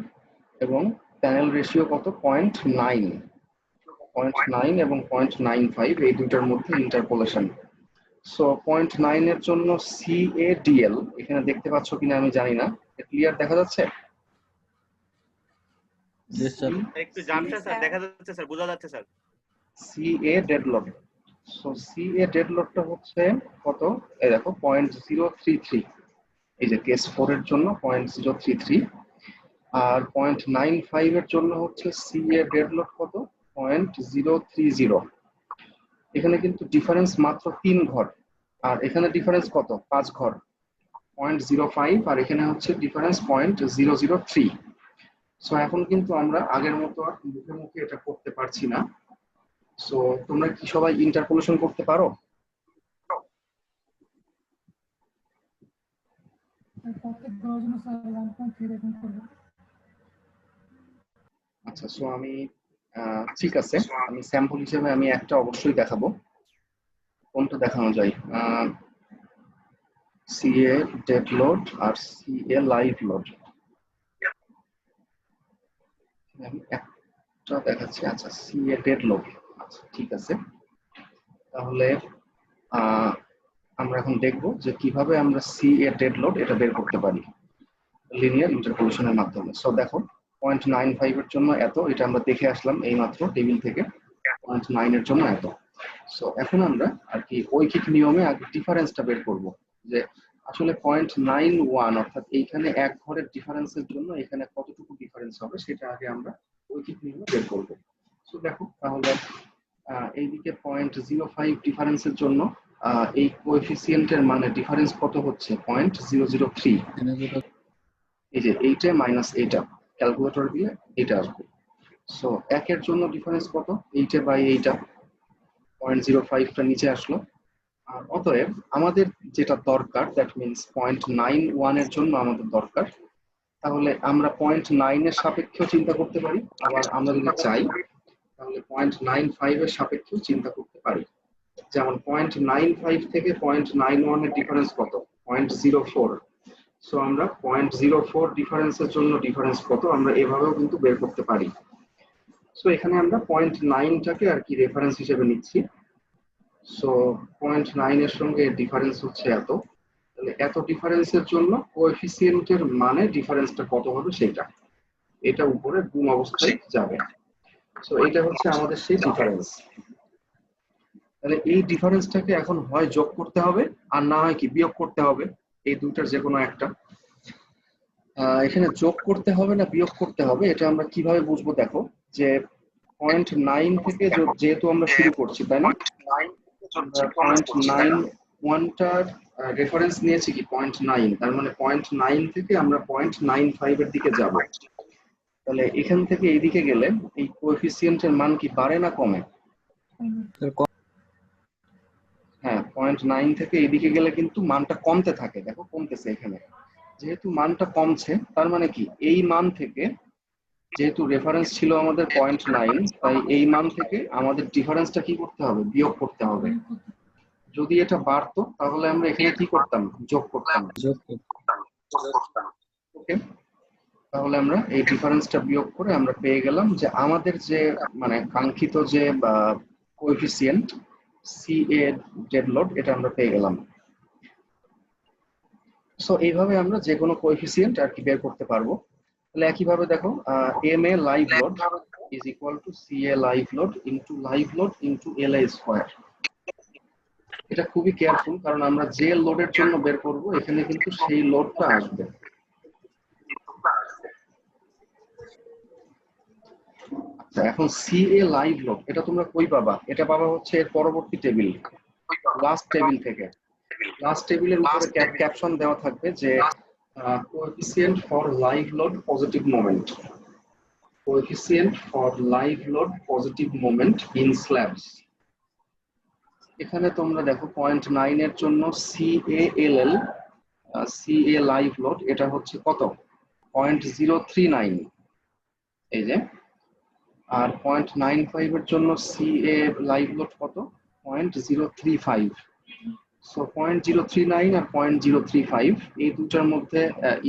এবং প্যানেল রেশিও কত, 0.9 এবং 0.95, এই দুইটার মধ্যে ইন্টারপোলেশন। সো 0.9 এর জন্য CADL, এখানে দেখতে পাচ্ছ কিনা আমি জানি না, ক্লিয়ার দেখা যাচ্ছে? জি স্যার। একটু জানতে স্যার, দেখা যাচ্ছে স্যার, বোঝা যাচ্ছে sir. CA dead load, so CA dead লোডটা হচ্ছে কত, এই দেখো 0.033, এই যে কেস 4 এর জন্য 0.033, আর 0.95 এর জন্য হচ্ছে সিএ ডেড লোড কত 0.030। এখানে কিন্তু ডিফারেন্স মাত্র 3 ঘর, আর এখানে ডিফারেন্স কত 5 ঘর, 0.05, আর এখানে হচ্ছে ডিফারেন্স 0.003। সো এখন কিন্তু আমরা আগের মতো আর মুখে মুখে এটা করতে পারছি না। সো তোমরা কি সবাই ইন্টারপোলেশন করতে পারো? আচ্ছা, সো আমি ঠিক আছে, আমি স্যাম্পল হিসেবে আমি একটা অবশ্যই দেখাবো। কোনটা দেখানো যায়? সিএ ডেড লোড আর সিএ লাইভ লোড, আমি একটা দেখাচ্ছি। আচ্ছা, সিএ ডেড লোড, আচ্ছা ঠিক আছে। তাহলে আমরা এখন দেখব যে কিভাবে আমরা সিএ ডেড লোড এটা বের করতে পারি লিনিয়ার ইন্টারপোলেশনের মাধ্যমে। সো দেখো 0.95 এর জন্য এত, এটা আমরা দেখে আসলাম এই মাত্র টেবিল থেকে, 0.9 এর জন্য এত। সো এখন আমরা আর কি ঐকিক নিয়মে আগে ডিফারেন্সটা বের করব, যে আসলে 0.91 অর্থাৎ এইখানে এক ঘরের ডিফারেন্সের জন্য এখানে কতটুকু ডিফারেন্স হবে সেটা আগে আমরা ঐকিক নিয়মে বের করব। সো দেখো তাহলে এইদিকে 0.05 ডিফারেন্সের জন্য এই কোএফিসিয়েন্টের মানে ডিফারেন্স কত হচ্ছে 0.003। এই যে এইটা মাইনাস এইটা ক্যালকুলেটর দিয়ে এটা আসবে। সো একের জন্য ডিফারেন্স কত, এইটা বাই এইটা, 0.05টা নিচে আসলো। আর অতএব আমাদের যেটা দরকার, দ্যাট মিনস 0.91 এর জন্য আমাদের দরকার, তাহলে আমরা 0.9 এর সাপেক্ষেও চিন্তা করতে পারি, আবার আমরা যদি চাই তাহলে 0.95 এর সাপেক্ষেও চিন্তা করতে পারি। যেমন 0.95 থেকে 0.91 এর ডিফারেন্স কত 0.04। সো আমরা 0.04 ডিফারেন্সের জন্য ডিফারেন্স কত আমরা এভাবেও কিন্তু বের করতে পারি। সো এখানে আমরা 0.9টাকে আর কি রেফারেন্স হিসেবে নিচ্ছি। সো 0.9 এর সঙ্গে ডিফারেন্স হচ্ছে এত, তাহলে এত ডিফারেন্সের জন্য কোএফিসিয়েন্টের মানে ডিফারেন্সটা কত হবে সেটা, এটা উপরে গুণ অবস্থায় যাবে। সো এটা হচ্ছে আমাদের সেই ডিফারেন্স। তাহলে এই ডিফারেন্সটাকে এখন হয় যোগ করতে হবে আর না হয় কি বিয়োগ করতে হবে, এই দুইটার যে কোনো একটা। এখানে যোগ করতে হবে না বিয়োগ করতে হবে এটা আমরা কিভাবে বুঝবো? দেখো যে 0.9 থেকে যেহেতু আমরা শুরু করছি, তাই না? 0.91টার রেফারেন্স নিয়েছি কি 0.9, তার মানে 0.9 থেকে আমরা 0.95 এর দিকে যাব। তাহলে এখান থেকে এইদিকে গেলে এই কোএফিসিয়েন্টের মান কি বাড়ে না কমে? হ্যাঁ, 0.9 থেকে এইদিকে গেলে কিন্তু মানটা কমতে থাকে, দেখো কমতেছে এখানে। যেহেতু মানটা কমছে তার মানে কি এই মান থেকে, যেহেতু রেফারেন্স ছিল আমাদের 0.9, তাই এই মান থেকে আমাদের ডিফারেন্সটা কি করতে হবে বিয়োগ করতে হবে। যদি এটা বাড়তো তাহলে আমরা এখানে কি করতাম যোগ করতাম। ওকে, তাহলে আমরা এই ডিফারেন্সটা বিয়োগ করে আমরা পেয়ে গেলাম যে আমাদের যে মানে কাঙ্ক্ষিত যে কোএফিসিয়েন্ট সিএ ডেড লোড এটা আমরা পেয়ে গেলাম। সো এইভাবে আমরা যে কোনো কোএফিসিয়েন্ট আর কি বের করতে পারবো। তাহলে একইভাবে দেখো M A live load is equal to CA live load into LI square. এটা খুবই কেয়ারফুল, কারণ আমরা যে লোডের জন্য বের করব এখানে কিন্তু সেই লোডটা আসবে। আচ্ছা, এখন সিএ লাইভ লোড এটা তোমরা কই পাবা? এটা পাবা হচ্ছে এর পরবর্তী টেবিল, লাস্ট টেবিল থেকে। লাস্ট টেবিলের উপরে ক্যাপশন দেওয়া থাকবে যে coefficient for live load positive moment, coefficient for live load positive moment in slabs. এখানে তোমরা দেখো 0.9 এর জন্য সিএএলএল সিএ লাইভ লোড এটা হচ্ছে কত 0.039, এই যে। আর 0.95 এর জন্য সিএ লাইভ লোড কত 0.035। সো 0.039 আর 0.035 এই দুটার মধ্যে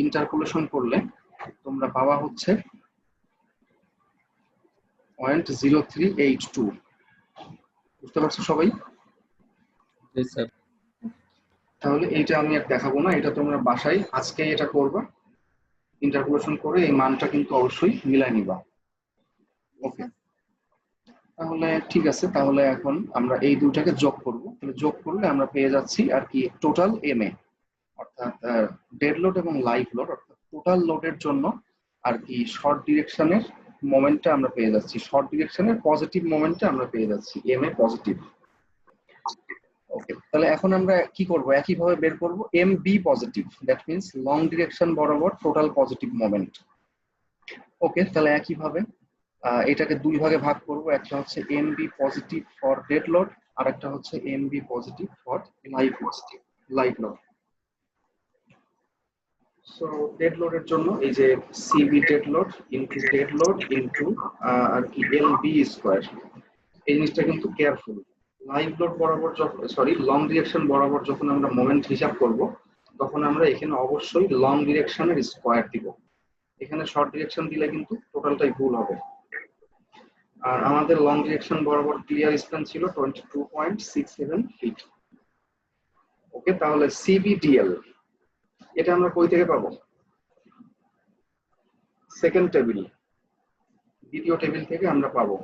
ইন্টারপোলেশন করলে তোমরা পাওয়া হচ্ছে 0.0382। বুঝতে পারছো সবাই? তাহলে এইটা আমি আর দেখাবো না, এটা তোমরা বাসায় আজকে এটা করবা, ইন্টারপোলেশন করে এই মানটা কিন্তু অবশ্যই মিলাই নিবা। ওকে, তাহলে ঠিক আছে, তাহলে এখন আমরা এই দুটাকে যোগ করব। তাহলে যোগ করলে আমরা পেয়ে যাচ্ছি আর কি টোটাল এম এ, অর্থাৎ ডেড লোড এবং লাইভ লোড, অর্থাৎ টোটাল লোডের জন্য আর কি শর্ট ডিরেকশনের মোমেন্টটা আমরা পেয়ে যাচ্ছি, শর্ট ডিরেকশনের পজিটিভ মোমেন্টটা আমরা পেয়ে যাচ্ছি এম এ পজিটিভ। ওকে, তাহলে এখন আমরা কি করব, একইভাবে বের করব M B positive, that means long direction বরাবর টোটাল পজিটিভ মোমেন্ট। ওকে, তাহলে একইভাবে এটাকে দুই ভাগে ভাগ করব, একটা হচ্ছে M B positive for dead load, আর একটা হচ্ছে M B positive for live load. So dead লোডের জন্য এই যে সিবি ডেড লোড ইনটু আর কি এল বি স্কয়ার, এই জিনিসটা কিন্তু কেয়ারফুল। লাইভ লোড বরাবর যখন লং ডিরেকশন বরাবর যখন আমরা মোমেন্ট হিসাব করব, তখন আমরা এখানে অবশ্যই লং ডিরেকশনের স্কয়ার দিব, এখানে শর্ট ডিরেকশন দিলে কিন্তু টোটালটাই ভুল হবে। আর আমাদের লং ডিরেকশন বরাবর ক্লিয়ার স্প্যান ছিল 22.67 ফিট। ওকে, তাহলে সিবিডিএল এটা আমরা কই থেকে পাবো? সেকেন্ড টেবিল, দ্বিতীয় টেবিল থেকে আমরা পাবো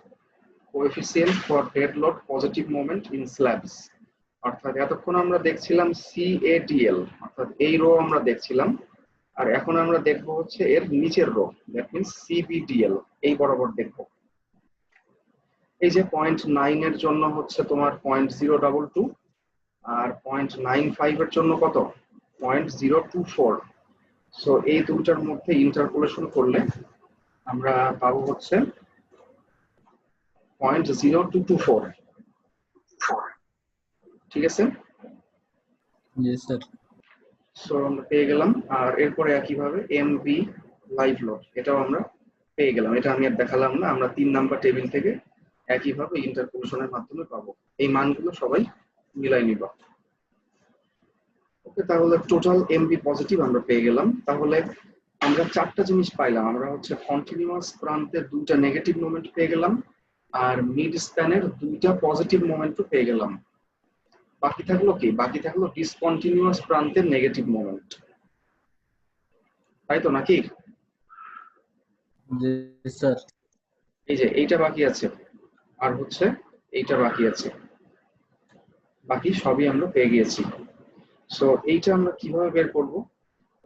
coefficient for dead load positive moment in slabs. অর্থাৎ এতক্ষণ আমরা দেখছিলাম সিএডিএল, অর্থাৎ এই রো আমরা দেখছিলাম, আর এখন আমরা দেখবো হচ্ছে এর নিচের রো, দ্যাট মিন্স সিবিডিএল, এই বরাবর দেখবো। এই যে 0.9 এর জন্য হচ্ছে তোমার 0.022, আর 0.95 এর জন্য কত? 0.024। সো এই দুটার মধ্যে ইন্টারপোলেশন করলে আমরা পাবো হচ্ছে 0.0224। ঠিক আছে, জি স্যার। সো আমরা পেয়ে গেলাম। আর এরপরে একইভাবে এম বি লাইভ লোড, এটাও আমরা পেয়ে গেলাম। এটা আমি আর দেখালাম না, আমরা 3 নাম্বার টেবিল থেকে একইভাবে ইন্টারপোলেশনের মাধ্যমে পাবো। এই মানগুলো সবাই মিলাই নিবা। ওকে, তাহলে টোটাল এমবি পজিটিভ আমরা পেয়ে গেলাম। তাহলে আমরা চারটা জিনিস পাইলাম। আমরা হচ্ছে কন্টিনিউয়াস প্রান্তের দুইটা নেগেটিভ মোমেন্ট পেয়ে গেলাম, আর মিড স্প্যানের দুইটা পজিটিভ মোমেন্টও পেয়ে গেলাম। বাকি থাকলো কি? বাকি থাকলো ডিসকন্টিনিউয়াস প্রান্তের নেগেটিভ মোমেন্ট, তাই তো নাকি? জি স্যার। এই যে এইটা বাকি আছে, আর হচ্ছে এইটা বাকি আছে, বাকি সবই আমরা পেয়ে গিয়েছি। সো এইটা আমরা কিভাবে বের করব?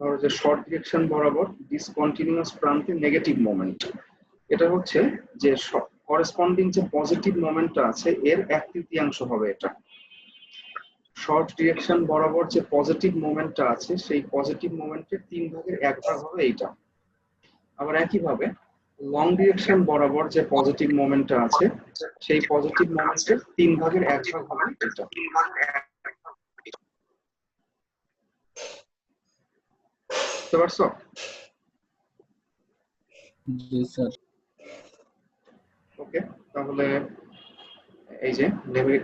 ধরো যে শর্ট ডিরেকশন বরাবর ডিসকন্টিনিউয়াস প্রান্তে নেগেটিভ মোমেন্ট, এটা হচ্ছে যে করেসপন্ডিং যে পজিটিভ মোমেন্টটা আছে এর 1/3 হবে এটা। শর্ট ডিরেকশন বরাবর যে পজিটিভ মোমেন্টটা আছে সেই পজিটিভ মোমেন্টের 3 ভাগের 1 ভাগ হবে এইটা। আবার একইভাবে লং ডিরেকশন বরাবর যে পজিটিভ মোমেন্টটা আছে সেই পজিটিভ মোমেন্টের 3 ভাগের 1 ভাগ হবে এটা। বুঝতে পারছো? জি স্যার। ওকে, তাহলে এই যে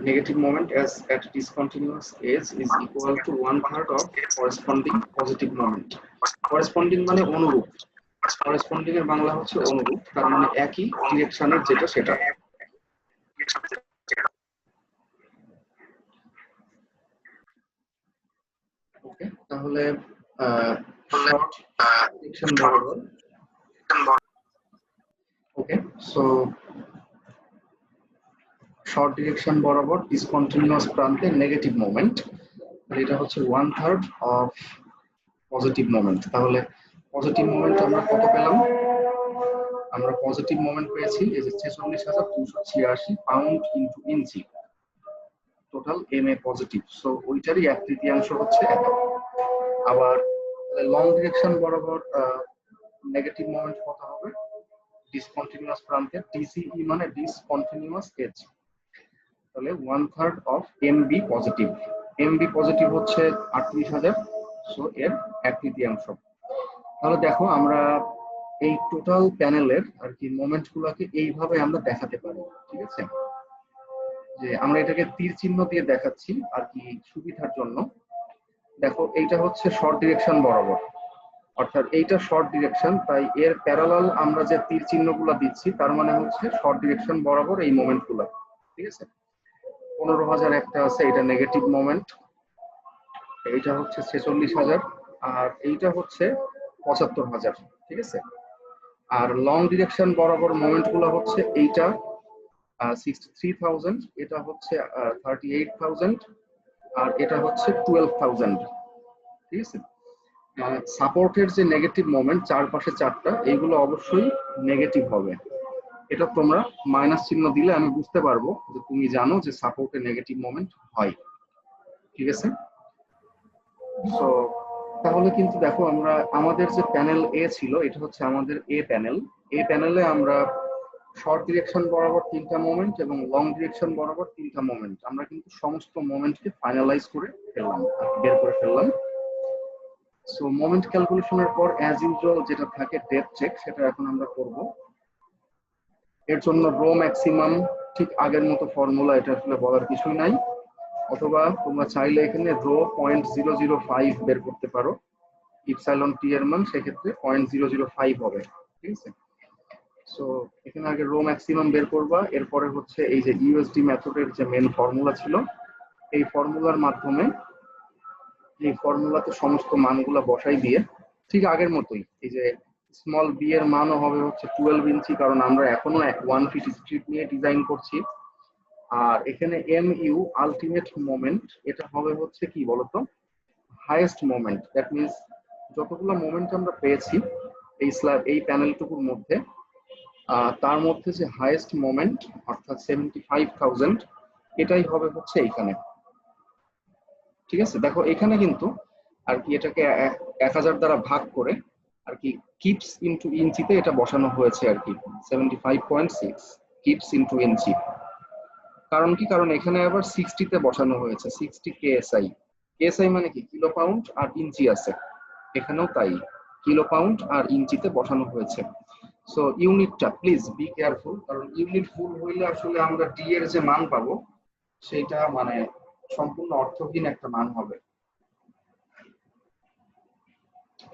negative moment as at discontinuous edge is equal to 1/3 of corresponding positive moment. corresponding মানে অনুরূপ, corresponding এর বাংলা হচ্ছে অনুরূপ, তার মানে একই ডিরেকশনের যেটা সেটা। ওকে, তাহলে শর্ট ডিরেকশন বরাবর, ওকে, সো শর্ট ডিরেকশন বরাবর ডিসকন্টিনিউয়াস প্রান্তে নেগেটিভ মোমেন্ট, এটা হচ্ছে 1/3 অফ পজিটিভ মোমেন্ট। তাহলে পজিটিভ মোমেন্ট আমরা কত পেলাম? আমরা পজিটিভ মোমেন্ট পেয়েছি এই যে 46,286 pound into inch, total M A positive. So ওইটারই 1/3 হচ্ছে এত। আবার লং ডিরেকশন বরাবর নেগেটিভ মোমেন্ট কত হবে? ডিসকন্টিনিউয়াস প্রান্তে ডিসিই মানে ডিসকন্টিনিউয়াস এজ, তাহলে 1/3 of MB positive. MB positive হচ্ছে 38,000, সো এর 1/3। তাহলে দেখো আমরা এই টোটাল প্যানেলের আর কি মোমেন্ট গুলোকে এইভাবে আমরা দেখাতে পারি। ঠিক আছে, যে আমরা এটাকে তীর চিহ্ন দিয়ে দেখাচ্ছি আর কি সুবিধার জন্য। দেখো এইটা হচ্ছে শর্ট ডিরেকশন বরাবর, অর্থাৎ এইটা শর্ট ডিরেকশন, তাই এর প্যারালাল আমরা যে তীর চিহ্নগুলো দিচ্ছি তার মানে হচ্ছে শর্ট ডিরেকশন বরাবর এই মোমেন্ট গুলো। ঠিক আছে, 15,000 একটা আছে, এটা নেগেটিভ মোমেন্ট, এইটা হচ্ছে 46,000, আর এইটা হচ্ছে 75,000। ঠিক আছে, আর লং ডিরেকশন বরাবর মোমেন্ট গুলো হচ্ছে এইটা 63,000, এটা হচ্ছে 38,000, আর এটা হচ্ছে 12,000। ঠিক আছে, সাপোর্টের যে নেগেটিভ মোমেন্ট চারপাশে চারটা, এইগুলো অবশ্যই নেগেটিভ হবে। এটা তোমরা মাইনাস চিহ্ন দিলে আমি বুঝতে পারবো যে তুমি জানো যে সাপোর্টে নেগেটিভ মোমেন্ট হয়। ঠিক আছে, সো তাহলে কিন্তু দেখো আমরা আমাদের যে প্যানেল এ ছিল, এটা হচ্ছে আমাদের এ প্যানেল। এ প্যানেলে আমরা শর্ট ডিরেকশন বরাবর 3টা মোমেন্ট এবং লং ডিরেকশন বরাবর 3টা মোমেন্ট, আমরা কিন্তু সমস্ত মোমেন্টকে ফাইনালাইজ করে ফেললাম, বের করে ফেললাম। সো মোমেন্ট ক্যালকুলেশনের পর অ্যাজ ইউজুয়াল যেটা থাকে ডেপথ চেক, সেটা এখন আমরা করব। এর জন্য রো ম্যাক্সিমাম ঠিক আগের মতো ফর্মুলা, এটা আসলে বলার কিছুই নাই, অথবা তোমরা চাইলে এখানে রো 0.005 বের করতে পারো। ইপসাইলন টি এর মান সেক্ষেত্রে 0.005 হবে। ঠিক আছে, সো এখানে আগে রো ম্যাক্সিমাম বের করবা, এরপরে হচ্ছে এই যে ইউএসডি মেথডের যে মেন ফর্মুলা ছিল, এই ফর্মুলার মাধ্যমে এই ফর্মুলাতে সমস্ত মানগুলো বসাই দিয়ে ঠিক আগের মতোই এই যে স্মল বি এর মানও হবে হচ্ছে 12 ইঞ্চি, কারণ আমরা এখনো 1 ফিট স্ট্রিপ নিয়ে ডিজাইন করছি। আর এখানে এম ইউ আলটিমেট মোমেন্ট, এটা হবে হচ্ছে কি বলতো, হাইয়েস্ট মোমেন্ট। দ্যাট মিনস যতগুলো মোমেন্ট আমরা পেয়েছি এই স্ল্যাব এই প্যানেলটুকুর মধ্যে, তার মধ্যে যে হাইয়েস্ট মোমেন্ট অর্থাৎ 75,000, এটাই হবে হচ্ছে এইখানে। ঠিক আছে, দেখো এখানে কিন্তু আর কি এটাকে 1000 দ্বারা ভাগ করে আর কি কিপস ইনটু ইঞ্চিতে এটা বসানো হয়েছে আর কি, 75.6 কিপস ইনটু ইঞ্চি। কারণ কি, কারণ এখানে আবার 60 তে বসানো হয়েছে, 60 কেএসআই। কেএসআই মানে কি, কিলো পাউন্ড আর ইঞ্চি আছে, এখানেও তাই কিলো পাউন্ড আর ইঞ্চিতে বসানো হয়েছে। সো ইউনিটটা প্লিজ বি কেয়ারফুল, কারণ ইউনিট ফুল হইলে আসলে আমরা ডি এর যে মান পাবো সেটা মানে সম্পূর্ণ অর্থহীন একটা মান হবে।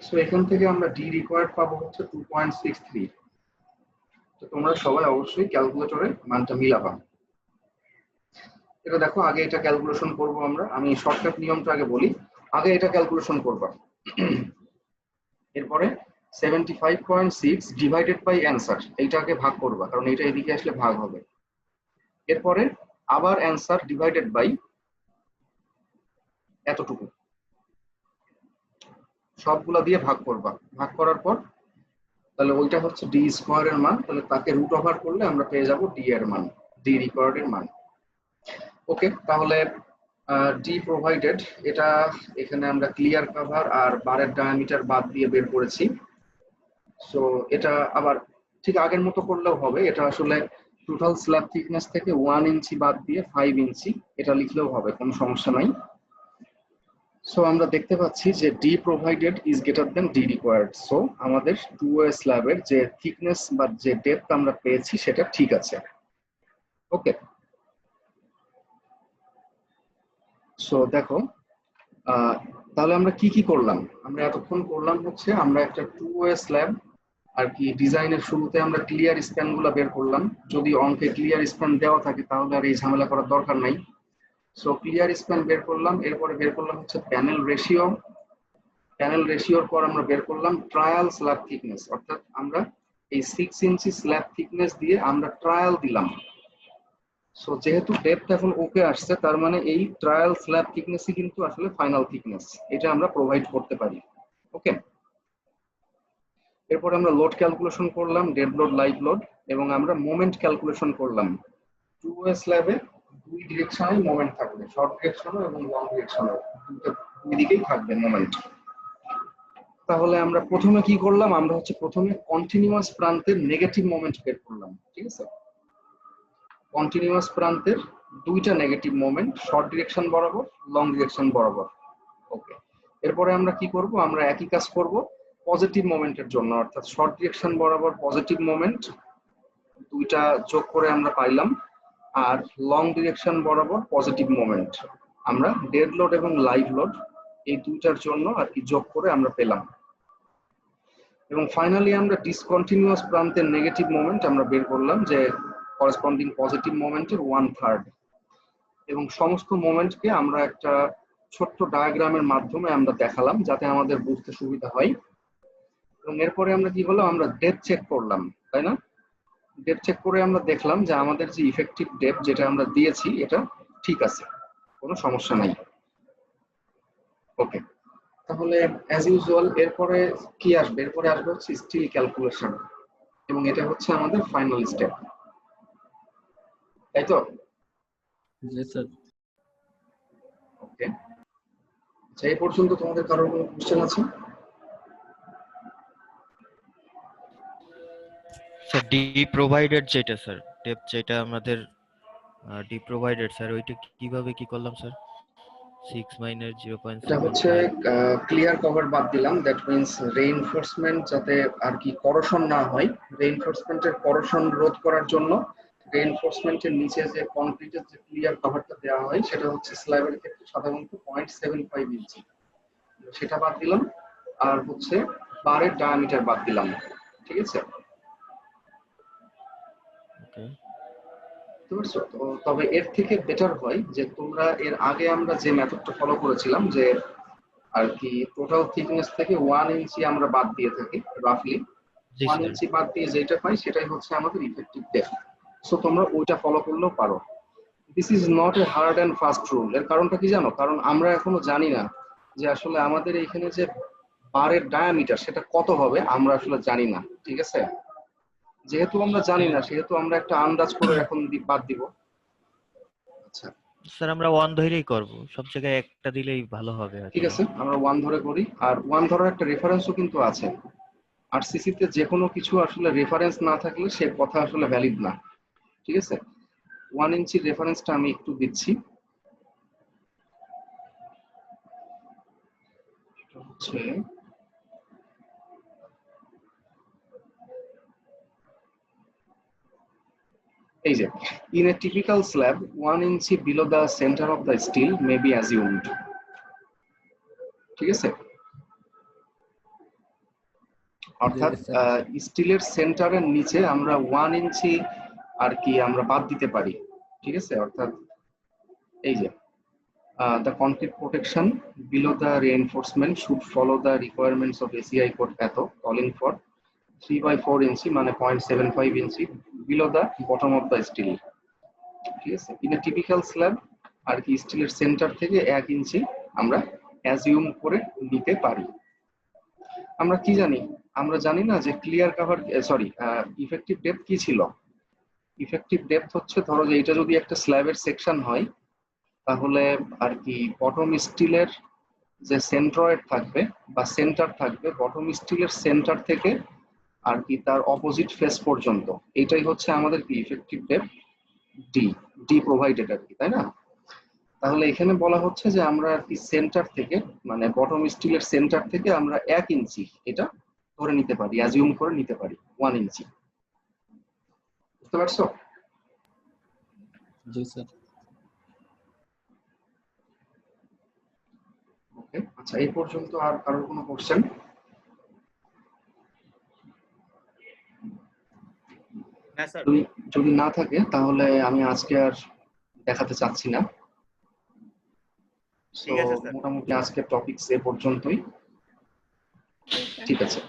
সো এখান থেকে আমরা ডি রিকোয়ার্ড পাবো হচ্ছে 2.63। তো তোমরা সবাই অবশ্যই ক্যালকুলেটরে মানটা মিলাবা। এটা দেখো আগে এটা ক্যালকুলেশন করব আমরা, আমি শর্টকাট নিয়মটা আগে বলি, আগে এটা ক্যালকুলেশন করবা, এরপরে 75.6 ডিভাইডেড বাই অ্যান্সার, এইটাকে ভাগ করবা, কারণ এটা এদিকে আসলে ভাগ হবে। এরপরে আবার অ্যান্সার ডিভাইডেড বাই এতটুকু, সবগুলা দিয়ে ভাগ করবা। ভাগ করার পর তাহলে ওইটা হচ্ছে ডি স্কোয়ারের মান, তাহলে তাকে রুট ওভার করলে আমরা পেয়ে যাব ডি এর মান, ডি রিকোয়ার্ডের মান। ওকে, তাহলে ডি প্রোভাইডেড, এটা এখানে আমরা ক্লিয়ার কভার আর বারের ডায়ামিটার বাদ দিয়ে বের করেছি। সো এটা আবার ঠিক আগের মতো করলেও হবে, এটা আসলে টোটাল স্ল্যাব থিকনেস থেকে 1 ইঞ্চি বাদ দিয়ে 5 ইঞ্চি এটা লিখলেও হবে, কোনো সমস্যা নাই। সো আমরা দেখতে পাচ্ছি যে D provided is greater than D required. So আমাদের টু ওয়ে স্ল্যাবের যে থিকনেস বা যে ডেপথ আমরা পেয়েছি সেটা ঠিক আছে। ওকে, সো দেখো তাহলে আমরা কি কি করলাম, আমরা এতক্ষণ করলাম হচ্ছে আমরা একটা টু ওয়ে স্ল্যাব আর কি ডিজাইনের শুরুতে আমরা ক্লিয়ার স্প্যান গুলা বের করলাম। যদি অঙ্কে ক্লিয়ার স্প্যান দেওয়া থাকে তাহলে আর এই ঝামেলা করার দরকার নাই। সো ক্লিয়ার স্প্যান বের করলাম, এরপরে বের করলাম হচ্ছে প্যানেল রেশিও। প্যানেল রেশিওর পর আমরা বের করলাম ট্রায়াল স্ল্যাব থিকনেস, অর্থাৎ আমরা এই 6 ইঞ্চি স্ল্যাব থিকনেস দিয়ে আমরা ট্রায়াল দিলাম। সো যেহেতু ডেপথ এখন ওকে আসছে, তার মানে এই ট্রায়াল স্ল্যাব থিকনেসই কিন্তু আসলে ফাইনাল থিকনেস, এটা আমরা প্রোভাইড করতে পারি। ওকে, এরপর আমরা লোড ক্যালকুলেশন করলাম, ডেড লোড, লাইভ লোড, এবং আমরা মোমেন্ট ক্যালকুলেশন করলাম। টু ওয়ে স্ল্যাবে দুই ডিরেকশনেই মোমেন্ট থাকবে, শর্ট ডিরেকশনও এবং লং ডিরেকশনও, দুই দিকেই থাকবে মোমেন্ট। তাহলে আমরা প্রথমে কি করলাম, আমরা হচ্ছে প্রথমে কন্টিনিউয়াস প্রান্তের নেগেটিভ মোমেন্ট বের করলাম। ঠিক আছে, কন্টিনিউয়াস প্রান্তের দুইটা নেগেটিভ মোমেন্ট, শর্ট ডিরেকশন বরাবর, লং ডিরেকশন বরাবর। ওকে, এরপরে আমরা কি করব, আমরা একই কাজ করব পজিটিভ মোমেন্টের জন্য, অর্থাৎ শর্ট ডিরেকশন বরাবর পজিটিভ মোমেন্ট দুইটা যোগ করে আমরা পাইলাম, আর লং ডিরেকশন বরাবর পজিটিভ মোমেন্ট আমরা ডেড লোড এবং লাইভ লোড এই দুইটার জন্য আর কি যোগ করে আমরা পেলাম। এবং ফাইনালি আমরা ডিসকন্টিনিউয়াস প্রান্তের নেগেটিভ মোমেন্ট আমরা বের করলাম, যে করেসপন্ডিং পজিটিভ মোমেন্টের 1/3, এবং সমস্ত মোমেন্টকে আমরা একটা ছোট্ট ডায়াগ্রামের মাধ্যমে আমরা দেখালাম যাতে আমাদের বুঝতে সুবিধা হয়। এবং এরপরে আমরা কি হলো, আমরা ডেপথ চেক করলাম, তাই না? ডেপ চেক করে আমরা দেখলাম যে আমাদের যে ইফেক্টিভ ডেপ যেটা আমরা দিয়েছি এটা ঠিক আছে, কোনো সমস্যা নাই। ওকে, তাহলে অ্যাজ ইউজুয়াল এরপরে কি আসবে? এরপরে আসবে হচ্ছে স্টিল ক্যালকুলেশন, এবং এটা হচ্ছে আমাদের ফাইনাল স্টেপ, তাই তো? জি স্যার। ওকে, আচ্ছা এই পর্যন্ত তোমাদের কারোর কোনো কোশ্চেন আছে? স্যার ডি প্রোভাইডেড যেটা স্যার, ডেপ যেটা আমাদের ডি প্রোভাইডেড স্যার, ওইটা কিভাবে কি করলাম স্যার? 6 মাইনাস এটা হচ্ছে 0.75। ক্লিয়ার কভার বাদ দিলাম, দ্যাট মিন্স রেইনফোর্সমেন্ট যাতে আর কি করোশন না হয়, রেইনফোর্সমেন্টের করোশন রোধ করার জন্য রেইনফোর্সমেন্টের নিচে যে কনক্রিটের যে ক্লিয়ার কভারটা দেওয়া হয় সেটা হচ্ছে স্ল্যাবের ক্ষেত্রে সাধারণত 0.75 ইঞ্চি, সেটা বাদ দিলাম। আর হচ্ছে বারের ডায়ামিটার বাদ দিলাম, ঠিক আছে? ওকে বুঝতে পারছো তো? তবে এর থেকে বেটার হয় যে তোমরা এর আগে আমরা যে মেথডটা ফলো করেছিলাম, যে আর কি টোটাল থিকনেস থেকে 1 ইঞ্চি আমরা বাদ দিয়ে থাকি রাফলি, জি 1 স্যার। ইঞ্চি বাদ দিয়ে যেটা পাই সেটাই হচ্ছে আমাদের ইফেক্টিভ ডেপথ। সো তোমরা ওইটা ফলো করলেও পারো। This is not a hard and fast rule. এর কারণটা কি জানো? কারণ আমরা এখনো জানি না যে আসলে আমাদের এখানে যে বারের ডায়ামিটার সেটা কত হবে, আমরা আসলে জানি না, ঠিক আছে? যেহেতু আমরা জানি না সেহেতু আমরা একটা আন্দাজ করে এখন বাদ দিব। আচ্ছা স্যার আমরা 1 ধরেই করব, সব জায়গায় একটা দিলেই ভালো হবে আর ঠিক কি। আছে, আমরা 1 ধরে করি। আর 1 ধরার একটা রেফারেন্সও কিন্তু আছে। আরসিসি তে যে কোনো কিছু আসলে রেফারেন্স না থাকলে সে কথা আসলে ভ্যালিড না, ঠিক আছে? 1 ইঞ্চির রেফারেন্সটা আমি একটু দিচ্ছি। সেটা হচ্ছে এই যে, in a typical slab 1 inch below the center of the steel may be assumed, ঠিক আছে? অর্থাৎ জি স্যার। স্টিলের সেন্টারের নিচে আমরা 1 ইঞ্চি আর কি আমরা বাদ দিতে পারি, ঠিক আছে? অর্থাৎ এই যে the concrete protection below the reinforcement should follow the requirements of ACI code এত, calling for 3/4 ইঞ্চি মানে 0.75 ইঞ্চি below the bottom of the steel, ঠিক আছে? ইন এ টিপিক্যাল স্ল্যাব আর কি স্টিলের সেন্টার থেকে 1 ইঞ্চি আমরা অ্যাজিউম করে নিতে পারি। আমরা কি জানি? আমরা জানি না যে clear cover sorry effective depth কি ছিল। ইফেক্টিভ ডেপথ হচ্ছে, ধরো যে এটা যদি একটা স্ল্যাবের সেকশন হয় তাহলে আর কি বটম স্টিলের যে সেন্ট্রয়েড থাকবে বা সেন্টার থাকবে, বটম স্টিলের সেন্টার থেকে আর কি তার অপোজিট ফেস পর্যন্ত, এটাই হচ্ছে আমাদের কি effective depth D, D provided আর কি, তাই না? তাহলে এখানে বলা হচ্ছে যে আমরা আর কি সেন্টার থেকে মানে বটম স্টিলের সেন্টার থেকে আমরা 1 ইঞ্চি এটা ধরে নিতে পারি, অ্যাজিউম করে নিতে পারি 1 ইঞ্চি। বুঝতে পারছো? জি স্যার। ওকে, আচ্ছা এই পর্যন্ত আর কারোর কোনো কোশ্চেন? না স্যার। যদি না থাকে তাহলে আমি আজকে আর দেখাতে চাচ্ছি না। ঠিক আছে স্যার। মোটামুটি আজকের টপিকস এ পর্যন্তই, ঠিক আছে।